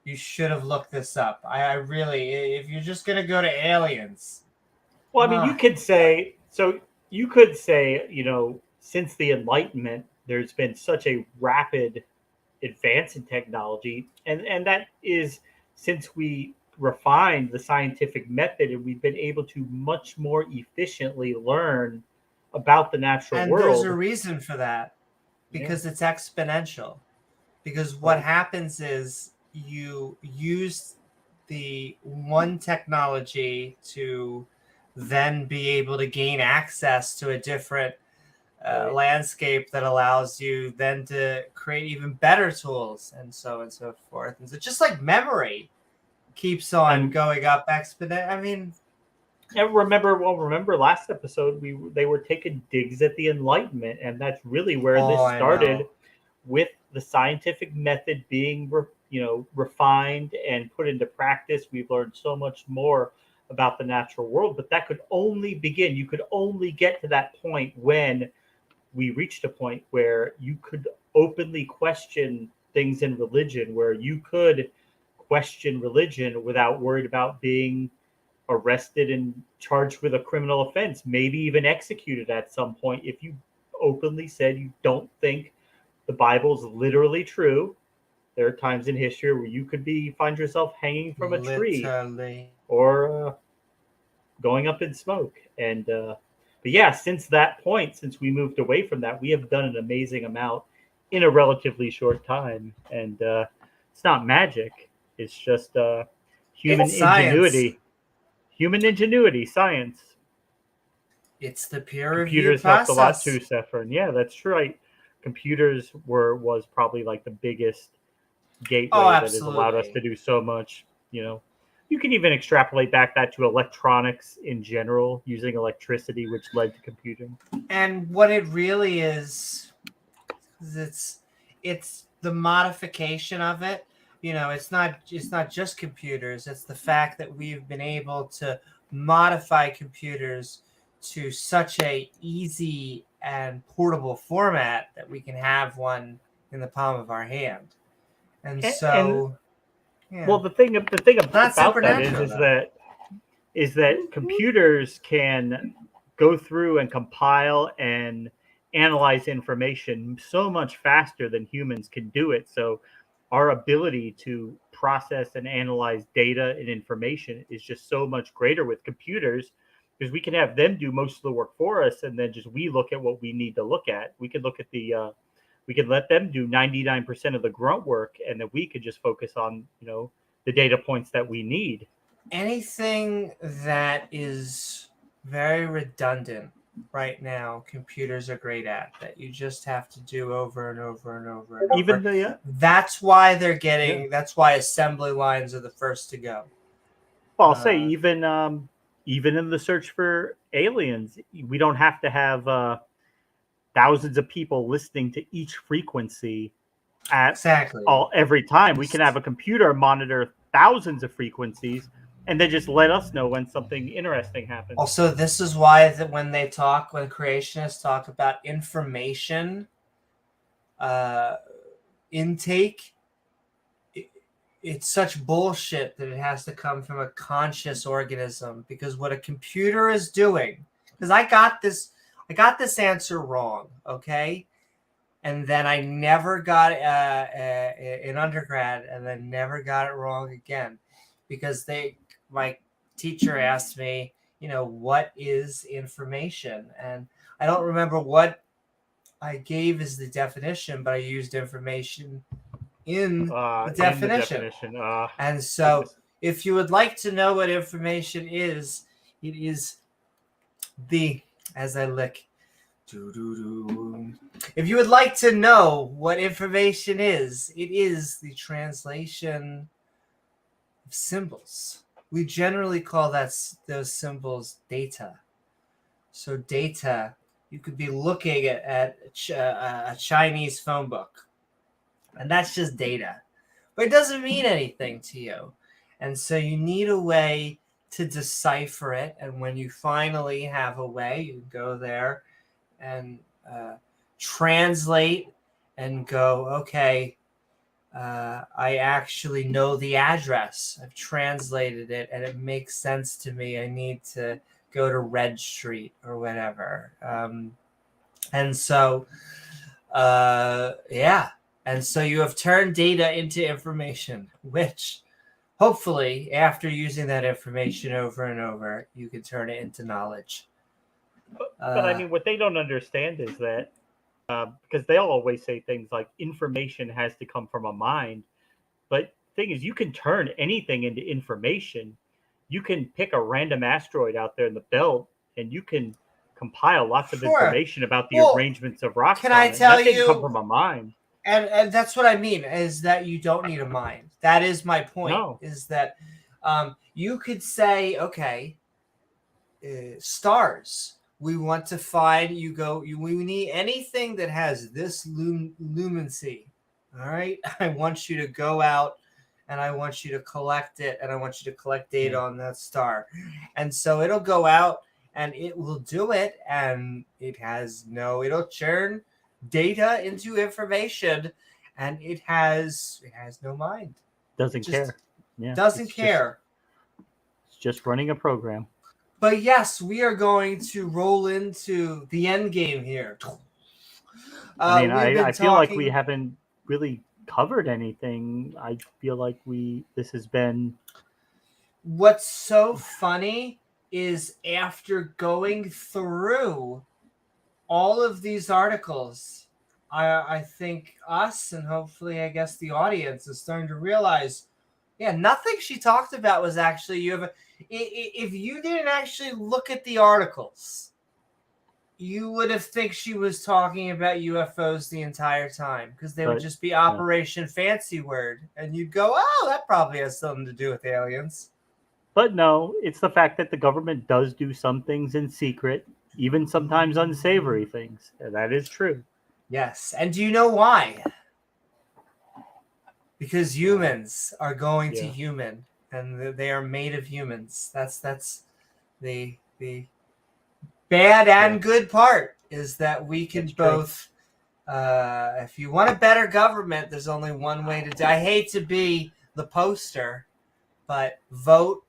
you should have looked this up. I really, if you're just going to go to aliens. Well, I mean, you could say, since the Enlightenment, there's been such a rapid advance in technology, and that is since we refined the scientific method, and we've been able to much more efficiently learn about the natural world. And there's a reason for that, because it's exponential. Because what happens is you use the one technology to then be able to gain access to a different landscape that allows you then to create even better tools, and so on and so forth. And so just like memory keeps on going up exponentially. I mean, and remember last episode they were taking digs at the Enlightenment, and that's really where this started, with the scientific method being refined and put into practice. We've learned so much more about the natural world, but that could only begin. You could only get to that point when we reached a point where you could openly question things in religion, where you could question religion without worried about being arrested and charged with a criminal offense, maybe even executed at some point if you openly said you don't think the Bible is literally true. There are times in history where you could find yourself hanging from a tree or going up in smoke. And but yeah, since that point, since we moved away from that, we have done an amazing amount in a relatively short time. And it's not magic. It's just human ingenuity. Human ingenuity, science. It's the peer review process. Computers helped a lot too, Saffron. Yeah, that's right. Computers was probably like the biggest gateway that has allowed us to do so much. You can even extrapolate back that to electronics in general, using electricity, which led to computing. And what it really is it's the modification of it. It's not just computers. It's the fact that we've been able to modify computers to such a easy and portable format that we can have one in the palm of our hand. Well, the thing about that is that computers can go through and compile and analyze information so much faster than humans can do it. So our ability to process and analyze data and information is just so much greater with computers, because we can have them do most of the work for us, and then just we look at what we need to look at. We could look at we could let them do 99% of the grunt work, and then we could just focus on the data points that we need. Anything that is very redundant right now computers are great at, that you just have to do over and over and over and Even over. That's why they're getting. That's why assembly lines are the first to go. Well, I'll say even in the search for aliens, we don't have to have thousands of people listening to each frequency at every time. We can have a computer monitor thousands of frequencies and then just let us know when something interesting happens. Also, this is why when creationists talk about information intake, it's such bullshit that it has to come from a conscious organism, because what a computer is doing, because I got this answer wrong, okay? And then I never got in undergrad, and then never got it wrong again, because my teacher asked me, what is information? And I don't remember what I gave as the definition, but I used information in the definition. And so if you would like to know what information is, it is as I lick. If you would like to know what information is, it is the translation of symbols. We generally call those symbols data. So data, you could be looking at a Chinese phone book, and that's just data, but it doesn't mean anything to you. And so you need a way to decipher it. And when you finally have a way, you go there and translate and go, okay, I actually know the address. I've translated it and it makes sense to me. I need to go to Red Street or whatever. And so you have turned data into information, which hopefully after using that information over and over, you can turn it into knowledge. But I mean, what they don't understand is that because they'll always say things like information has to come from a mind. But the thing is, you can turn anything into information. You can pick a random asteroid out there in the belt, and you can compile lots of information about the arrangements of rocks. Can I tell you? That didn't come from a mind. And that's what I mean, is that you don't need a mind. That is my point. No. Is that you could say, okay, stars. We want to find, we need anything that has this lumency. All right. I want you to go out and I want you to collect it, and I want you to collect data on that star. And so it'll go out and it will do it, and it'll churn data into information, and it has no mind. Doesn't care. Yeah. Doesn't care. It's just running a program. But yes, we are going to roll into the end game here. I feel like we haven't really covered anything. I feel like this has been. What's so funny is after going through all of these articles, I think us and hopefully, I guess, the audience is starting to realize, nothing she talked about was actually if you didn't actually look at the articles, you would have think she was talking about UFOs the entire time, because they would just be Operation Fancy Word, and you'd go, oh, that probably has something to do with aliens. But no, it's the fact that the government does do some things in secret, even sometimes unsavory things, and that is true. Yes, and do you know why? Because humans are going to human, and they are made of humans. That's the bad and good part, is that we can both. If you want a better government, there's only one way to do. I hate to be the poster, but vote,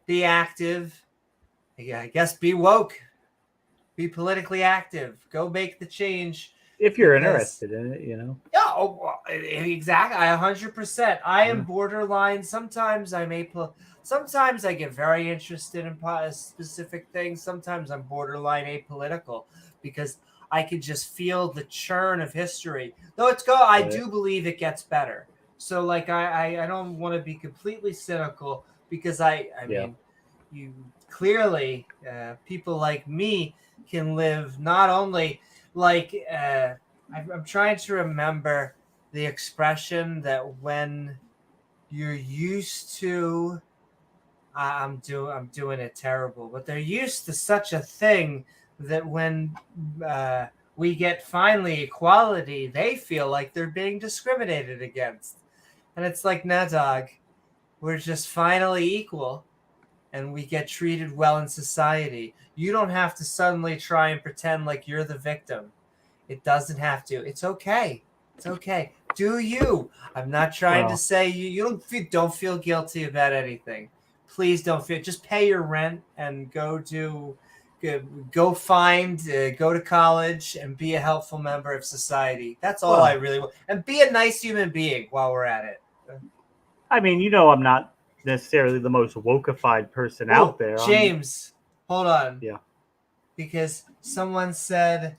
be active. I guess be woke, be politically active. Go make the change. If you're interested in it, Yeah, exactly. 100%. I am borderline. Sometimes sometimes I get very interested in specific things. Sometimes I'm borderline apolitical, because I can just feel the churn of history. Though I do believe it gets better. So like I don't want to be completely cynical, because I mean, you clearly people like me can live not only like I'm trying to remember the expression that when you're used to I'm doing it terrible, but they're used to such a thing that when we get finally equality, they feel like they're being discriminated against. And it's like, nah, dog, we're just finally equal and we get treated well in society. You don't have to suddenly try and pretend like you're the victim. It doesn't have to. It's okay. It's okay. Do you? I'm not trying to say you don't feel guilty about anything. Please don't feel. Just pay your rent and go to college and be a helpful member of society. That's all I really want. And be a nice human being while we're at it. I mean, I'm not necessarily the most wokeified person out there. James, hold on. Yeah. Because someone said,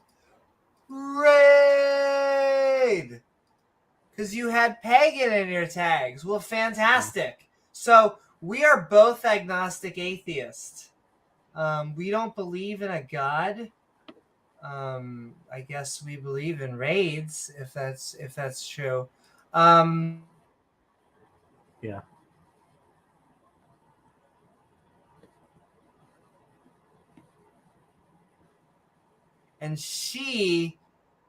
Reid! Because you had pagan in your tags. Well, fantastic. So we are both agnostic atheists. We don't believe in a god. I guess we believe in raids, if that's true. Yeah. And she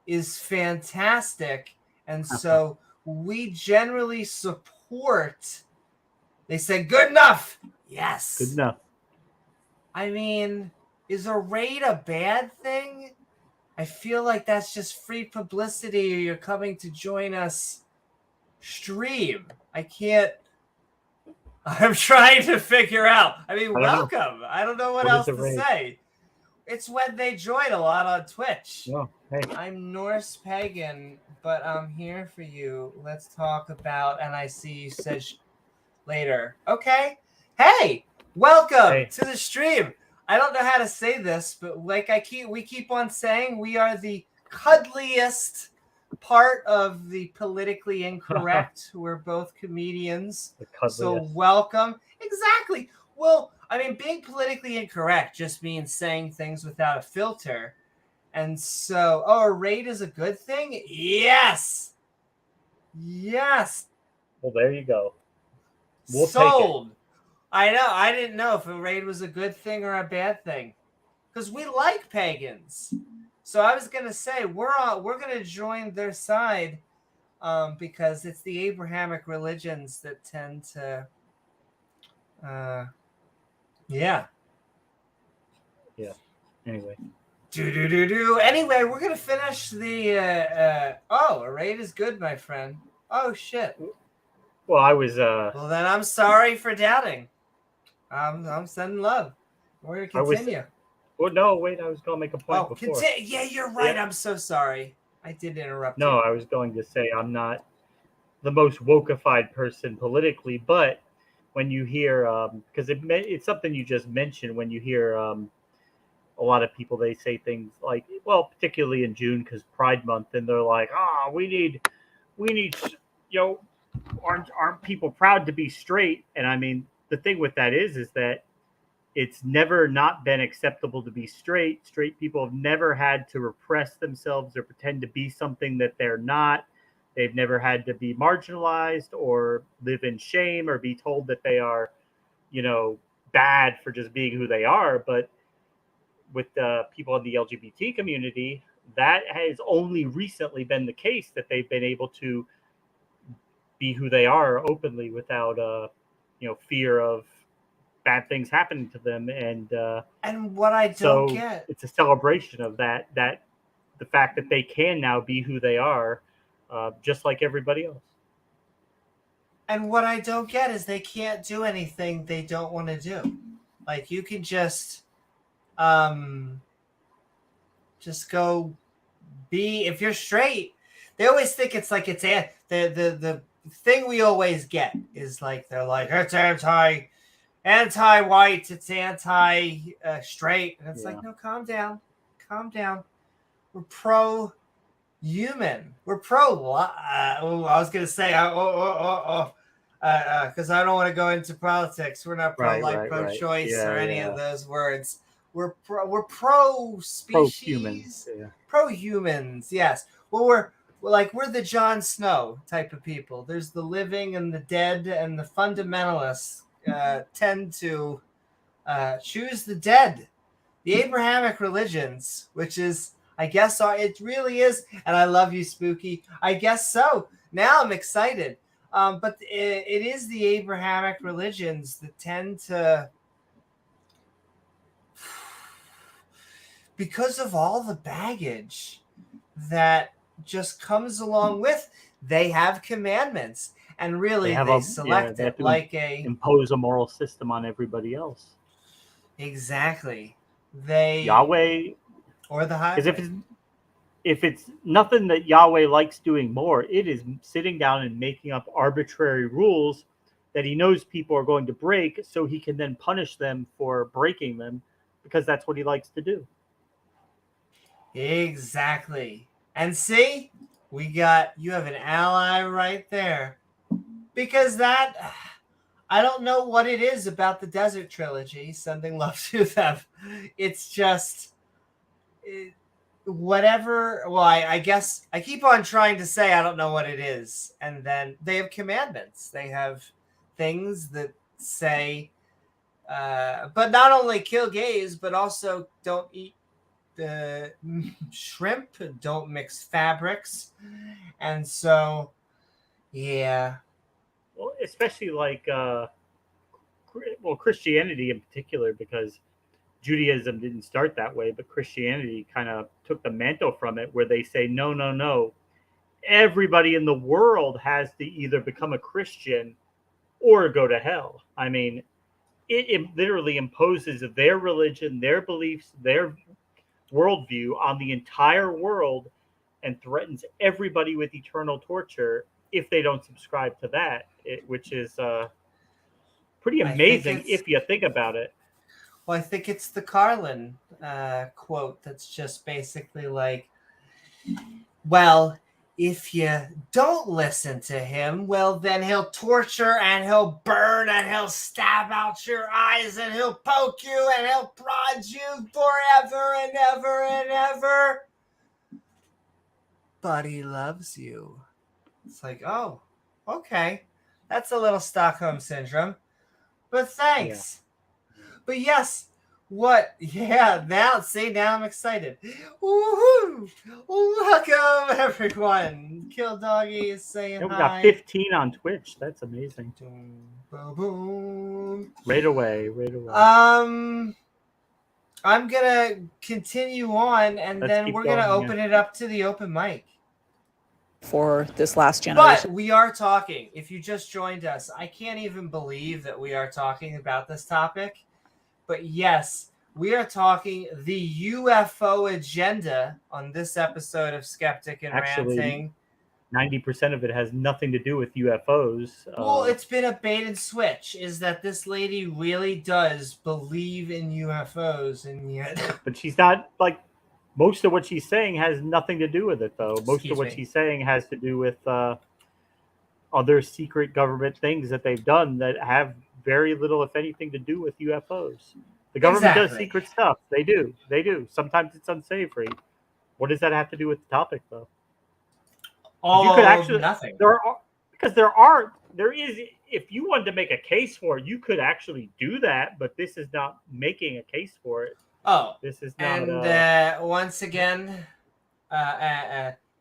is fantastic. And so we generally support. They said, good enough. Yes. Good enough. I mean, is a raid a bad thing? I feel like that's just free publicity or you're coming to join us stream. I'm trying to figure out. I mean, welcome. I don't know what else to say. It's when they join a lot on Twitch. Oh, hey. I'm Norse pagan, but I'm here for you. Let's talk about, and I see you said later. Okay. Hey, welcome to the stream. I don't know how to say this, but like we keep on saying, we are the cuddliest part of the politically incorrect. We're both comedians. So welcome. Exactly. Well, I mean, being politically incorrect just means saying things without a filter. And so, a raid is a good thing? Yes. Yes. Well, there you go. We'll sold. Take it. I know. I didn't know if a raid was a good thing or a bad thing. Because we like pagans. So I was going to say, we're going to join their side because it's the Abrahamic religions that tend to... Yeah. Anyway. Anyway, we're gonna finish the. A raid is good, my friend. Oh shit. Well, I was. Well, then I'm sorry for doubting. I'm sending love. We're gonna continue. No, wait. I was gonna make a point before. Yeah, you're right. Yeah. I'm so sorry. I did interrupt. No, I was going to say I'm not the most wokeified person politically, but when you hear, because it's something you just mentioned, when you hear a lot of people, they say things like, well, particularly in June because Pride Month, and they're like, we need, aren't people proud to be straight? And I mean, the thing with that is that it's never not been acceptable to be straight. Straight people have never had to repress themselves or pretend to be something that they're not. They've never had to be marginalized or live in shame or be told that they are, bad for just being who they are. But with the people in the LGBT community, that has only recently been the case, that they've been able to be who they are openly without, fear of bad things happening to them. And what I don't get, it's a celebration of that the fact that they can now be who they are. Just like everybody else. And what I don't get is they can't do anything they don't want to do. Like, you can just go be, if you're straight, they always think it's like it's the thing we always get is like, they're like, it's anti-white, it's anti-straight. And it's like, no, calm down. We're pro-human. We're I was going to say, because I don't want to go into politics. We're not pro-life, pro-choice, or any of those words. we're pro species, pro humans. Yes. Well, we're the Jon Snow type of people. There's the living and the dead, and the fundamentalists tend to choose the dead. The Abrahamic religions, which is, I guess, it really is, and I love you, Spooky. I guess so. Now I'm excited. But it is the Abrahamic religions that tend to, because of all the baggage that just comes along with, they have commandments, and really they select it like impose a moral system on everybody else. Exactly. Yahweh or the highway. Because if it's nothing that Yahweh likes doing more, it is sitting down and making up arbitrary rules that he knows people are going to break, so he can then punish them for breaking them, because that's what he likes to do. Exactly. And see, you have an ally right there. Because I don't know what it is about the Desert Trilogy, Sending Love to Them. It's just whatever. Well, I guess I keep on trying to say I don't know what it is. And then they have commandments. They have things that say, but not only kill gays, but also don't eat shrimp, don't mix fabrics. And so, yeah. Well, especially Christianity in particular, because Judaism didn't start that way, but Christianity kind of took the mantle from it, where they say, no. Everybody in the world has to either become a Christian or go to hell. I mean, it literally imposes their religion, their beliefs, their worldview on the entire world, and threatens everybody with eternal torture if they don't subscribe to that, which is pretty amazing if you think about it. Well, I think it's the Carlin quote that's just basically like, well, if you don't listen to him, well, then he'll torture and he'll burn and he'll stab out your eyes and he'll poke you and he'll prod you forever and ever and ever. But he loves you. It's like, oh, okay. That's a little Stockholm Syndrome. But thanks. Yeah. But yes, what? Yeah, now I'm excited. Woohoo! Welcome, everyone. Kill Doggy is saying hi. We got 15 on Twitch. That's amazing. Boom, boom. Right away. I'm gonna continue on, and then we're gonna open it up to the open mic. For this last generation. But we are talking, if you just joined us, I can't even believe that we are talking about this topic. But yes, we are talking the UFO agenda on this episode of Skeptic and Ranting. 90% of it has nothing to do with UFOs. Well, it's been a bait and switch, is that this lady really does believe in UFOs, and yet... But she's not, most of what she's saying has nothing to do with it, though. Most of what she's saying has to do with other secret government things that they've done that have very little, if anything, to do with UFOs. The government does secret stuff. They do. Sometimes it's unsavory. What does that have to do with the topic, though? Oh, you could actually, nothing. There is, if you wanted to make a case for it, you could actually do that, but this is not making a case for it. Oh, this is not. And once again,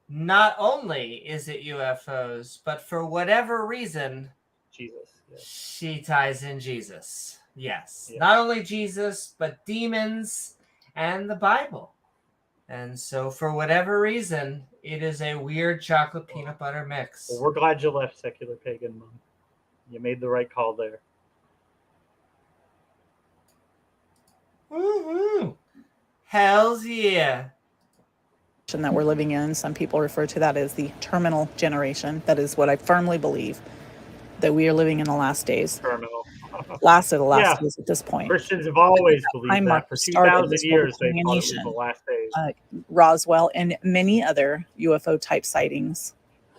not only is it UFOs, but for whatever reason, Jesus. Yes. She ties in Jesus. Yes, not only Jesus, but demons and the Bible. And so, for whatever reason, it is a weird chocolate peanut butter mix. Well, we're glad you left, Secular Pagan Mom. You made the right call there. Woohoo! Hells yeah! That we're living in, some people refer to that as the terminal generation. That is what I firmly believe, that we are living in the last days. Terminal. Last of the last days at this point. Christians have always believed that. For 2,000 years, they thought it was the last days. Roswell and many other UFO type sightings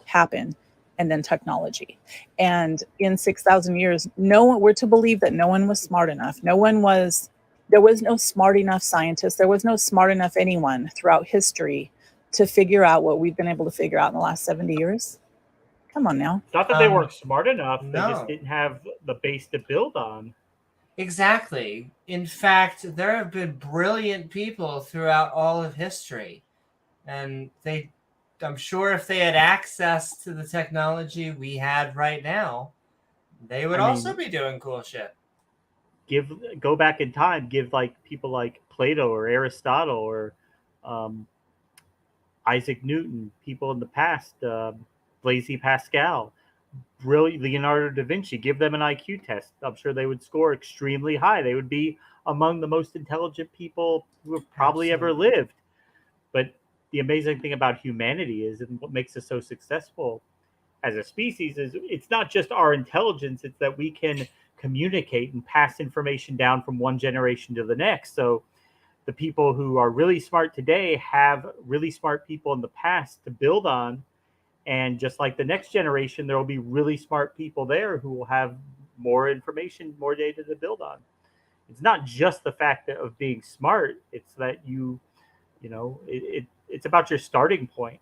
happen, and then technology. And in 6,000 years, we're to believe that no one was smart enough. No one was There was no smart enough scientist. There was no smart enough anyone throughout history to figure out what we've been able to figure out in the last 70 years. Come on now. It's not that they weren't smart enough. They just No. didn't have the base to build on. Exactly. In fact, there have been brilliant people throughout all of history. And I'm sure if they had access to the technology we had right now, they would also be doing cool shit. Go back in time, give like people like Plato or Aristotle or Isaac Newton, people in the past, Blaise Pascal, brilliant Leonardo da Vinci, give them an IQ test. I'm sure they would score extremely high. They would be among the most intelligent people who have probably ever lived. But the amazing thing about humanity is, and what makes us so successful as a species, is it's not just our intelligence, it's that we can communicate and pass information down from one generation to the next. So the people who are really smart today have really smart people in the past to build on. And just like the next generation, there will be really smart people there who will have more information, more data to build on. It's not just the fact of being smart. It's that it's about your starting point.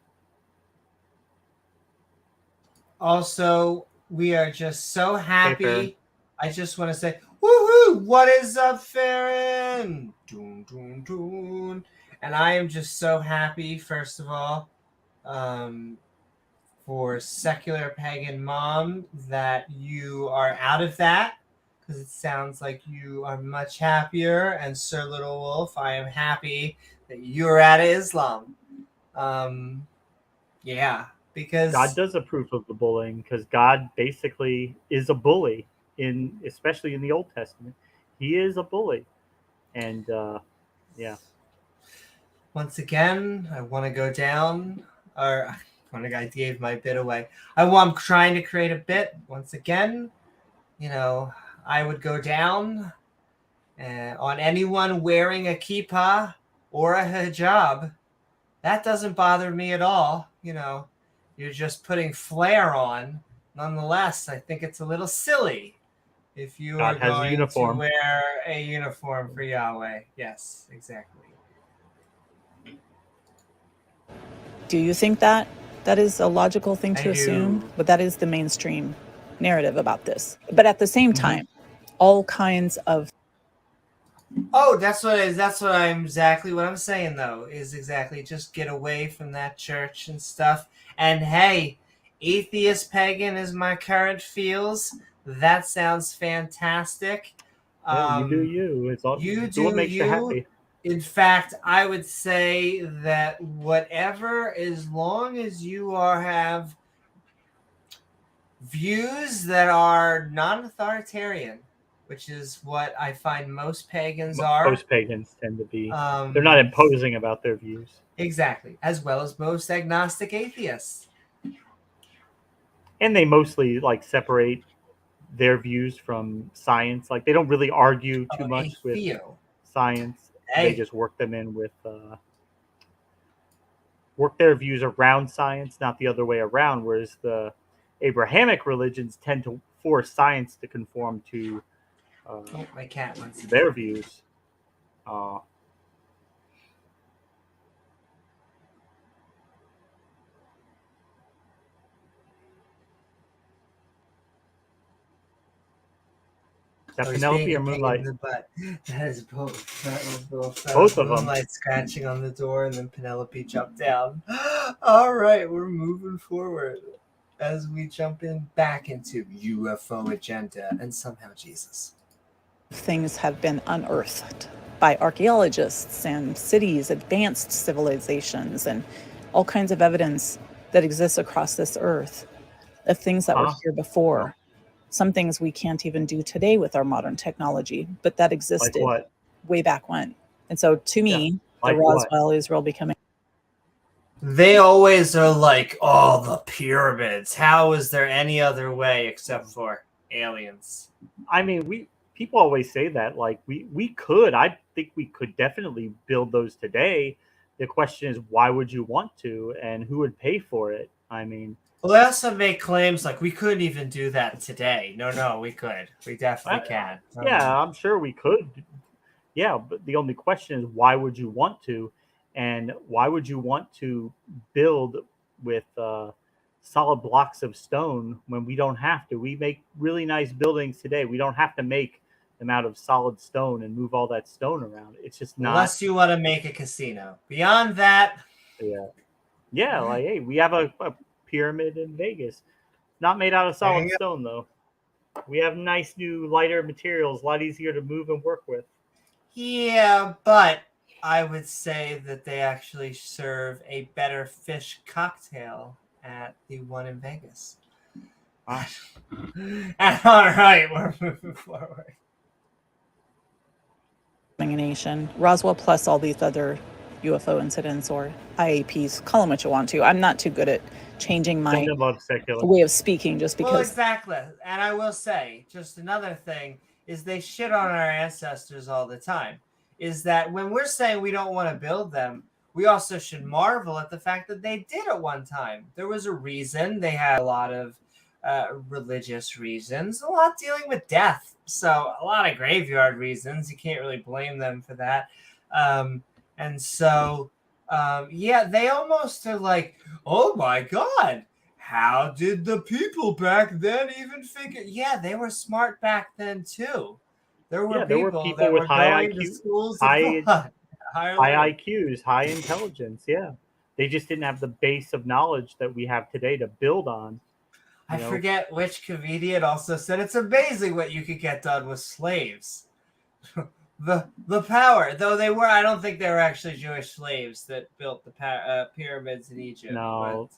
Also, we are just so happy. Hey, I just want to say, woohoo! What is up, Farron? Doon, doon, doon. And I am just so happy, first of all, for Secular Pagan Mom, that you are out of that, because it sounds like you are much happier. And Sir Little Wolf, I am happy that you're out of Islam. Yeah, because God does approve of the bullying, because God basically is a bully, especially in the Old Testament. He is a bully. And yeah. Once again, I want to go down, or I gave my bit away. I'm trying to create a bit. Once again, I would go down on anyone wearing a kippah or a hijab. That doesn't bother me at all. You're just putting flair on. Nonetheless, I think it's a little silly if you are going to wear a uniform for Yahweh. Yes, exactly. Do you think that is a logical thing to assume? But that is the mainstream narrative about this. But at the same time, all kinds of that's exactly what I'm saying, though, is exactly just get away from that church and stuff. And hey, atheist pagan is my current feels. That sounds fantastic. You do you. It's all you do what makes you happy. In fact, I would say that whatever, as long as you have views that are non-authoritarian, which is what I find most pagans are. Most pagans tend to be. They're not imposing about their views. Exactly, as well as most agnostic atheists. And they mostly separate their views from science. Like, they don't really argue too much with science. They just work them in with work their views around science, not the other way around. Whereas the Abrahamic religions tend to force science to conform to my cat wants their views. Is that Penelope or Moonlight? That is both. That was both. Both of them. Moonlight scratching on the door, and then Penelope jumped down. All right, we're moving forward as we jump back into UFO Agenda and somehow Jesus. Things have been unearthed by archaeologists and cities, advanced civilizations, and all kinds of evidence that exists across this earth of things that were here before. Some things we can't even do today with our modern technology, but that existed way back when. And so to me, the Roswell Israel becoming. They always are like, oh, the pyramids. How is there any other way except for aliens? I mean, people always say that. Like, I think we could definitely build those today. The question is, why would you want to, and who would pay for it? I mean, well, they also make claims like we couldn't even do that today. No, we could. We definitely can. Yeah, I'm sure we could Yeah, but the only question is, why would you want to? And why would you want to build with solid blocks of stone when we don't have to? We make really nice buildings today. We don't have to make them out of solid stone and move all that stone around. It's just not. Unless you want to make a casino. Beyond that. Yeah, like, hey, we have a pyramid in Vegas. Not made out of solid stone, though. We have nice new lighter materials, a lot easier to move and work with. Yeah, but I would say that they actually serve a better fish cocktail at the one in Vegas. All right, we're moving forward. Nation, Roswell, plus all these other UFO incidents or IAPs, call them what you want to. I'm not too good at changing my way of speaking just because. Well, exactly. And I will say, just another thing is they shit on our ancestors all the time. Is that when we're saying we don't want to build them, we also should marvel at the fact that they did at one time. There was a reason. They had a lot of religious reasons, a lot dealing with death. So a lot of graveyard reasons. You can't really blame them for that. And so, yeah, they almost are like, oh my God, how did the people back then even figure? Yeah, they were smart back then too. There were people that with were high going IQ, to schools high IQs, high intelligence. Yeah, they just didn't have the base of knowledge that we have today to build on. I forget which comedian also said it's amazing what you could get done with slaves. the power, though they were, I don't think they were actually Jewish slaves that built the pyramids in Egypt. No.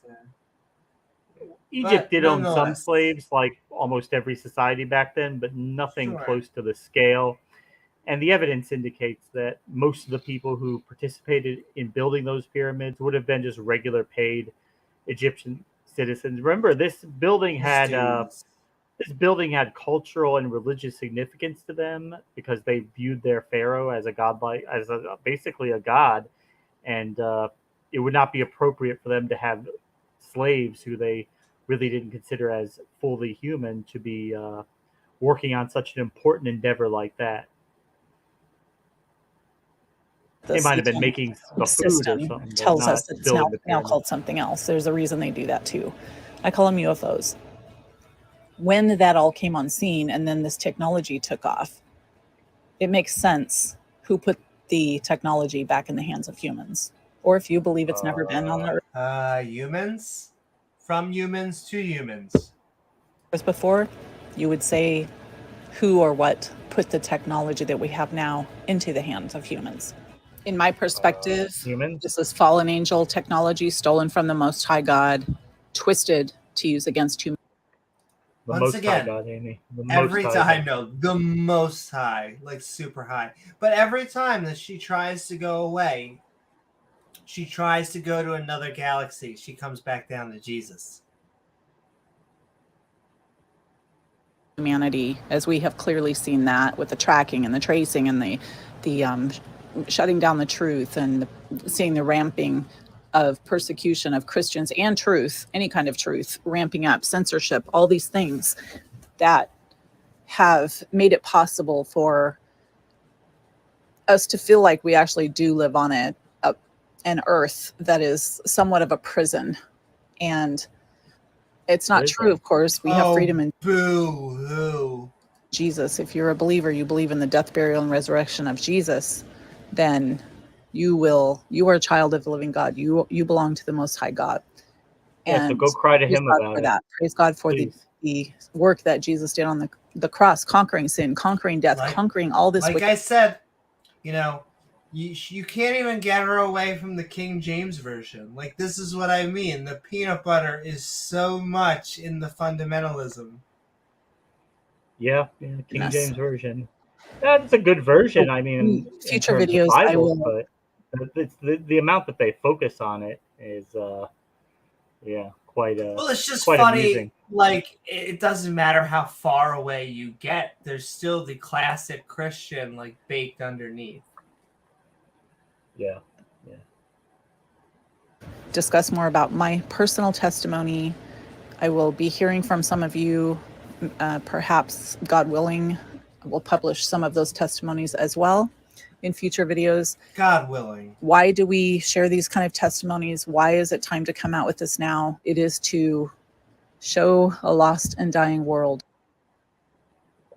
Egypt did own some slaves, like almost every society back then, but nothing close to the scale. And the evidence indicates that most of the people who participated in building those pyramids would have been just regular paid Egyptian citizens. Remember, this building had cultural and religious significance to them because they viewed their pharaoh as basically a god, and it would not be appropriate for them to have slaves who they really didn't consider as fully human to be working on such an important endeavor like that. They might have been making the food or something. Tells us that it's now called something else. There's a reason they do that too. I call them UFOs. When that all came on scene and then this technology took off, it makes sense who put the technology back in the hands of humans. Or if you believe it's never been on the earth. Humans? From humans to humans. Before, you would say who or what put the technology that we have now into the hands of humans. In my perspective, this is fallen angel technology stolen from the Most High God, twisted to use against humans. Once again, the Most High, like super high. But every time that she tries to go away, she tries to go to another galaxy, she comes back down to Jesus. Humanity, as we have clearly seen that with the tracking and the tracing and the shutting down the truth and seeing the ramping of persecution of Christians and truth, any kind of truth, ramping up, censorship, all these things that have made it possible for us to feel like we actually do live on an earth that is somewhat of a prison. And it's not true, of course. We have freedom in Jesus. If you're a believer, you believe in the death, burial, and resurrection of Jesus, then you are a child of the living God. You belong to the Most High God. And so go cry to him about that. Praise God for the work that Jesus did on the cross, conquering sin, conquering death, conquering all this. Like I said, you can't even get her away from the King James Version. Like, this is what I mean. The peanut butter is so much in the fundamentalism. Yeah, King James Version. That's a good version. I mean, future videos I will. But the amount that they focus on it is, quite. Well, it's just funny. Amusing. Like, it doesn't matter how far away you get. There's still the classic Christian baked underneath. Yeah. Discuss more about my personal testimony. I will be hearing from some of you. Perhaps, God willing, we'll publish some of those testimonies as well. in future videos. God willing. Why do we share these kind of testimonies? Why is it time to come out with this now? It is to show a lost and dying world.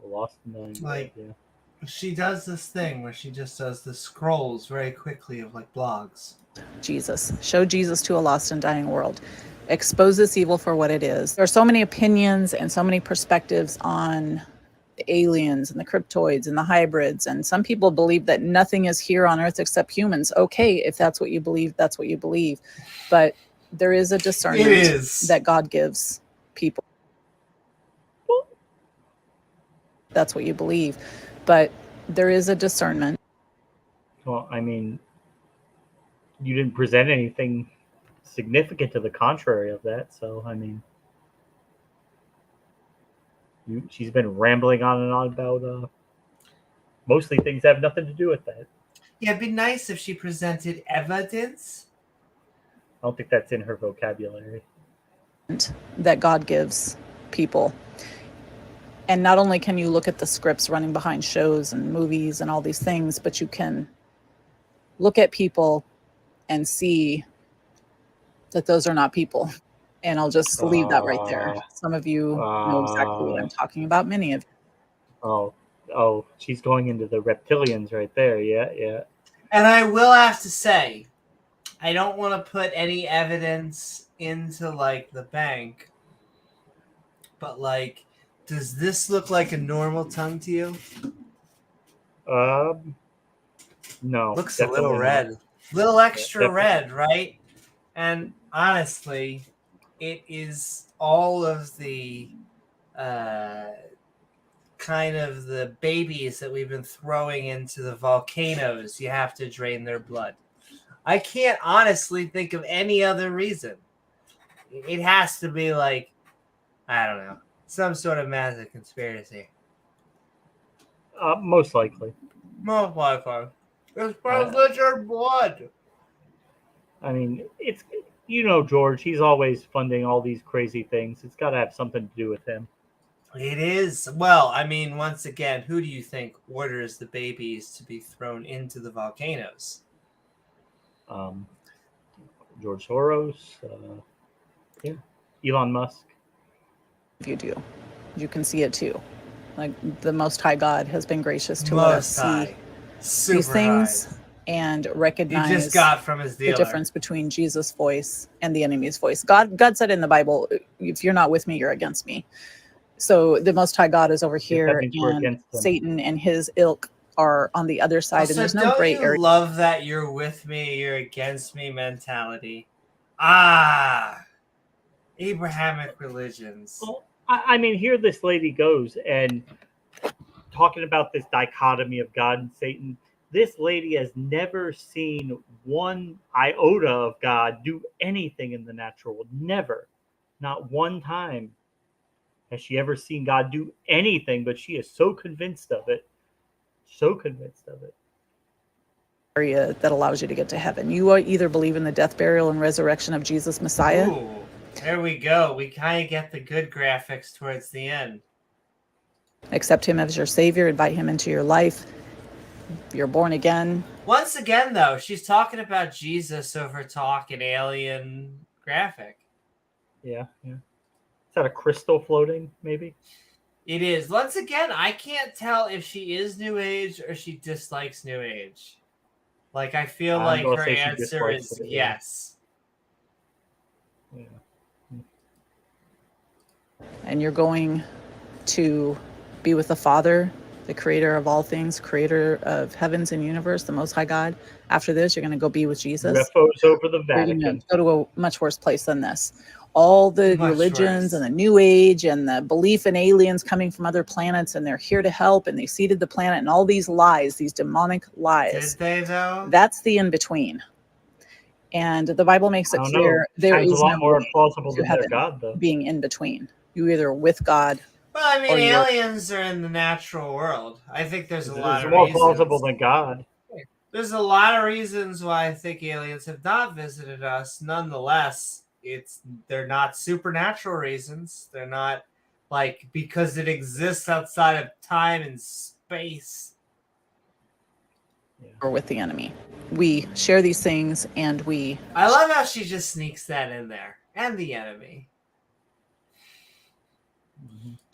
Lost and dying Like, world, yeah. She does this thing where she just does the scrolls very quickly of like blogs. Jesus. Show Jesus to a lost and dying world. Expose this evil for what it is. There are so many opinions and so many perspectives on the aliens and the cryptoids and the hybrids. And some people believe that nothing is here on Earth except humans. Okay, if that's what you believe, that's what you believe. But there is a discernment that God gives people. That's what you believe. But there is a discernment. Well, I mean, you didn't present anything significant to the contrary of that. So, I mean, she's been rambling on and on about mostly things that have nothing to do with that. Yeah, it'd be nice if she presented evidence. I don't think that's in her vocabulary. That God gives people. And not only can you look at the scripts running behind shows and movies and all these things, but you can look at people and see that those are not people. And I'll just leave that right there. Some of you know exactly what I'm talking about. Many of you. Oh, she's going into the reptilians right there. Yeah. And I will have to say, I don't want to put any evidence into like the bank, but like, does this look like a normal tongue to you? No. Looks a little red. Not. Little extra red, right? And honestly, it is all of the kind of the babies that we've been throwing into the volcanoes. You have to drain their blood. I can't honestly think of any other reason. It has to be like, I don't know, some sort of massive conspiracy. Most likely. Most likely. It's Richard blood. I mean, it's, George, he's always funding all these crazy things. It's got to have something to do with him. It is. Well, I mean, once again, who do you think orders the babies to be thrown into the volcanoes? George Soros, Elon Musk. If you do, you can see it too. Like the Most High God has been gracious to let us see these things and recognize he just got from his dealer. The difference between Jesus' voice and the enemy's voice. God said in the Bible, if you're not with me, you're against me. So the Most High God is over here, and Satan and his ilk are on the other side, and there's no gray area. Love that you're with me, you're against me mentality. Abrahamic religions. Well, I mean, here this lady goes and talking about this dichotomy of God and Satan. This lady has never seen one iota of God do anything in the natural world. Never. Not one time has she ever seen God do anything, but she is so convinced of it. So convinced of it. Area that allows you to get to heaven. You either believe in the death, burial, and resurrection of Jesus Messiah. Ooh, there we go. We kind of get the good graphics towards the end. Accept him as your savior, invite him into your life. You're born again. Once again, though, she's talking about Jesus over talking alien graphic. Yeah. Is that a crystal floating, maybe? It is. Once again, I can't tell if she is New Age or she dislikes New Age. Like, I feel like her answer is yes. Yeah. And you're going to be with the Father, the creator of all things, creator of heavens and universe, the Most High God. After this, you're going to go be with Jesus. UFOs over the Vatican. You're going to go to a much worse place than this. All the religions and the New Age and the belief in aliens coming from other planets, and they're here to help, and they seeded the planet, and all these lies, these demonic lies. Did they, though? That's the in-between. And the Bible makes it clear there is no more plausible to than heaven God, though. Being in between. You either with God. Well, I mean, aliens are in the natural world. I think there's a lot of more reasons. plausible than God. There's a lot of reasons why I think aliens have not visited us. Nonetheless, they're not supernatural reasons. They're not like because it exists outside of time and space. or with the enemy. We share these things, and I love how she just sneaks that in there. And the enemy.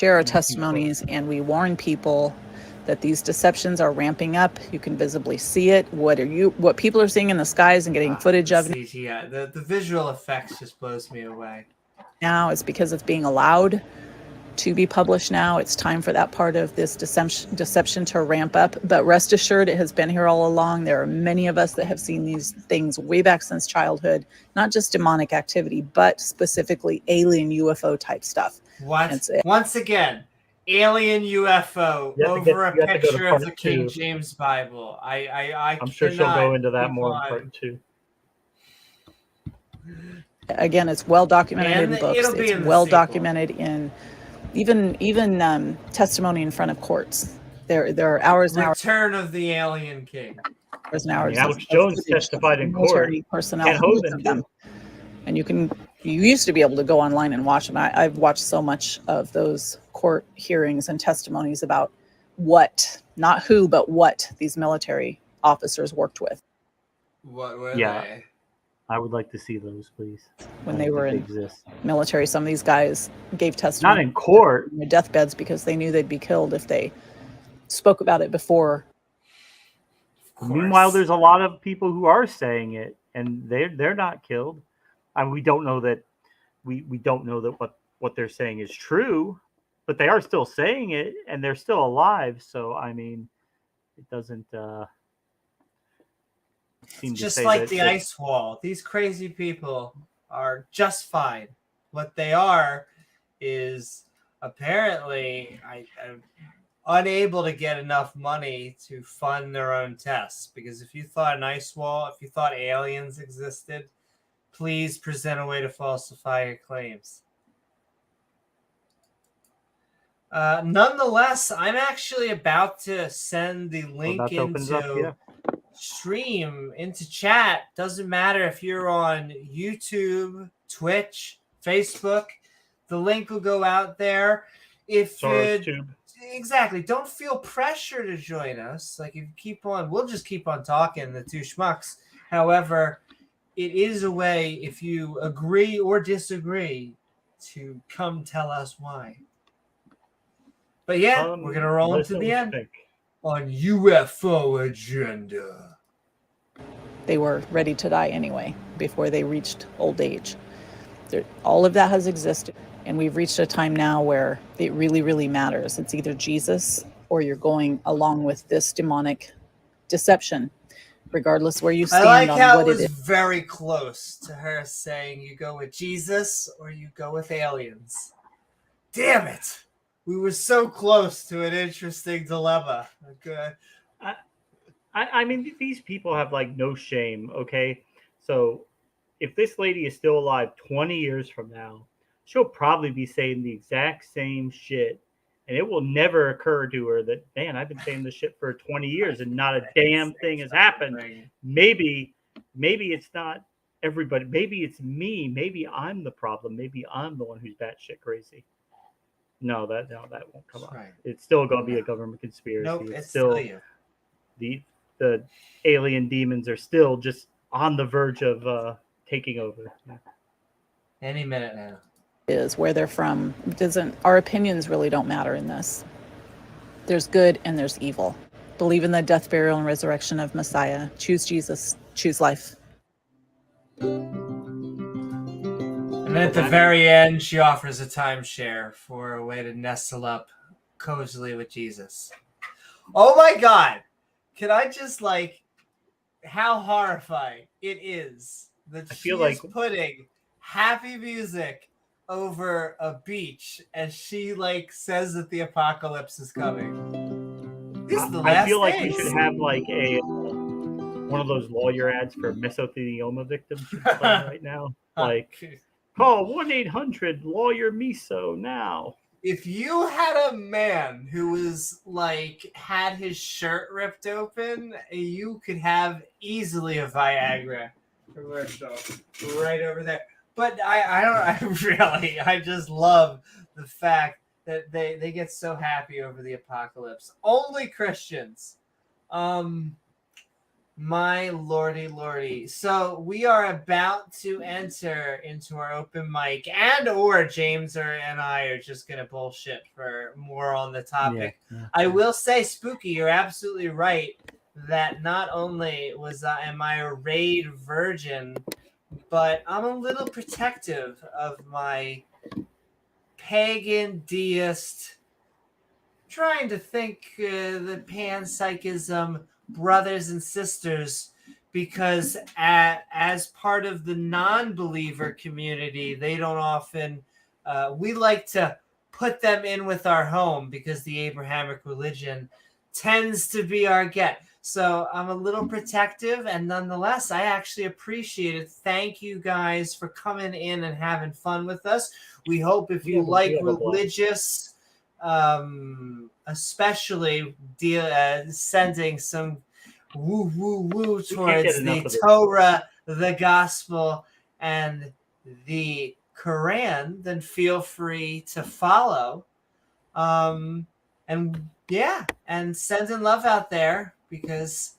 share our testimonies, and we warn people that these deceptions are ramping up. You can visibly see it. What people are seeing in the skies and getting footage of CGI. The visual effects just blows me away. now is because it's being allowed to be published now. It's time for that part of this deception to ramp up. But rest assured, it has been here all along. There are many of us that have seen these things way back since childhood, not just demonic activity, but specifically alien UFO type stuff. Once again, alien UFO over a picture of the King James Bible. I'm sure she'll go into that more in part 2. Again, it's well documented in books. It's well documented in even testimony in front of courts. There are hours and hours. Return of the Alien King. Hours and hours. Alex Jones testified in court. Personnel, hundreds of them. And you used to be able to go online and watch them. I've watched so much of those court hearings and testimonies about not who, but what these military officers worked with. What were they? I would like to see those, please. When they were in military, some of these guys gave testimony. Not in court. On their deathbeds because they knew they'd be killed if they spoke about it before. Meanwhile, there's a lot of people who are saying it, and they're not killed. And we don't know that we don't know that what they're saying is true, but they are still saying it, and they're still alive. So I mean, it doesn't. It's just like the ice wall. These crazy people are just fine. What they are is apparently unable to get enough money to fund their own tests. Because if you thought an ice wall, if you thought aliens existed, please present a way to falsify your claims. Nonetheless, I'm actually about to send the link into stream into chat. Doesn't matter if you're on YouTube, Twitch, Facebook. The link will go out there. Exactly. Don't feel pressure to join us. Like if you keep on, we'll just keep on talking, the two schmucks. However, it is a way, if you agree or disagree, to come tell us why. But yeah, we're gonna roll into the end on UFO Agenda. They were ready to die anyway before they reached old age. All of that has existed, and we've reached a time now where it really, really matters. It's either Jesus or you're going along with this demonic deception, regardless where you stand. I like how it was very close to her saying you go with Jesus or you go with aliens. Damn it. We were so close to an interesting dilemma. Okay. I mean, these people have like no shame. Okay. So if this lady is still alive 20 years from now, she'll probably be saying the exact same shit. And it will never occur to her that, man, I've been saying this shit for 20 years and not a damn thing has happened. Maybe it's not everybody. Maybe it's me. Maybe I'm the problem. Maybe I'm the one who's batshit crazy. No, that won't come up. Right. It's still going to be a government conspiracy. Nope, it's still you. The alien demons are still just on the verge of taking over. Yeah. Any minute now. Is where they're from. Our opinions really don't matter in this. There's good and there's evil. Believe in the death, burial, and resurrection of Messiah. Choose Jesus. Choose life. And then at the very end, she offers a timeshare for a way to nestle up cozily with Jesus. Oh my God. Can I just how horrifying it is that she is putting happy music over a beach as she says that the apocalypse is coming. This is the last I feel like we should have one of those lawyer ads for mesothelioma victims right now. Call 1-800-LAWYER-MESO now. If you had a man who was had his shirt ripped open, you could have easily a Viagra commercial right over there. But I just love the fact that they get so happy over the apocalypse. Only Christians. My lordy. So we are about to enter into our open mic, or James and I are just going to bullshit for more on the topic. Yeah. I will say, Spooky, you're absolutely right that not only am I a Reid virgin, but I'm a little protective of my pagan deist, trying to think the panpsychism brothers and sisters, because as part of the non-believer community, they don't often, we like to put them in with our home because the Abrahamic religion tends to be our get. So I'm a little protective, and nonetheless, I actually appreciate it. Thank you guys for coming in and having fun with us. We hope if you like religious, especially sending some woo towards the Torah, the Gospel, and the Quran, then feel free to follow. And sending love out there, because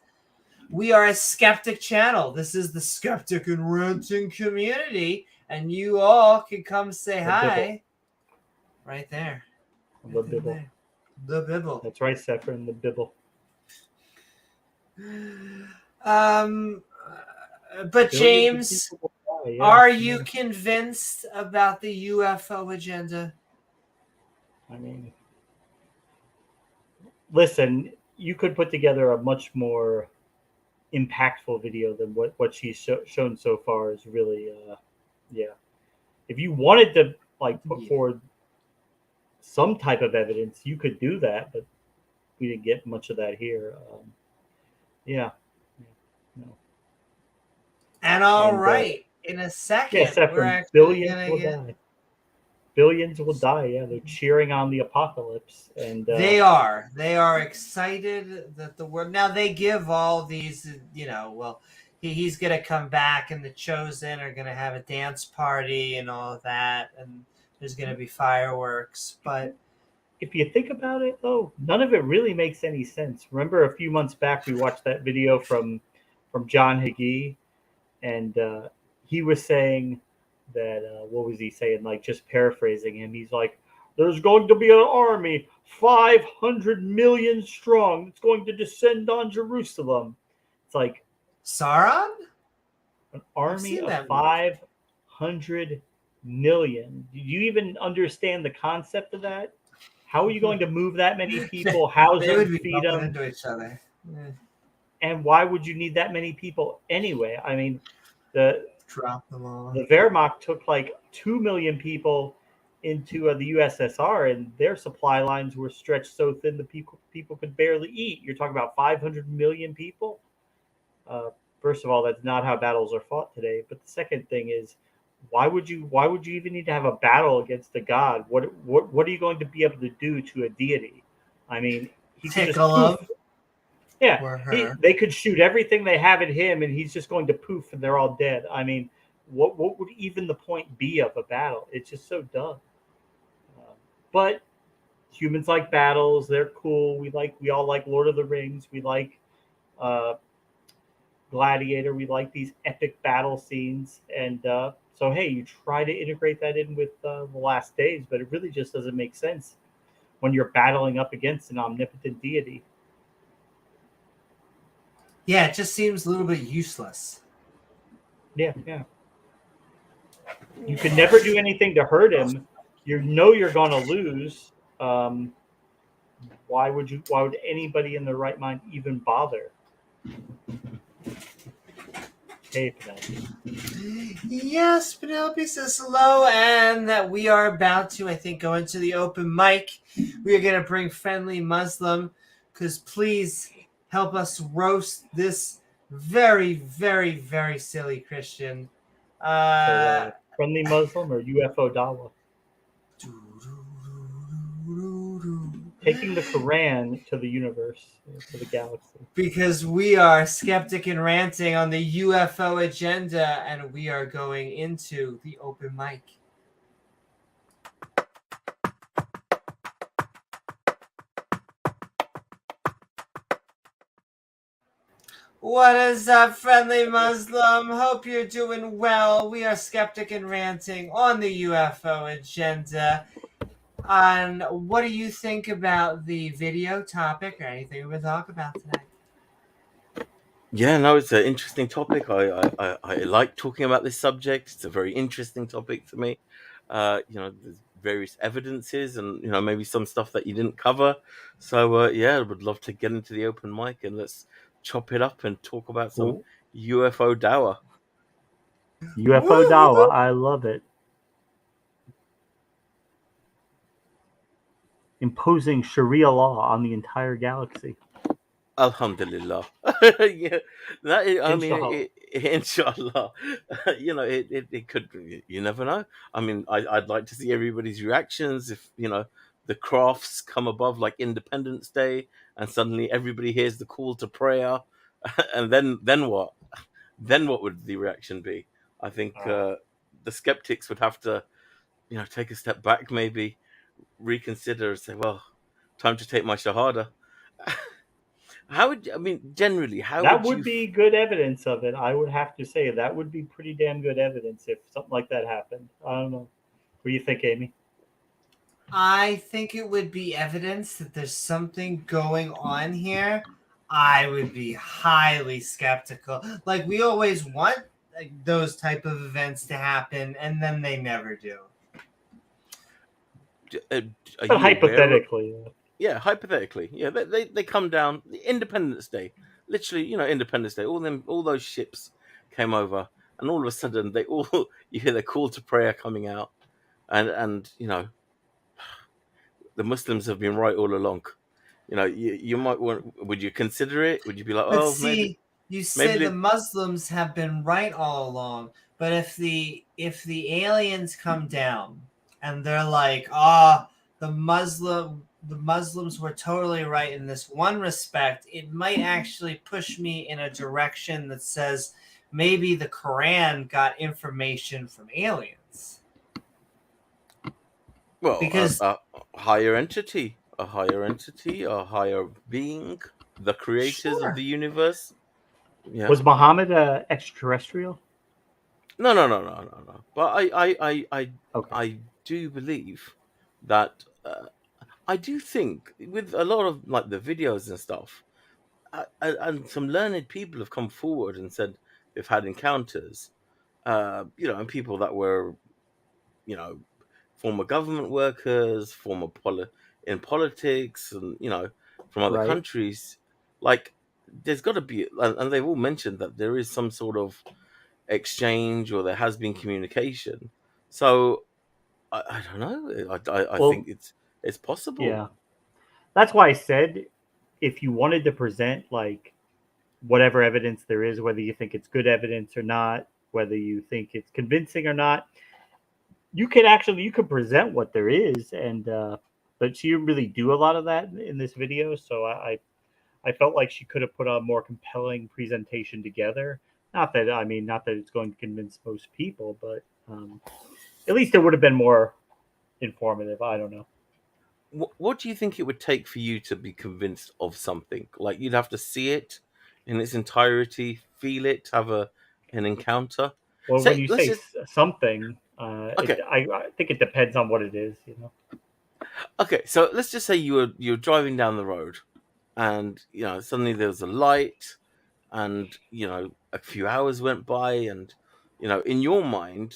we are a skeptic channel. This is the Skeptic and Ranting community, and you all can come say hi right there. The Bibble. The Bibble. That's right, Sephron, the Bibble. But James, are you convinced about the UFO agenda? I mean, listen, you could put together a much more impactful video than what she's shown so far. Is really, if you wanted to put forward some type of evidence, you could do that, but we didn't get much of that here. No. And right, in a second, we're actually billions will die. Yeah, they're cheering on the apocalypse, and they are excited that the world. Now they give all these, he's gonna come back, and the Chosen are gonna have a dance party and all of that, and there's gonna be fireworks. But if you think about it, though, none of it really makes any sense. Remember, a few months back, we watched that video from John Hagee, and he was saying that what was he saying? Just paraphrasing him, he's like, "There's going to be an army 500 million strong. It's going to descend on Jerusalem." It's like Sauron, an army of 500 million. Do you even understand the concept of that? How are you going to move that many people? House them, feed them into each other. Yeah. And why would you need that many people anyway? I mean, the Wehrmacht took 2 million people into the USSR, and their supply lines were stretched so thin the people could barely eat. You're talking about 500 million people. First of all, that's not how battles are fought today. But the second thing is, why would you even need to have a battle against a god? What are you going to be able to do to a deity? I mean, he could just poof. Yeah, they could shoot everything they have at him, and he's just going to poof, and they're all dead. I mean, what would even the point be of a battle? It's just so dumb. But humans like battles; they're cool. We all like Lord of the Rings. We like Gladiator. We like these epic battle scenes, and so hey, you try to integrate that in with the Last Days, but it really just doesn't make sense when you're battling up against an omnipotent deity. Yeah, it just seems a little bit useless. Yeah. You could never do anything to hurt him. You're going to lose. Why would anybody in their right mind even bother? Hey, Penelope. Yes, Penelope says hello, and that we are about to, I think, go into the open mic. We are going to bring Friendly Muslim, because please help us roast this very, very, very silly Christian. Friendly Muslim or UFO Dawa? Taking the Quran to the universe, to the galaxy. Because we are Skeptic and Ranting on the UFO agenda, and we are going into the open mic. What is up, friendly Muslim? Hope you're doing well. We are Skeptic and Ranting on the UFO Agenda. And what do you think about the video topic or anything we'll talk about tonight? Yeah, no, it's an interesting topic. I like talking about this subject. It's a very interesting topic to me. There's various evidences and, maybe some stuff that you didn't cover. So, yeah, I would love to get into the open mic and let's chop it up and talk about some UFO dawah. UFO dawah, I love it. Imposing Sharia law on the entire galaxy. Alhamdulillah. Yeah, inshallah. It could. You never know. I mean, I'd like to see everybody's reactions if the crafts come above like Independence Day, and suddenly everybody hears the call to prayer, and then what? Then what would the reaction be? I think the skeptics would have to, take a step back, maybe reconsider, and say, well, time to take my shahada. Generally, that would be good evidence of it. I would have to say that would be pretty damn good evidence if something like that happened. I don't know. What do you think, Amy? I think it would be evidence that there's something going on here. I would be highly skeptical. Like, we always want those type of events to happen, and then they never do. But hypothetically. Yeah, hypothetically. Yeah, they come down. Independence Day. Literally, Independence Day. All those ships came over, and all of a sudden you hear the call to prayer coming out. And the Muslims have been right all along. You might want. Would you consider it? Would you be like, maybe? You say the Muslims have been right all along, but if the aliens come down and they're like, the Muslims were totally right in this one respect, it might actually push me in a direction that says maybe the Quran got information from aliens. Well, because a higher entity, a higher being, the creators of the universe. Yeah. Was Muhammad extraterrestrial? No. But I do believe that. I do think with a lot of like the videos and stuff, and some learned people have come forward and said they've had encounters, and people that were, former government workers, in politics, and from other countries. Like, there's got to be, and they've all mentioned that there is some sort of exchange or there has been communication. So I don't know. I think it's possible. Yeah, that's why I said if you wanted to present like whatever evidence there is, whether you think it's good evidence or not, whether you think it's convincing or not, you could present what there is, and but she didn't really do a lot of that in this video. So I felt like she could have put a more compelling presentation together. Not that it's going to convince most people, but at least it would have been more informative. I don't know. What do you think it would take for you to be convinced of something? Like, you'd have to see it in its entirety, feel it, have an encounter. Well, when you say something, okay. I think it depends on what it is, Okay, so let's just say you're driving down the road, and suddenly there was a light, and a few hours went by, and in your mind,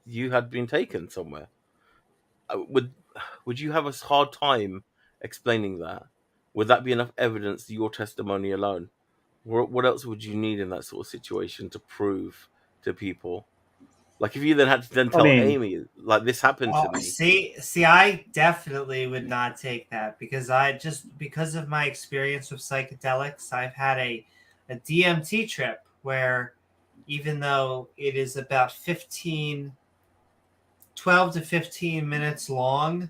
you had been taken somewhere. Would you have a hard time explaining that? Would that be enough evidence to your testimony alone? What else would you need in that sort of situation to prove to people? Like, if you then had to tell Amy, like, this happened to me. See, I definitely would not take that because because of my experience with psychedelics, I've had a DMT trip where even though it is about 12 to 15 minutes long,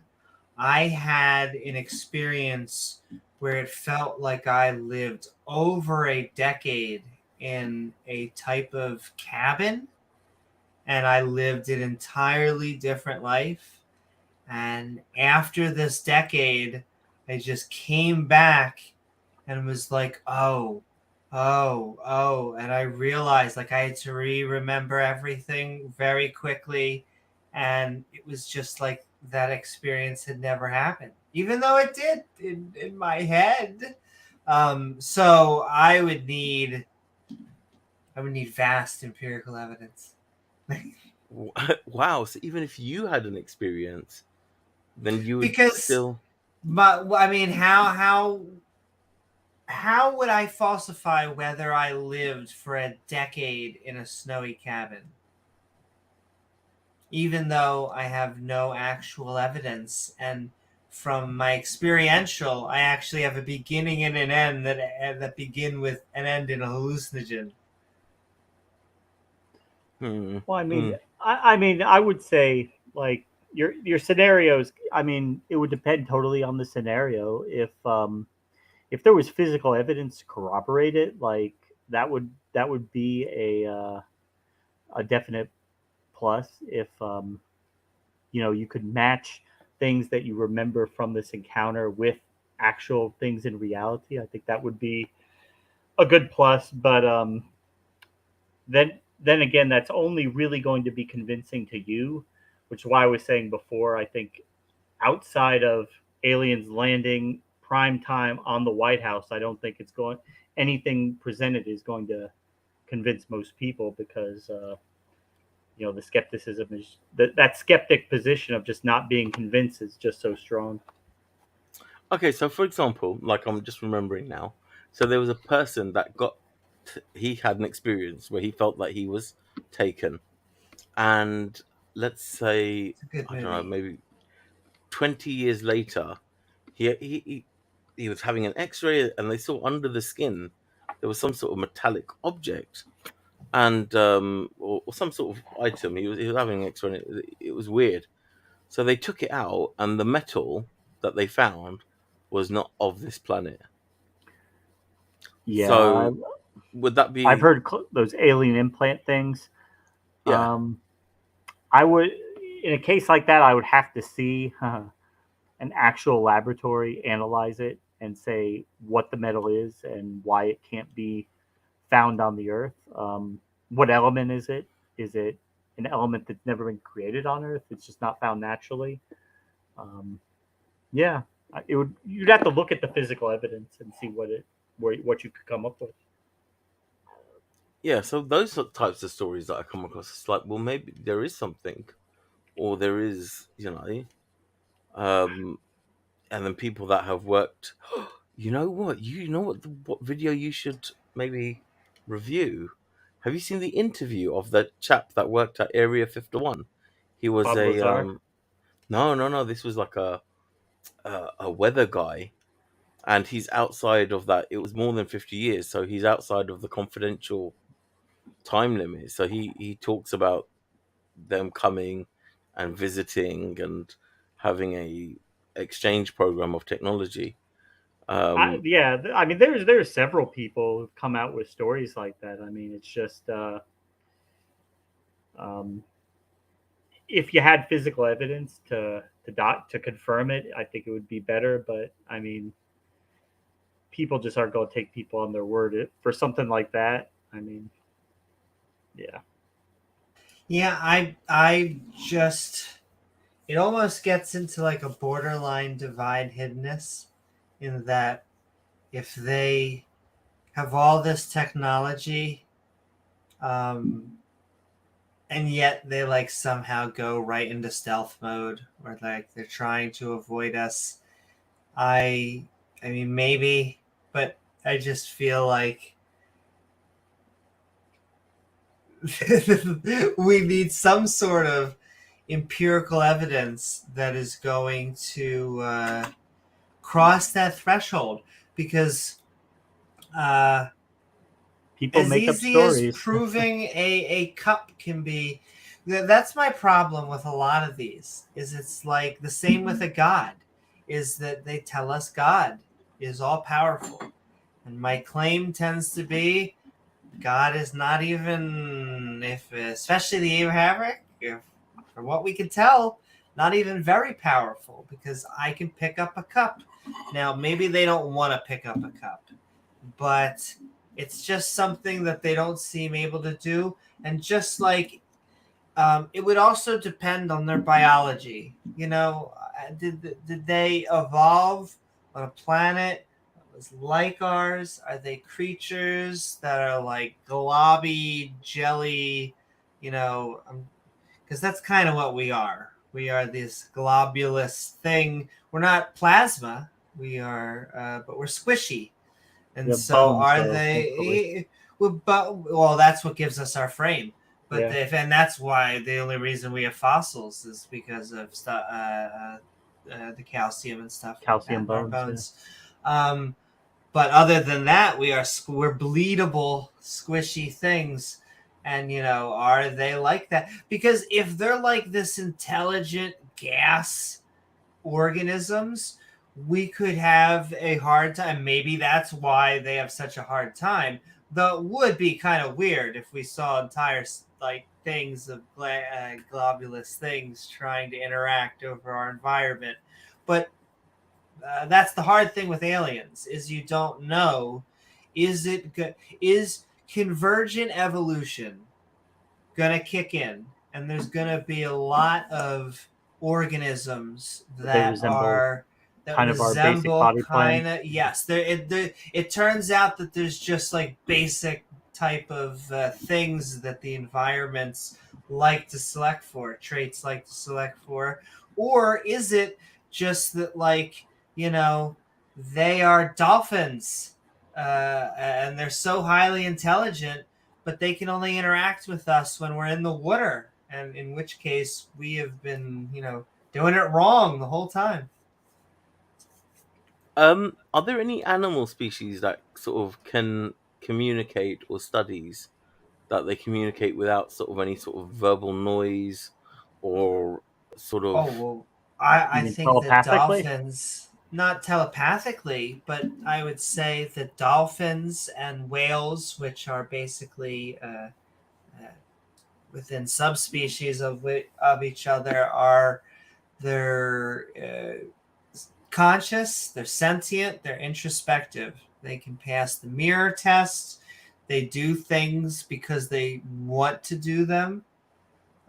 I had an experience where it felt like I lived over a decade in a type of cabin, and I lived an entirely different life. And after this decade, I just came back and was like, oh, And I realized like I had to remember everything very quickly, and it was just like that experience had never happened, even though it did in my head. So I would need vast empirical evidence. Wow. So even if you had an experience, then you would Because still. I mean, how would I falsify whether I lived for a decade in a snowy cabin, even though I have no actual evidence? And from my experiential, I actually have a beginning and an end that begin with an end in a hallucinogen. Well, I mean, I would say like your scenarios. I mean, it would depend totally on the scenario. If there was physical evidence to corroborate it, like that would be a definite plus. If you could match things that you remember from this encounter with actual things in reality, I think that would be a good plus. But then again, that's only really going to be convincing to you, which is why I was saying before. I think outside of aliens landing prime time on the White House, I don't think it's going anything presented is going to convince most people because the skepticism is that skeptic position of just not being convinced is just so strong. Okay, so for example, like I'm just remembering now, so there was a person that he had an experience where he felt like he was taken, and let's say, It's a good I don't know, movie. maybe 20 years later, he was having an X-ray, and they saw under the skin there was some sort of metallic object, and or some sort of item. He was having an X-ray, and it was weird. So they took it out, and the metal that they found was not of this planet. Yeah, So would that I've be? heard those alien implant things. Yeah. Um, I would, in a case like that, I would have to see an actual laboratory analyze it and say what the metal is and why it can't be found on the Earth. What element is it? Is it an element that's never been created on Earth? It's just not found naturally. Um, yeah, it would. You'd have to look at the physical evidence and see what you could come up with. Yeah, so those types of stories that I come across, it's like, well, maybe there is something, or there is, um, and then people that have worked. You know what? What video you should maybe review? Have you seen the interview of the chap that worked at Area 51? He was Bob a Lazar. no, no, no. This was like a weather guy, and he's outside of that. It was more than 50 years, so he's outside of the confidential time limit. So he talks about them coming and visiting and having a exchange program of technology. Yeah, I mean, there's several people who've come out with stories like that. I mean, it's just um, if you had physical evidence to confirm it, I think it would be better. But I mean, people just aren't going to take people on their word for something like that. I mean, yeah. Yeah, I just it almost gets into like a borderline divide hiddenness in that if they have all this technology, and yet they like somehow go right into stealth mode, or like they're trying to avoid us. I mean maybe, but I just feel like we need some sort of empirical evidence that is going to cross that threshold, because People as make up easy as stories. proving a cup can be, that's my problem with a lot of these, is it's like the same with a god, is that they tell us God is all powerful, and my claim tends to be God is not even, if especially the Abrahamic, if from what we can tell, not even very powerful, because I can pick up a cup. Now maybe they don't want to pick up a cup, but It's just something that they don't seem able to do. And just like it would also depend on their biology. Did they evolve on a planet that was like ours? Are they creatures that are like globby jelly? Because that's kind of what we are. We are this globulous thing. We're not plasma. We are, but we're squishy. And so bones, are though, they? Well, that's what gives us our frame. But Yeah. and that's why the only reason we have fossils is because of the calcium and stuff. Calcium like that in our bones, bones. But other than that, we're bleedable, squishy things. And are they like that? Because if they're like this intelligent gas organisms, we could have a hard time. Maybe that's why they have such a hard time. Though it would be kind of weird if we saw entire things of globulous things trying to interact over our environment. But that's the hard thing with aliens is you don't know. Is convergent evolution gonna kick in, and there's gonna be a lot of organisms that resemble kind of our basic resemble body plan. yes. It turns out that there's just like basic type of things that the environments like to select for, traits like to select for, or is it just that they are dolphins and they're so highly intelligent, but they can only interact with us when we're in the water, and in which case we have been, doing it wrong the whole time. Are there any animal species that sort of can communicate, or studies that they communicate without sort of any sort of verbal noise, or sort Oh, of? well, You I mean think that telepathically? dolphins, not telepathically, but I would say that dolphins and whales, which are basically within subspecies of each other, they're conscious, they're sentient, they're introspective. They can pass the mirror test. They do things because they want to do them,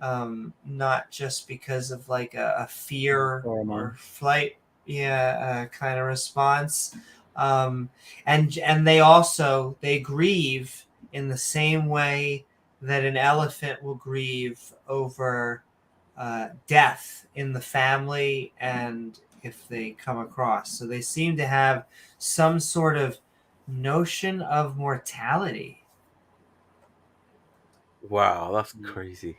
not just because of like a fear or flight, kind of response. And they grieve in the same way that an elephant will grieve over death in the family and if they come across. So they seem to have some sort of notion of mortality. Wow, that's crazy.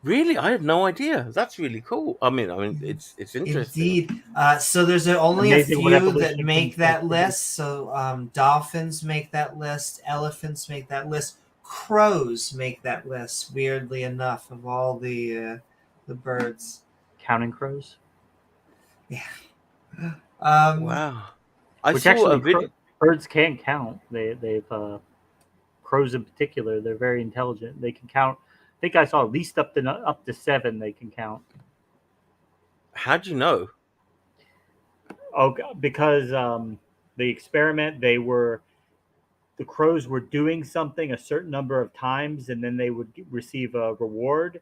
Really, I had no idea. That's really cool. I mean, it's interesting. Indeed. So there's only a Amazing what few that evolution make can that produce. list. So dolphins make that list. Elephants make that list. Crows make that list. Weirdly enough, of all the birds. Counting crows. Yeah. Wow, I Which saw a actually, video. birds can count. They've crows in particular. They're very intelligent. They can count. I think I saw at least up to 7. They can count. How'd you know? Oh, because the experiment, the crows were doing something a certain number of times, and then they would receive a reward,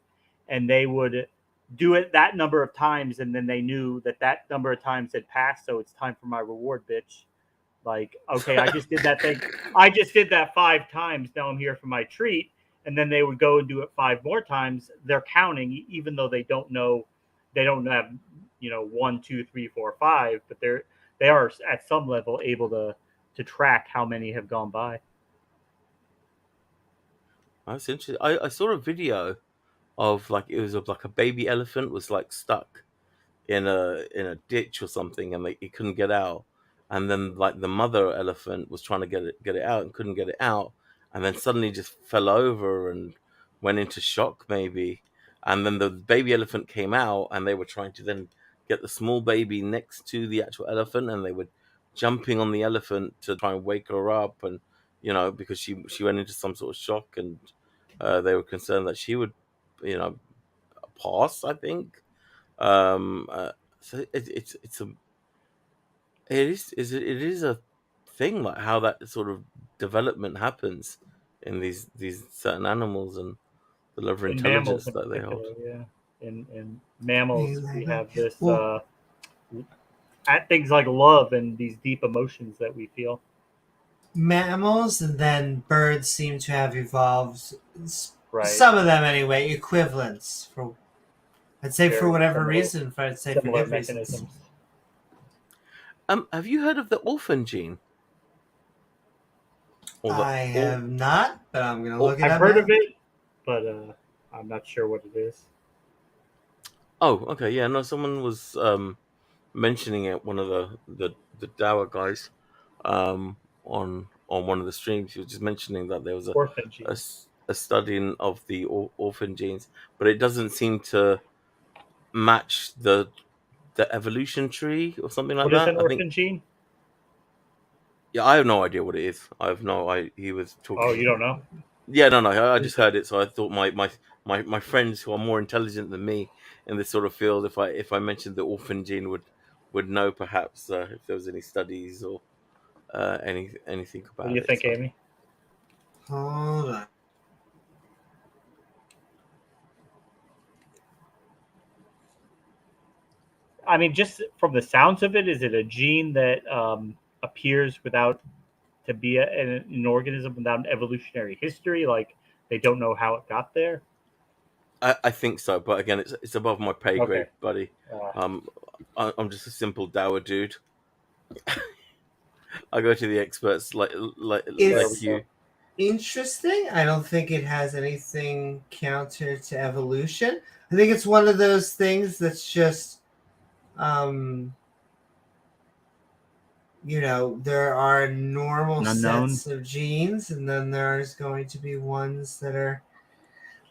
and they would do it that number of times, and then they knew that number of times had passed, so it's time for my reward, bitch. Like, okay, I just did that thing. I just did that 5 times. Now I'm here for my treat. And then they would go and do it 5 more times. They're counting, even though they don't know, they don't have, 1, 2, 3, 4, 5, but they are at some level able to track how many have gone by. That's interesting. I saw a video of like it was like a baby elephant was like stuck in a ditch or something, and it couldn't get out. And then like the mother elephant was trying to get it out and couldn't get it out, and then suddenly just fell over and went into shock maybe. And then the baby elephant came out, and they were trying to then get the small baby next to the actual elephant, and they were jumping on the elephant to try and wake her up, and because she went into some sort of shock, and they were concerned that she would you know pass, I think. So it is a thing, like how that sort of development happens in these certain animals and the level of In mammals intelligence in that they particular, hold. yeah. In mammals, we Exactly. have this Well, at things like love and these deep emotions that we feel. mammals and then birds seem to have evolved, Right. some of them anyway, equivalents for, I'd say, for Very whatever similar- reason, but I'd say for Similar good reasons. mechanisms. Have you heard of the orphan gene? Or the I have not, but I'm gonna Oh, look it I've up heard now. of it, but I'm not sure what it is. Oh, okay, yeah, no, someone was mentioning it. One of the Dower guys, on one of the streams, he was just mentioning that there was Orphan gene. a studying of the orphan genes, but it doesn't seem to match the evolution tree or something like What is that. an I think. orphan gene? Yeah, I have no idea what it is. I have no. He was talking. Oh, you don't know? Yeah, no. I just heard it, so I thought my friends who are more intelligent than me in this sort of field, if I mentioned the orphan gene, would know perhaps if there was any studies or anything What do about you it. think, So. Amy? Hold on. I mean, just from the sounds of it, is it a gene that appears without to be an organism without an evolutionary history? Like they don't know how it got there? I think so, but again, it's above my pay grade, Okay. buddy. I'm just a simple dour dude. I go to the experts like It's you. interesting. I don't think it has anything counter to evolution. I think it's one of those things that's just, there are normal An unknown. sets of genes, and then there's going to be ones that are,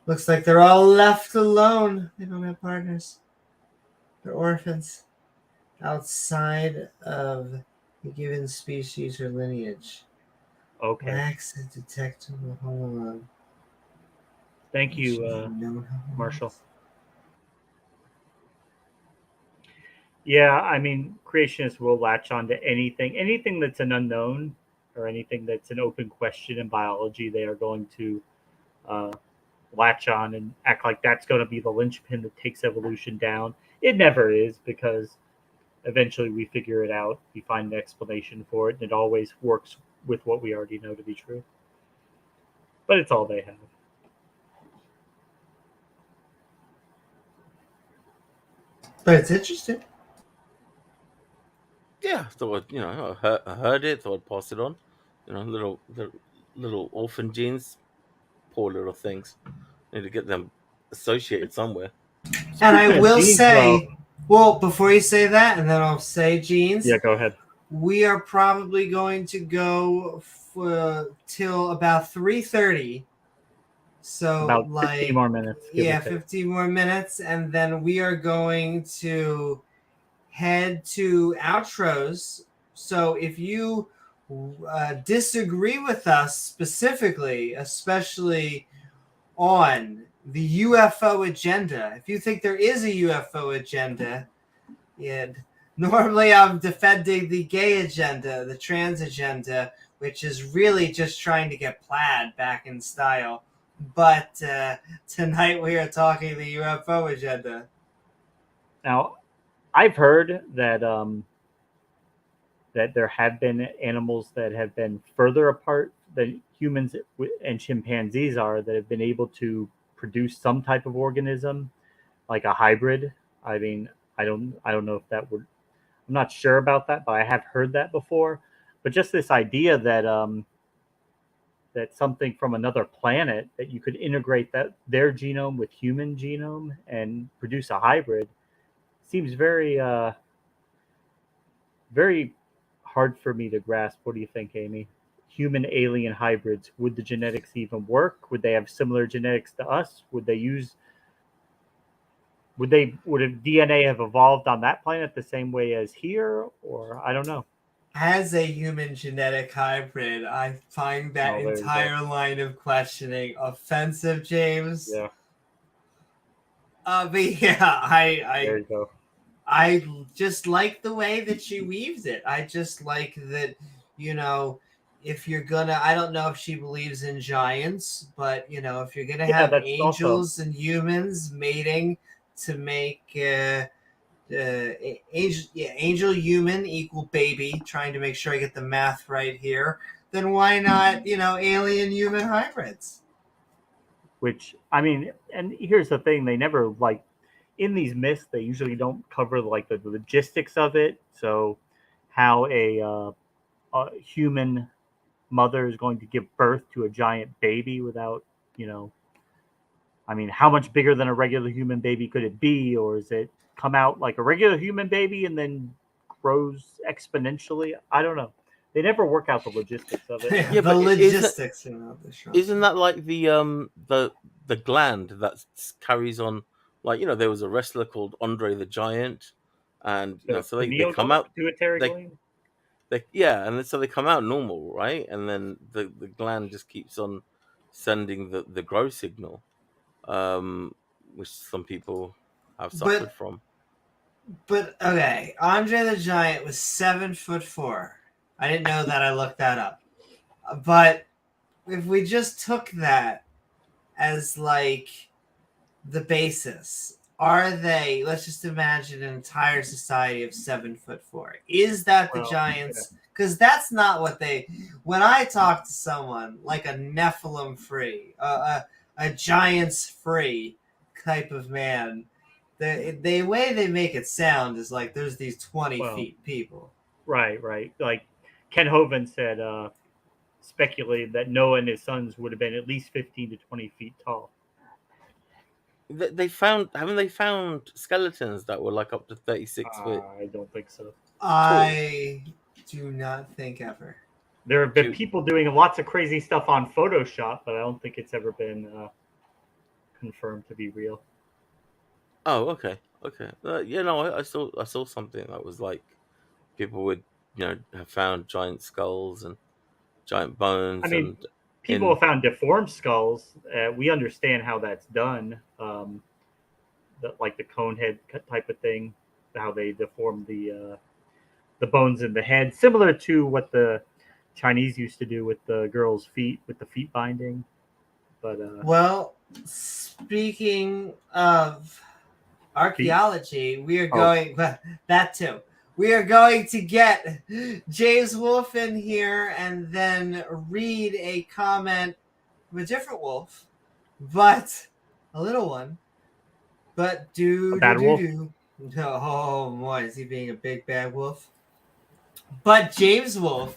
looks like they're all left alone. They don't have partners. They're orphans outside of a given species or lineage. Okay. Lacks a detectable. Hold on. Thank you, Marshall. Yeah, I mean, creationists will latch on to anything that's an unknown or anything that's an open question in biology. They are going to latch on and act like that's going to be the linchpin that takes evolution down. It never is, because eventually we figure it out. We find an explanation for it, and it always works with what we already know to be true. But it's all they have. But it's interesting. Yeah, thought I heard it. Thought I'd pass it on. Little orphan genes, poor little things. Need to get them associated somewhere. And I will genes, say, well, before you say that, and then I'll say genes. Yeah, go ahead. We are probably going to go till about 3:30. So About 15 more minutes. Yeah, 15 more minutes, and then we are going to head to outros. So if you disagree with us specifically, especially on the UFO agenda, if you think there is a UFO agenda, and normally I'm defending the gay agenda, the trans agenda, which is really just trying to get plaid back in style. But tonight we are talking the UFO agenda. Now, I've heard that that there have been animals that have been further apart than humans and chimpanzees are, that have been able to produce some type of organism, like a hybrid. I mean, I don't know if that would. I'm not sure about that, but I have heard that before. But just this idea that that something from another planet, that you could integrate their genome with human genome and produce a hybrid, seems very very hard for me to grasp. What do you think, Amy? Human alien hybrids, would the genetics even work? Would they have similar genetics to us? Would DNA have evolved on that planet the same way as here? Or I don't know. As a human genetic hybrid, I find that entire line of questioning offensive, James. Yeah. But yeah, There you go. I just like the way that she weaves it. I just like that, if you're gonna, I don't know if she believes in giants, but if you're gonna Yeah, have that's angels and humans mating to make angel human equal baby, trying to make sure I get the math right here, then why not alien human hybrids? Which, I mean, and here's the thing: they never in these myths, they usually don't cover the logistics of it. So, how a human mother is going to give birth to a giant baby without, I mean, how much bigger than a regular human baby could it be? Or is it come out like a regular human baby and then grows exponentially? I don't know. They never work out the logistics of it. Yeah, the logistics. Isn't that like the gland that carries on? Like, there was a wrestler called Andre the Giant, and so they come out. And so they come out normal, right? And then the gland just keeps on sending the growth signal, which some people have suffered from. But okay, Andre the Giant was 7'4". I didn't know that. I looked that up. But if we just took that as like the basis, are they? Let's just imagine an entire society of 7'4". Is that the giants? Because that's not what they. When I talk to someone like a Nephilim free, a giants free type of man, the way they make it sound is like there's these 20 feet people. Right. Like Ken Hovind said, speculated that Noah and his sons would have been at least 15 to 20 feet tall. Haven't they found skeletons that were like up to 36 feet? I don't think so. I do not think ever. There have been people doing lots of crazy stuff on Photoshop, but I don't think it's ever been confirmed to be real. Oh, okay. I saw something that was like people would have found giant skulls and giant bones. I mean, people have found deformed skulls. We understand how that's done, like the cone head type of thing, how they deform the bones in the head, similar to what the Chinese used to do with the girls' feet, with the feet binding. But well, speaking of archaeology, we are going that too. We are going to get James Wolfe in here and then read a comment from a different wolf, but a little one. But oh boy, is he being a big bad wolf? But James Wolfe,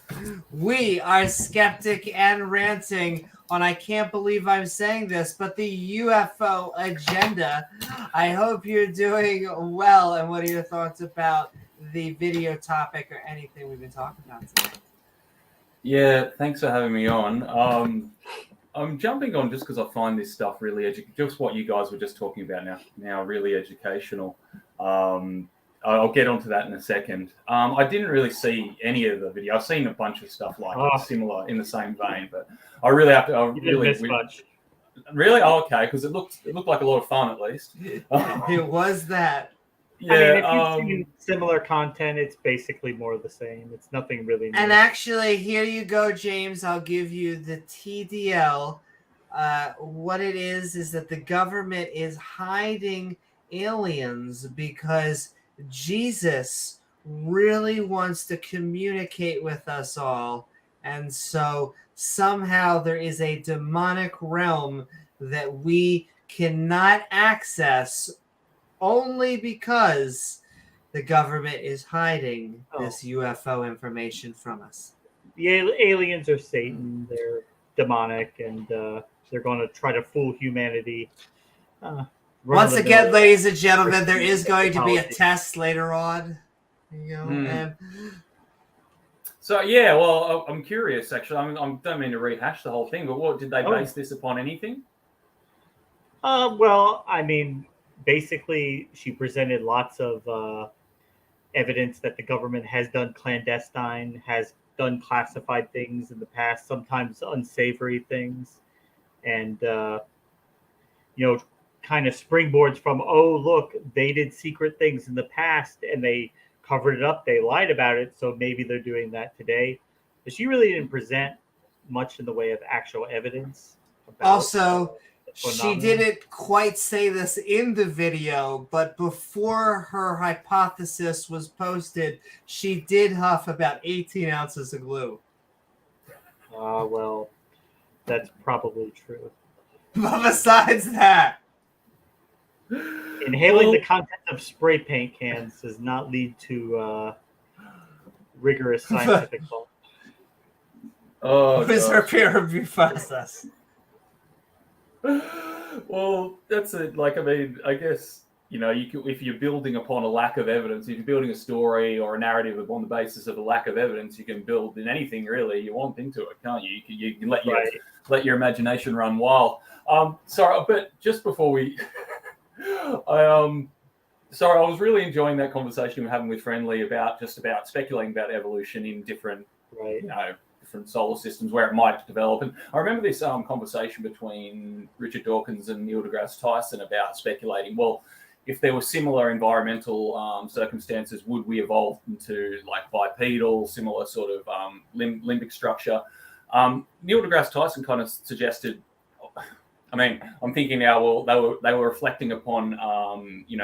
we are Skeptic and Ranting on, I can't believe I'm saying this, but the UFO Agenda. I hope you're doing well. And what are your thoughts about the video topic or anything we've been talking about today? Yeah, thanks for having me on. I'm jumping on just because I find this stuff really just what you guys were just talking about now really educational. I'll get onto that in a second. I didn't really see any of the video. I've seen a bunch of stuff similar in the same vein, but I really have to. Much. Really? Oh, okay, because it looked like a lot of fun at least. It was that. Yeah, I mean, if you've seen similar content, it's basically more of the same. It's nothing really new. And actually, here you go, James. I'll give you the TDL. What it is that the government is hiding aliens because Jesus really wants to communicate with us all. And so somehow there is a demonic realm that we cannot access only because the government is hiding this UFO information from us. The aliens are Satan. They're demonic, and they're going to try to fool humanity. Once again, ladies and gentlemen, there is going to be a test later on. So yeah, well, I'm curious. Actually, I don't mean to rehash the whole thing, but what did they base this upon? Anything? Well, I mean, basically, she presented lots of evidence that the government has done clandestine, has done classified things in the past, sometimes unsavory things, and kind of springboards from, look, they did secret things in the past and they covered it up, they lied about it, so maybe they're doing that today. But she really didn't present much in the way of actual evidence. Also, she didn't quite say this in the video, but before her hypothesis was posted, she did huff about 18 ounces of glue. Well, that's probably true. But besides that, inhaling the contents of spray paint cans does not lead to rigorous scientific thought. What is her peer review process? Well, that's it. Like, I mean, I guess, you know, if you're building upon a lack of evidence, if you're building a story or a narrative upon the basis of a lack of evidence, you can build in anything really you want into it, can't you? You can let your imagination run wild. Sorry, but just before we, I was really enjoying that conversation we were having with Friendly about speculating about evolution in different, different solar systems where it might develop. And I remember this conversation between Richard Dawkins and Neil deGrasse Tyson about speculating, well, if there were similar environmental circumstances, would we evolve into like bipedal, similar sort of limbic structure? Neil deGrasse Tyson kind of suggested, I mean, I'm thinking now, well, they were reflecting upon,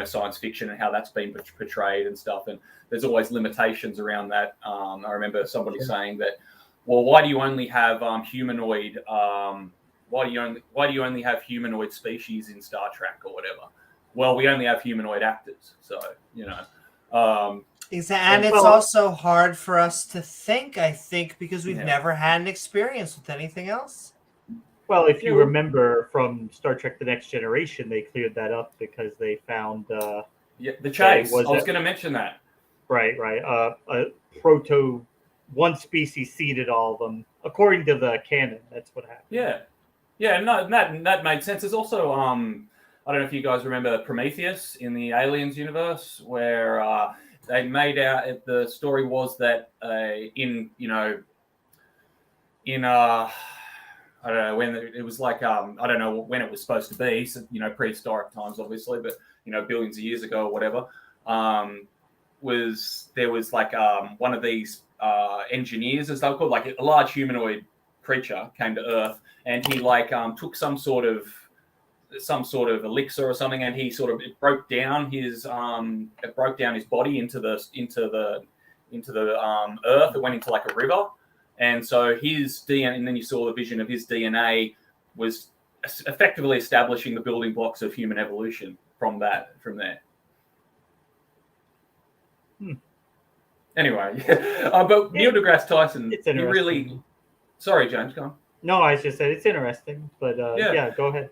science fiction and how that's been portrayed and stuff. And there's always limitations around that. I remember somebody saying that, well, why do you only have humanoid? Why do you only have humanoid species in Star Trek or whatever? Well, we only have humanoid actors, so Exactly, and it's also hard for us to think. I think because we've never had an experience with anything else. Well, if you remember from Star Trek: The Next Generation, they cleared that up because they found the chase. I was going to mention that. Right. A proto. One species seeded all of them, according to the canon. That's what happened. Yeah. No, that made sense. There's also I don't know if you guys remember Prometheus in the Aliens universe, where they made out. The story was that I don't know when it was like I don't know when it was supposed to be. So, prehistoric times, obviously, but billions of years ago or whatever. There was like one of these engineers, as they were called, like a large humanoid creature came to Earth, and he took some sort of elixir or something, and it broke down his body into the Earth. It went into like a river, and so his DNA, and then you saw the vision of his DNA was effectively establishing the building blocks of human evolution from there. Anyway, but Neil deGrasse Tyson, it's interesting. Sorry, James, go on. No, I just said it's interesting, but yeah, go ahead.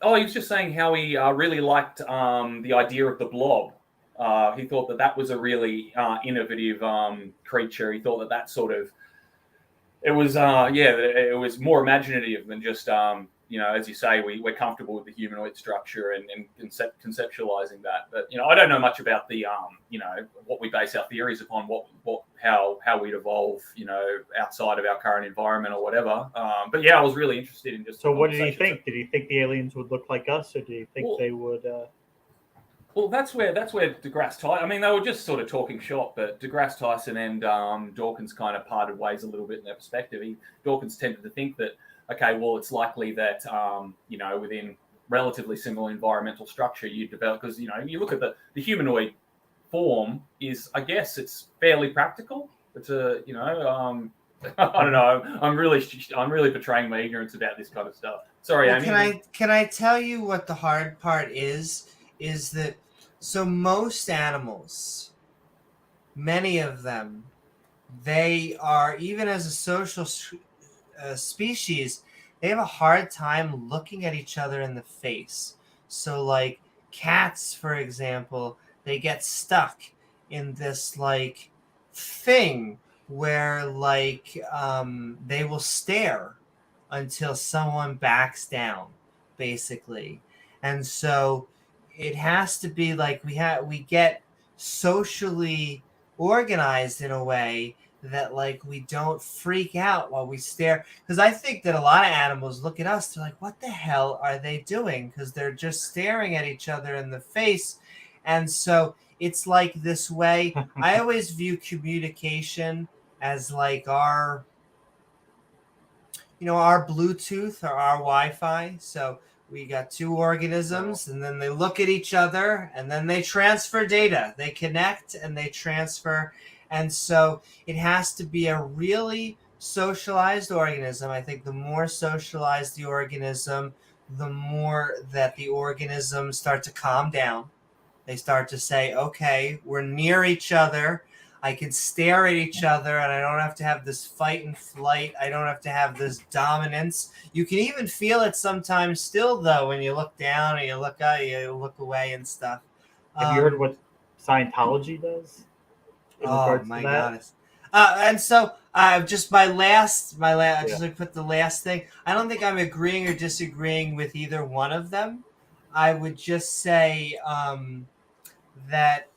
Oh, he was just saying how he really liked the idea of the blob. He thought that was a really innovative creature. He thought that sort of it was more imaginative than just as you say, we're comfortable with the humanoid structure and conceptualizing that. But I don't know much about the what we base our theories upon, how we'd evolve outside of our current environment or whatever. But yeah, I was really interested in just. So what did he think? Did he think the aliens would look like us, or did he think they would? Well, that's where deGrasse Tyson. I mean, they were just sort of talking shop, but deGrasse Tyson and Dawkins kind of parted ways a little bit in their perspective. Dawkins tended to think that, okay, well, it's likely that within relatively similar environmental structure you develop, because you look at the humanoid form is, I guess, it's fairly practical. It's I don't know. I'm really portraying my ignorance about this kind of stuff. Sorry, Amy. Can I tell you what the hard part is? Is that so most animals, many of them, they are, even as a social species, they have a hard time looking at each other in the face. So like cats, for example, they get stuck in this like thing where like they will stare until someone backs down, basically. And so it has to be like we get socially organized in a way that like we don't freak out while we stare, because I think that a lot of animals look at us, they're like, what the hell are they doing? Because they're just staring at each other in the face. And so it's like this way. I always view communication as like our our Bluetooth or our Wi-Fi. So we got two organisms, and then they look at each other, and then they transfer data. They connect and they transfer. And so it has to be a really socialized organism. I think the more socialized the organism, the more that the organisms start to calm down. They start to say, okay, we're near each other. I can stare at each other, and I don't have to have this fight and flight. I don't have to have this dominance. You can even feel it sometimes still, though, when you look down and you look up, you look away and stuff. Have you heard what Scientology does in regards my to that? goodness. And so just my last, just to put the last thing. I don't think I'm agreeing or disagreeing with either one of them. I would just say that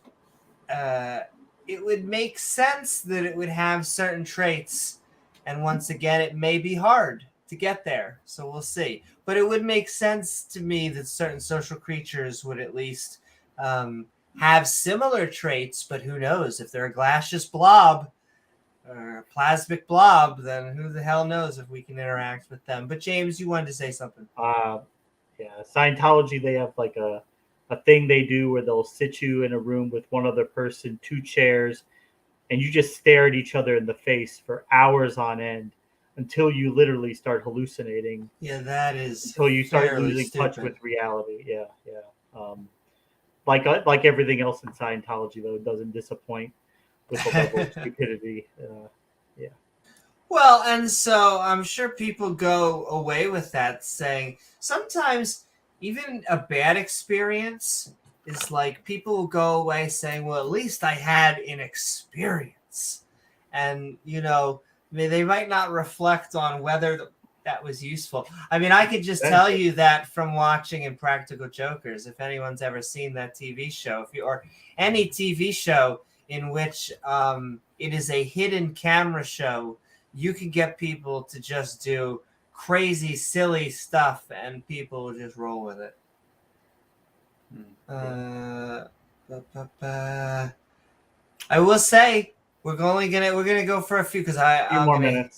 it would make sense that it would have certain traits, and once again, it may be hard to get there, so we'll see. But it would make sense to me that certain social creatures would at least have similar traits, but who knows? If they're a gaseous blob or a plasmic blob, then who the hell knows if we can interact with them. But James, you wanted to say something. Scientology, they have like a thing they do where they'll sit you in a room with one other person, 2 chairs, and you just stare at each other in the face for hours on end until you literally start hallucinating. Yeah, that is until you start losing touch with reality. Like everything else in Scientology, though, it doesn't disappoint with the level of stupidity. Well, and so I'm sure people go away with that saying sometimes even a bad experience is like people will go away saying, well, at least I had an experience. And, they might not reflect on whether that was useful. I mean, I could just tell you that from watching Impractical Jokers, if anyone's ever seen that TV show, or any TV show in which it is a hidden camera show, you can get people to just do crazy, silly stuff, and people will just roll with it. I will say we're gonna go for a few because a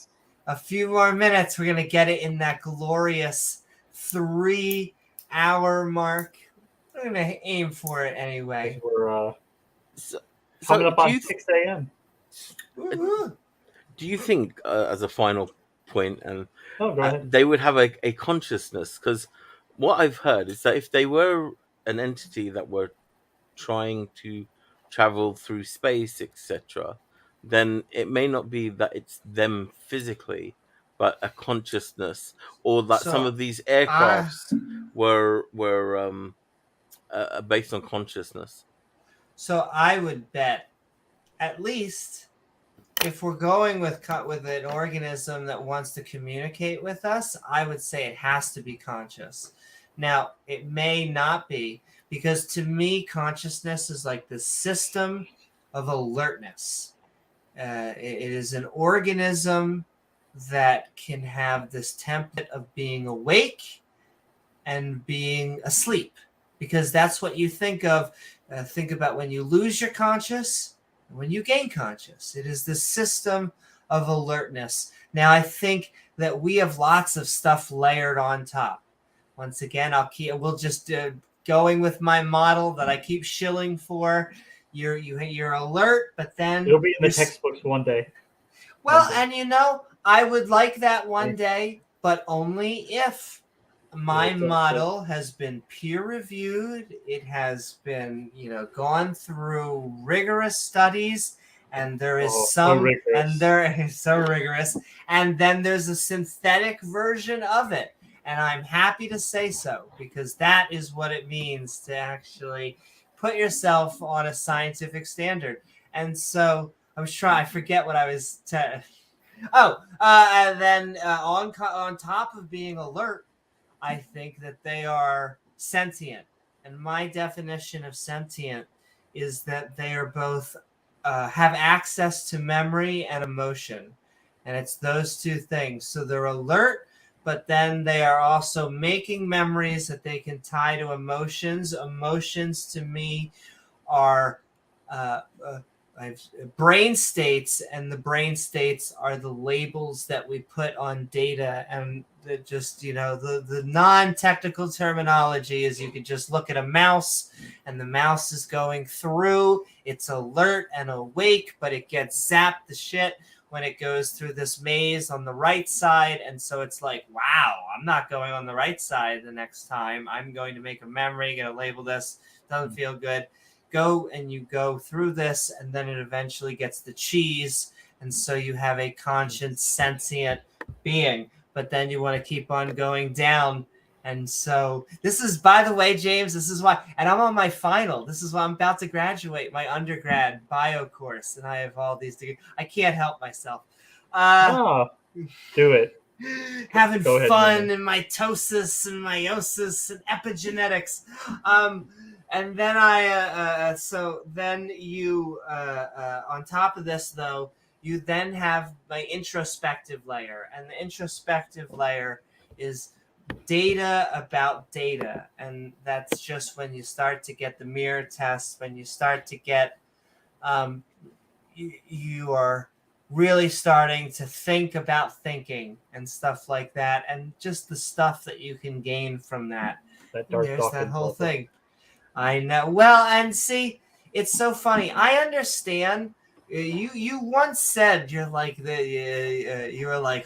few more minutes. We're gonna get it in that glorious 3-hour mark. We're gonna aim for it anyway. We're coming up on 6 a.m. Do you think, as a final point, and go ahead. they would have a consciousness? Because what I've heard is that if they were an entity that were trying to travel through space, etc., then it may not be that it's them physically, but a consciousness, or that some of these aircrafts were based on consciousness. So I would bet, at least, if we're going with an organism that wants to communicate with us, I would say it has to be conscious. Now, it may not be, because to me, consciousness is like the system of alertness. It is an organism that can have this template of being awake and being asleep, because that's what you think of. Think about when you lose your conscious, when you gain conscious. It is the system of alertness. Now, I think that we have lots of stuff layered on top. Once again, we'll just going with my model that I keep shilling for. You're alert, but then it'll be in the textbooks one day. Well, and I would like that one day, but only if my model has been peer reviewed. It has been, gone through rigorous studies, and there is so rigorous, and then there's a synthetic version of it. And I'm happy to say so, because that is what it means to actually put yourself on a scientific standard. And so I forget what I was and then on top of being alert, I think that they are sentient. And my definition of sentient is that they are both have access to memory and emotion. And it's those two things. So they're alert, but then they are also making memories that they can tie to emotions. Emotions, to me, are brain states, and the brain states are the labels that we put on data. And just, the non-technical terminology is you could just look at a mouse, and the mouse is going through, it's alert and awake, but it gets zapped to shit when it goes through this maze on the right side. And so it's like, wow, I'm not going on the right side the next time. I'm going to make a memory, going to label this, doesn't feel good. Go, and you go through this, and then it eventually gets the cheese, and so you have a conscious, sentient being. But then you want to keep on going down, and so this is, by the way, James, this is why, and I'm on my final. This is why I'm about to graduate my undergrad bio course, and I have all these degrees. I can't help myself. Do it. Having fun and mitosis and meiosis and epigenetics. And then so then you, on top of this, though, you then have my introspective layer. And the introspective layer is data about data. And that's just when you start to get the mirror test, when you start to get, you are really starting to think about thinking and stuff like that. And just the stuff that you can gain from that. There's that whole thing. I know. Well, and see, it's so funny. I understand. You once said you were like,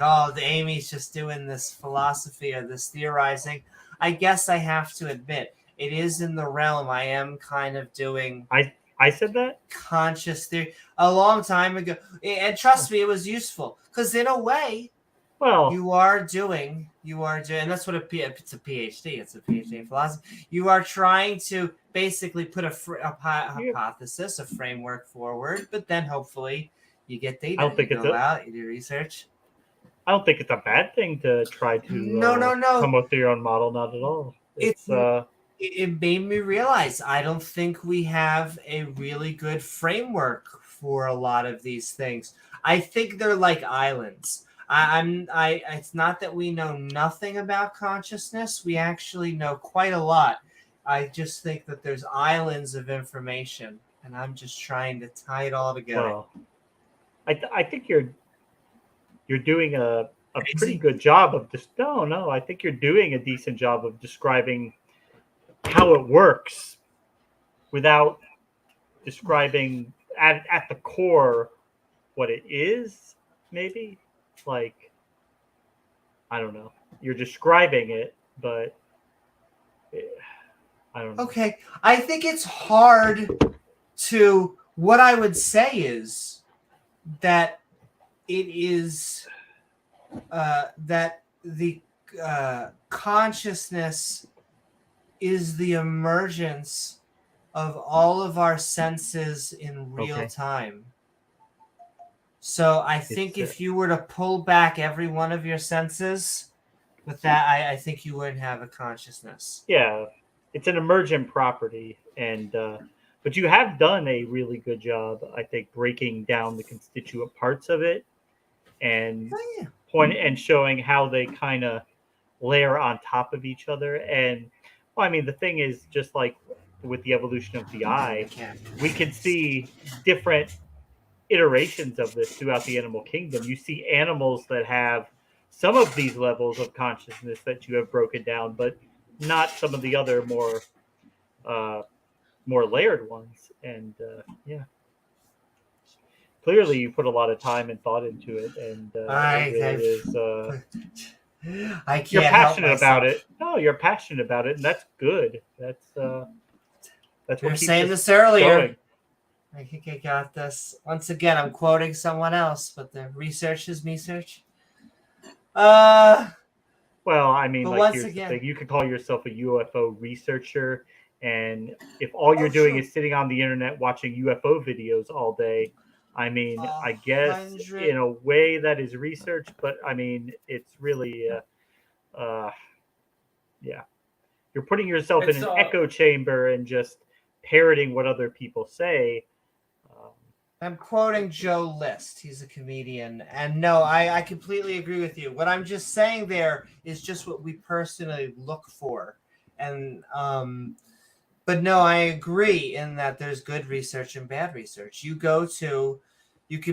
oh, the Amy's just doing this philosophy or this theorizing. I guess I have to admit, it is in the realm. I am kind of doing. I said that conscious theory a long time ago, and trust me, it was useful because in a way. Well, you are doing, and that's what it's a PhD. It's a PhD in philosophy. You are trying to basically put a hypothesis, a framework forward, but then hopefully you get data. You go out, you do research. I don't think it's a bad thing to try to no. come up with your own model. Not at all. It made me realize I don't think we have a really good framework for a lot of these things. I think they're like islands. It's not that we know nothing about consciousness. We actually know quite a lot. I just think that there's islands of information, and I'm just trying to tie it all together. Well, I think you're doing a pretty good job of this. No, I think you're doing a decent job of describing how it works without describing at the core what it is, maybe. Like, I don't know. You're describing it, but I don't know. Okay. I think it's hard to, what I would say is that it is, that the consciousness is the emergence of all of our senses in real time. So I think if you were to pull back every one of your senses with that, I think you wouldn't have a consciousness. Yeah, it's an emergent property, and but you have done a really good job, I think, breaking down the constituent parts of it and and showing how they kind of layer on top of each other. And well, I mean, the thing is, just like with the evolution of the eye, we can see different iterations of this throughout the animal kingdom. You see animals that have some of these levels of consciousness that you have broken down, but not some of the other more layered ones. And clearly you put a lot of time and thought into it, and I can't. You're passionate about it. No, you're passionate about it, and that's good. That's what we were keeps saying this earlier. Going. I think I got this. Once again, I'm quoting someone else, but the research is research. Well, I mean, like, once here's again, the thing. You could call yourself a UFO researcher, and if all you're doing is sitting on the internet watching UFO videos all day, I mean, I guess in a way that is research, but I mean, it's really, you're putting yourself in an echo chamber and just parroting what other people say. I'm quoting Joe List. He's a comedian. And no, I completely agree with you. What I'm just saying there is just what we personally look for. And But no, I agree in that there's good research and bad research. You could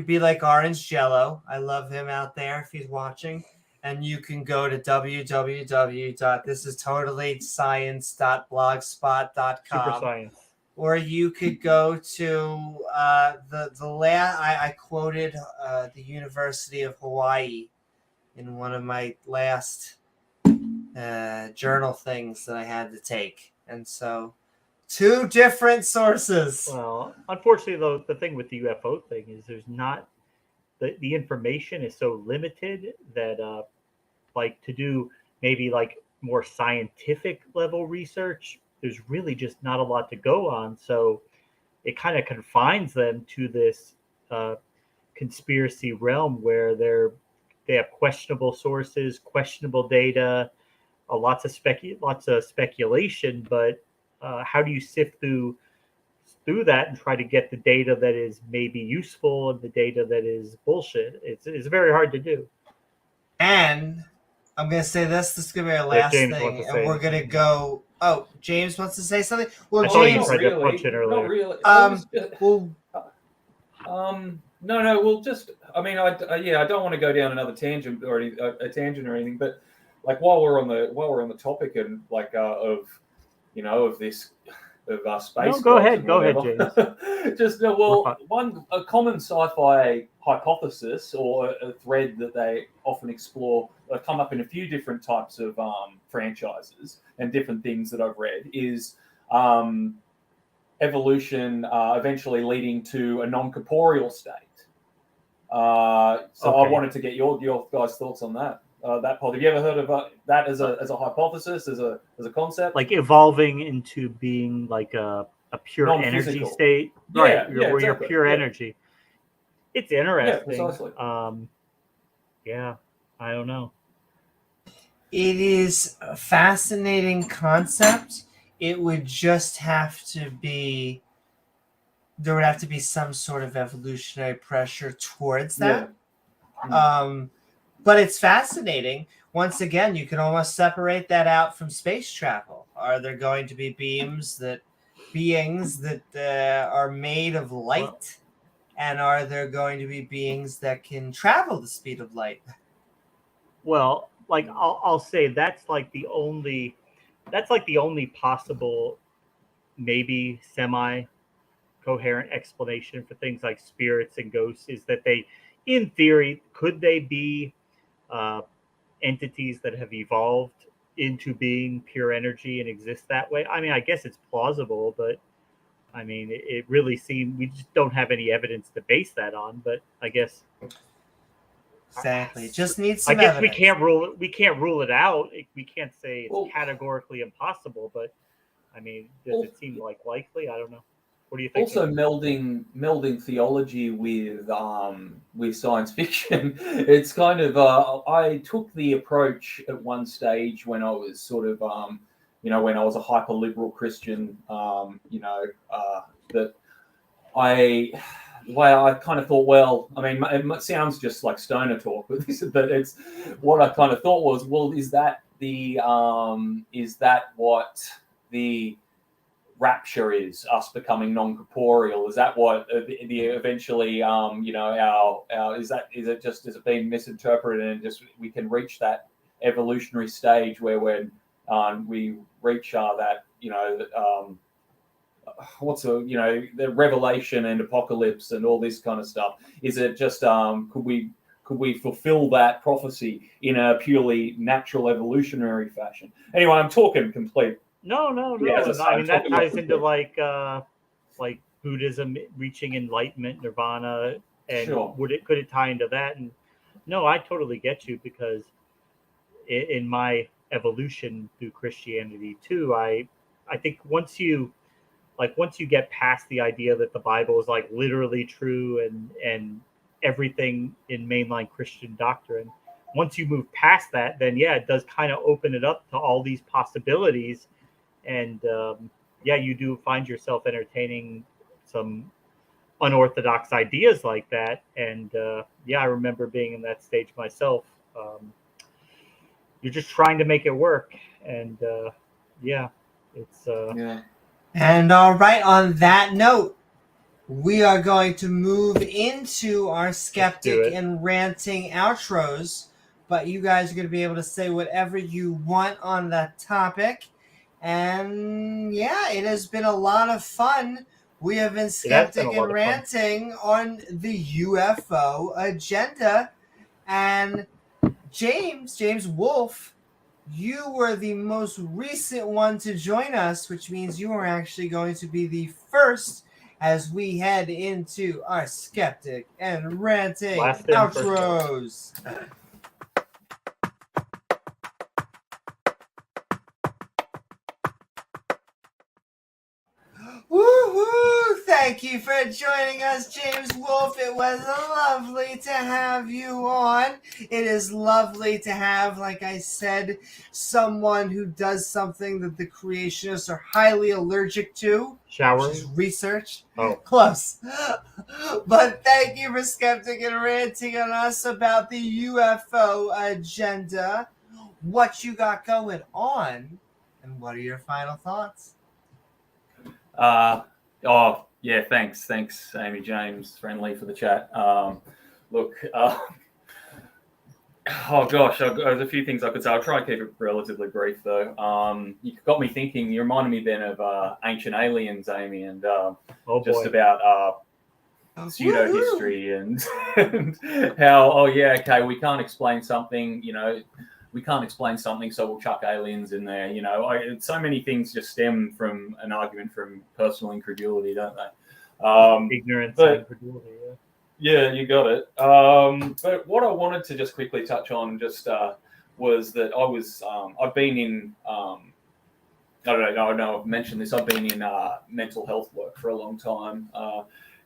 be like Orange Jello. I love him out there if he's watching. And you can go to Super www.thististotblogspot.com. science. Or you could go to I quoted the University of Hawaii in one of my last journal things that I had to take. And so 2 different sources. Well, unfortunately, though, the thing with the UFO thing is there's not the information is so limited that like to do maybe like more scientific level research, there's really just not a lot to go on. So it kind of confines them to this conspiracy realm where they have questionable sources, questionable data, lots of speculation. But how do you sift through that and try to get the data that is maybe useful and the data that is bullshit? It's very hard to do. And I'm going to say this is going to be our last James thing, wants to and say we're going to go. Oh, James wants to say something? Well, I thought you James. tried to punch in earlier. Not really. Well, No. We'll just. I mean, I don't want to go down another tangent or a tangent or anything. But like while we're on the topic and like of this space. No, go ahead, James. Just a common sci-fi hypothesis or a thread that they often explore, come up in a few different types of franchises and different things that I've read is evolution eventually leading to a non-corporeal state. I wanted to get your guys' thoughts on that. That part. Have you ever heard of that as a hypothesis, as a concept? Like evolving into being like a pure energy state, right? Where you're pure energy. It's interesting. Yeah, precisely. I don't know. It is a fascinating concept. It would just have to be. There would have to be some sort of evolutionary pressure towards that. Yeah. But it's fascinating. Once again, you can almost separate that out from space travel. Are there going to be beings that are made of light? And are there going to be beings that can travel the speed of light? Well, like I'll say that's like the only possible, maybe semi-coherent explanation for things like spirits and ghosts is that they, in theory, could they be entities that have evolved into being pure energy and exist that way? I mean, I guess it's plausible, but I mean, it really seems we just don't have any evidence to base that on. But I guess exactly, just need some. I guess evidence. we can't rule it out. We can't say it's categorically impossible. But I mean, does it seem like likely? I don't know. What do you think? Also, melding theology with science fiction. It's kind of I took the approach at one stage when I was sort of when I was a hyper liberal Christian. That I kind of thought. Well, I mean, it sounds just like stoner talk, but it's what I kind of thought was, well, is that what the rapture is, us becoming non-corporeal? Is that what the eventually our is it being misinterpreted and just we can reach that evolutionary stage where when we reach that the revelation and apocalypse and all this kind of stuff? Is it just could we fulfill that prophecy in a purely natural evolutionary fashion? Anyway, I'm talking complete. No. Yeah, I mean, that ties into like Buddhism reaching enlightenment, nirvana, and sure. could it tie into that? And no, I totally get you, because in my evolution through Christianity too, I think once you get past the idea that the Bible is like literally true and everything in mainline Christian doctrine, once you move past that, then it does kind of open it up to all these possibilities. And you do find yourself entertaining some unorthodox ideas like that. And I remember being in that stage myself. You're just trying to make it work, and it's And all right, on that note, we are going to move into our skeptic and ranting outros. But you guys are going to be able to say whatever you want on that topic. And yeah, it has been a lot of fun. We have been skeptic and ranting on the UFO agenda. And James Wolfe, you were the most recent one to join us, which means you are actually going to be the first as we head into our skeptic and ranting outros. Woohoo! Thank you for joining us, James Wolfe. It was lovely to have you on. It is lovely to have, like I said, someone who does something that the creationists are highly allergic to. Showering? Which is research. Oh. Close. But thank you for skeptic and ranting on us about the UFO agenda, what you got going on, and what are your final thoughts? Thanks, Amy James, friendly for the chat. There's a few things I could say. I'll try and keep it relatively brief, though. You got me thinking. You reminded me then of Ancient Aliens, Amy, and about pseudo history and how we can't explain something. We can't explain something, so we'll chuck aliens in there. So many things just stem from an argument from personal incredulity, don't they? Ignorance and incredulity, yeah, you got it. But what I wanted to just quickly touch on was that I've been in, I don't know, I've mentioned this, I've been in mental health work for a long time.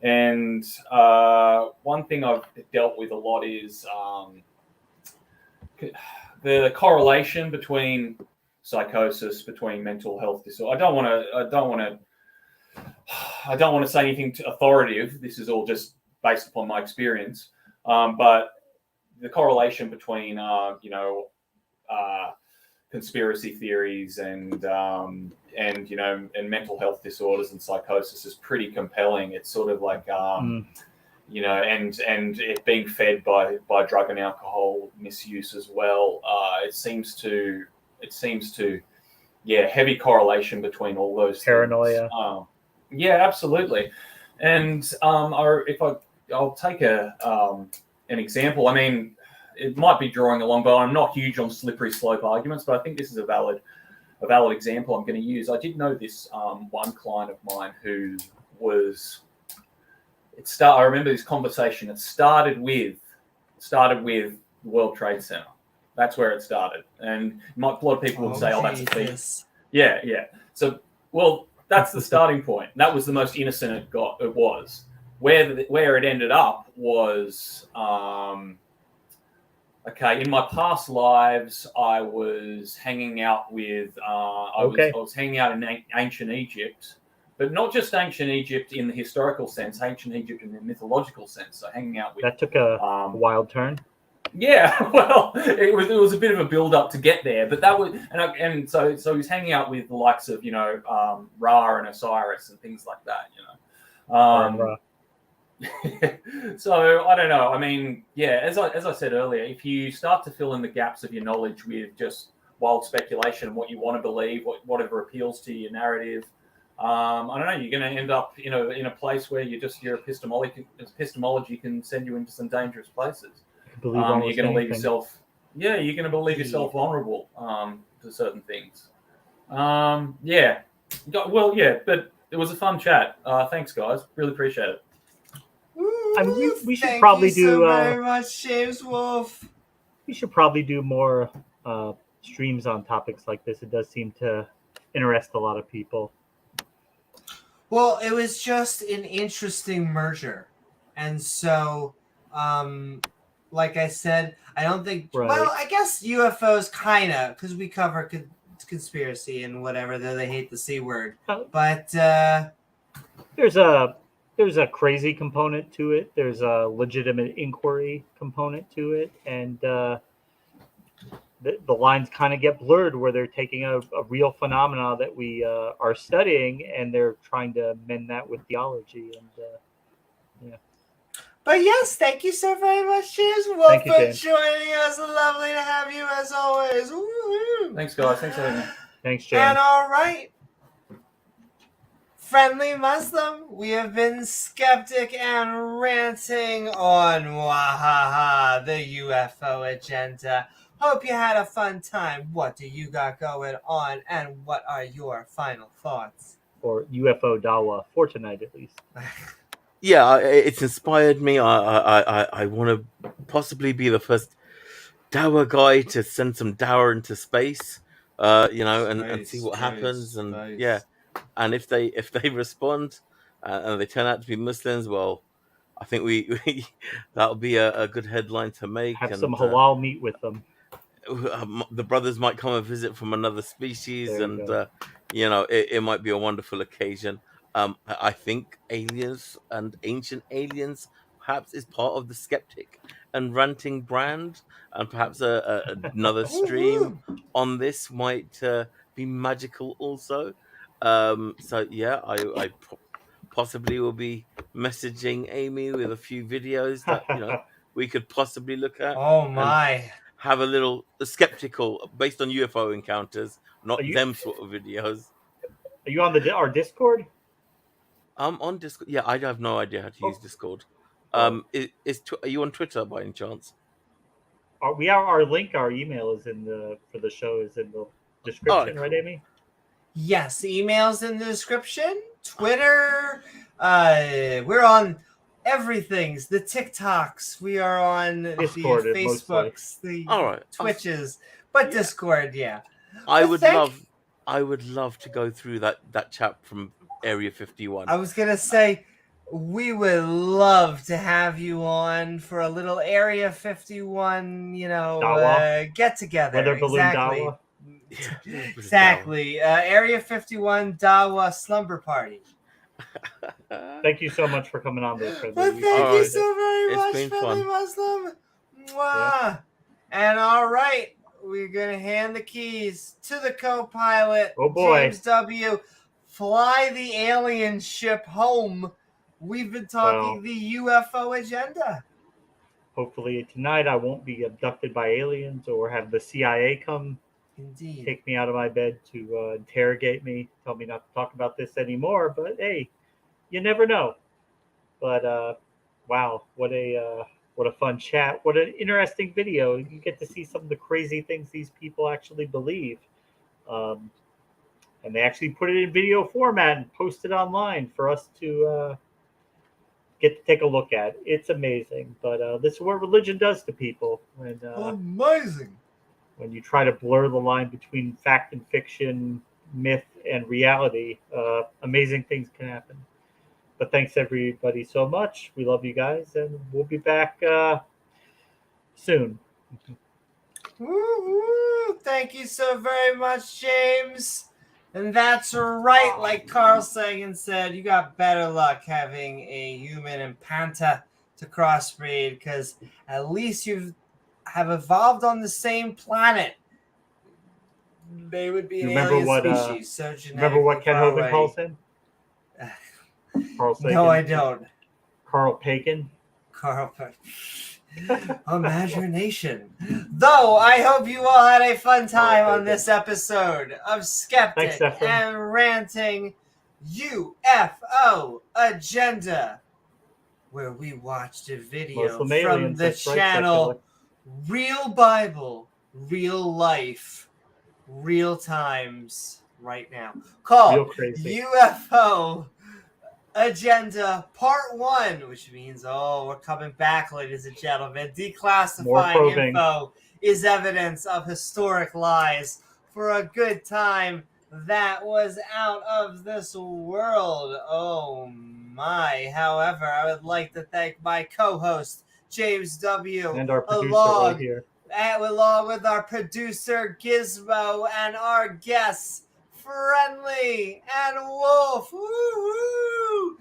And one thing I've dealt with a lot is the correlation between psychosis, between mental health disorder. I don't want to say anything authoritative. This is all just based upon my experience. But the correlation between conspiracy theories and mental health disorders and psychosis is pretty compelling. It's sort of like and it being fed by drug and alcohol misuse as well. It seems to heavy correlation between all those paranoia. Things. Yeah, absolutely. And I'll take an example. I mean, it might be drawing along, but I'm not huge on slippery slope arguments, but I think this is a valid example I'm going to use. I did know this one client of mine who was. I remember this conversation. It started with the World Trade Center. That's where it started, and a lot of people would say, "Oh, that's a thief." Yeah. So, that's the starting point. That was the most innocent it got. It was where it ended up was in my past lives, I was hanging out with I was hanging out in ancient Egypt. But not just ancient Egypt in the historical sense, ancient Egypt in the mythological sense. So hanging out with that took a wild turn. Yeah, well, it was a bit of a build up to get there, but that was so he's hanging out with the likes of Ra and Osiris and things like that. So I don't know. I mean, yeah, as I said earlier, if you start to fill in the gaps of your knowledge with just wild speculation and what you want to believe, whatever appeals to your narrative. I don't know. You're going to end up, in a place where your epistemology can send you into some dangerous places. You're going to leave yourself. Yeah, you're going to believe yourself vulnerable to certain things. Yeah. Well, yeah, but it was a fun chat. Thanks, guys. Really appreciate it. I mean, we should probably do. Very much, James Wolfe. We should probably do more streams on topics like this. It does seem to interest a lot of people. Well, it was just an interesting merger. And so, like I said, I don't think... Right. Well, I guess UFOs kind of, because we cover conspiracy and whatever, though they hate the C word. But... There's a crazy component to it. There's a legitimate inquiry component to it. And the lines kind of get blurred where they're taking a real phenomena that we are studying, and they're trying to mend that with theology. And But yes, thank you so very much, James Wolfe, Thank you, for James. joining us. Lovely to have you as always. Woo-hoo. Thanks, guys. Thanks for having me. Thanks, James. And all right, friendly Muslim, we have been skeptic and ranting on Wahaha, the UFO agenda. Hope you had a fun time. What do you got going on, and what are your final thoughts? Or UFO Dawa, for tonight at least. Yeah, it's inspired me. I want to possibly be the first Dower guy to send some Dower into space, and see what happens. And yeah, and if they respond and they turn out to be Muslims, well, I think we that'll be a good headline to make. Have and, some halal meat with them. The brothers might come and visit from another species, There you and it might be a wonderful occasion. I think aliens and ancient aliens perhaps is part of the skeptic and ranting brand, and perhaps another stream on this might be magical also. So yeah, I possibly will be messaging Amy with a few videos that we could possibly look at. Oh my. Have a little skeptical based on UFO encounters, not you- them sort of videos. Are you on our Discord? On Discord. Yeah, I have no idea how to use Discord. Oh. Are you on Twitter by any chance? We have our link. Our email is for the show is in the description, Oh, right, cool. Amy? Yes, emails in the description. Twitter. We're on everything's, the TikToks. We are on Discord the is mostly. Facebooks, the All right. Twitches, but Yeah. Discord, yeah. I Well, would love to go through that chap from Area 51. I was gonna say we would love to have you on for a little Area 51, Dawa. get together. Weather balloon Exactly. Dawa. Exactly. Area 51 Dawa slumber party. Thank you so much for coming on this. Well, Friendly. thank you right. so very It's much, been friendly fun. Muslim. Mwah. And all right, we're gonna hand the keys to the co-pilot, Oh, boy. James W. Fly the alien ship home. We've been talking Well. the UFO agenda. Hopefully tonight I won't be abducted by aliens or have the CIA come Indeed. take me out of my bed to interrogate me, tell me not to talk about this anymore. But hey, you never know. But wow, what a fun chat! What an interesting video! You get to see some of the crazy things these people actually believe, and they actually put it in video format and post it online for us to get to take a look at. It's amazing. But this is what religion does to people when Amazing. when you try to blur the line between fact and fiction, myth and reality. Amazing things can happen. But thanks everybody so much. We love you guys, and we'll be back soon. Woo-hoo. Thank you so very much, James. And that's right, like Carl Sagan said, you got better luck having a human and panther to crossbreed, because at least you have evolved on the same planet. They would be an alien species. So Remember what Ken Hovind away. calls him? Carl Sagan. No, I don't. Carl Pagan. Carl Imagination. Though I hope you all had a fun time on this episode of Skeptic Thanks, Ephraim. and Ranting UFO Agenda, where we watched a video Muslim from aliens, the that's right, channel Real Bible, Real Life, Real Times right now. Real Called crazy. UFO Agenda Part 1, which means, we're coming back, ladies and gentlemen. More Declassifying probing. info is evidence of historic lies for a good time that was out of this world. Oh my. However, I would like to thank my co-host, James W. And our producer right here. Along with our producer, Gizmo, and our guests, Friendly and Wolfe. Woo-hoo!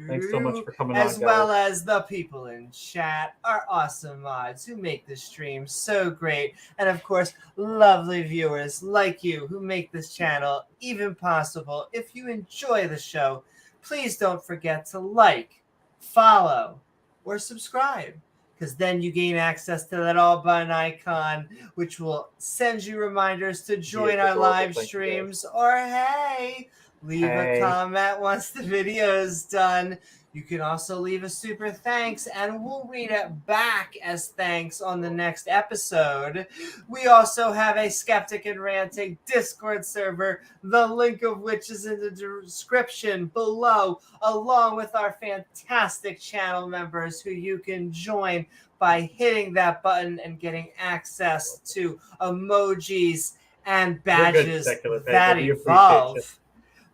Thanks so much for coming on, as guys. well as the people in chat, our awesome mods who make the stream so great, and of course, lovely viewers like you who make this channel even possible. If you enjoy the show, please don't forget to like, follow, or subscribe, because then you gain access to that all button icon, which will send you reminders to join our live streams, or hey, leave a comment once the video is done. You can also leave a super thanks, and we'll read it back as thanks on the next episode. We also have a Skeptic and Ranting Discord server, the link of which is in the description below, along with our fantastic channel members who you can join by hitting that button and getting access to emojis and badges that evolve.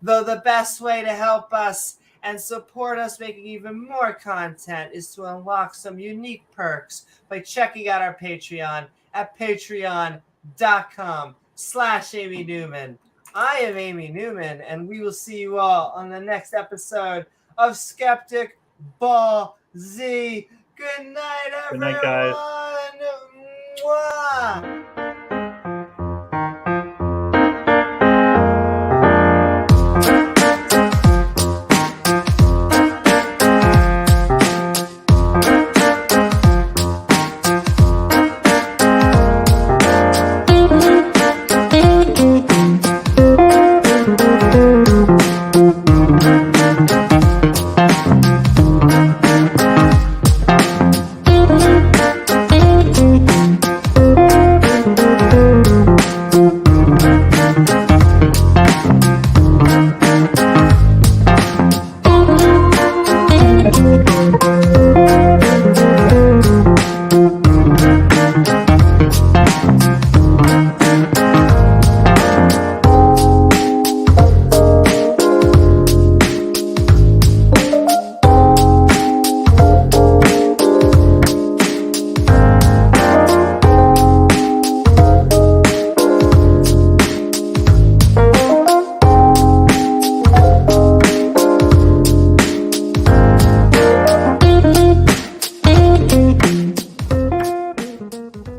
Though the best way to help us and support us making even more content is to unlock some unique perks by checking out our Patreon at patreon.com/Amy Newman. I am Amy Newman, and we will see you all on the next episode of Skeptic Ball Z. Good night, everyone. Good night, guys. Mwah.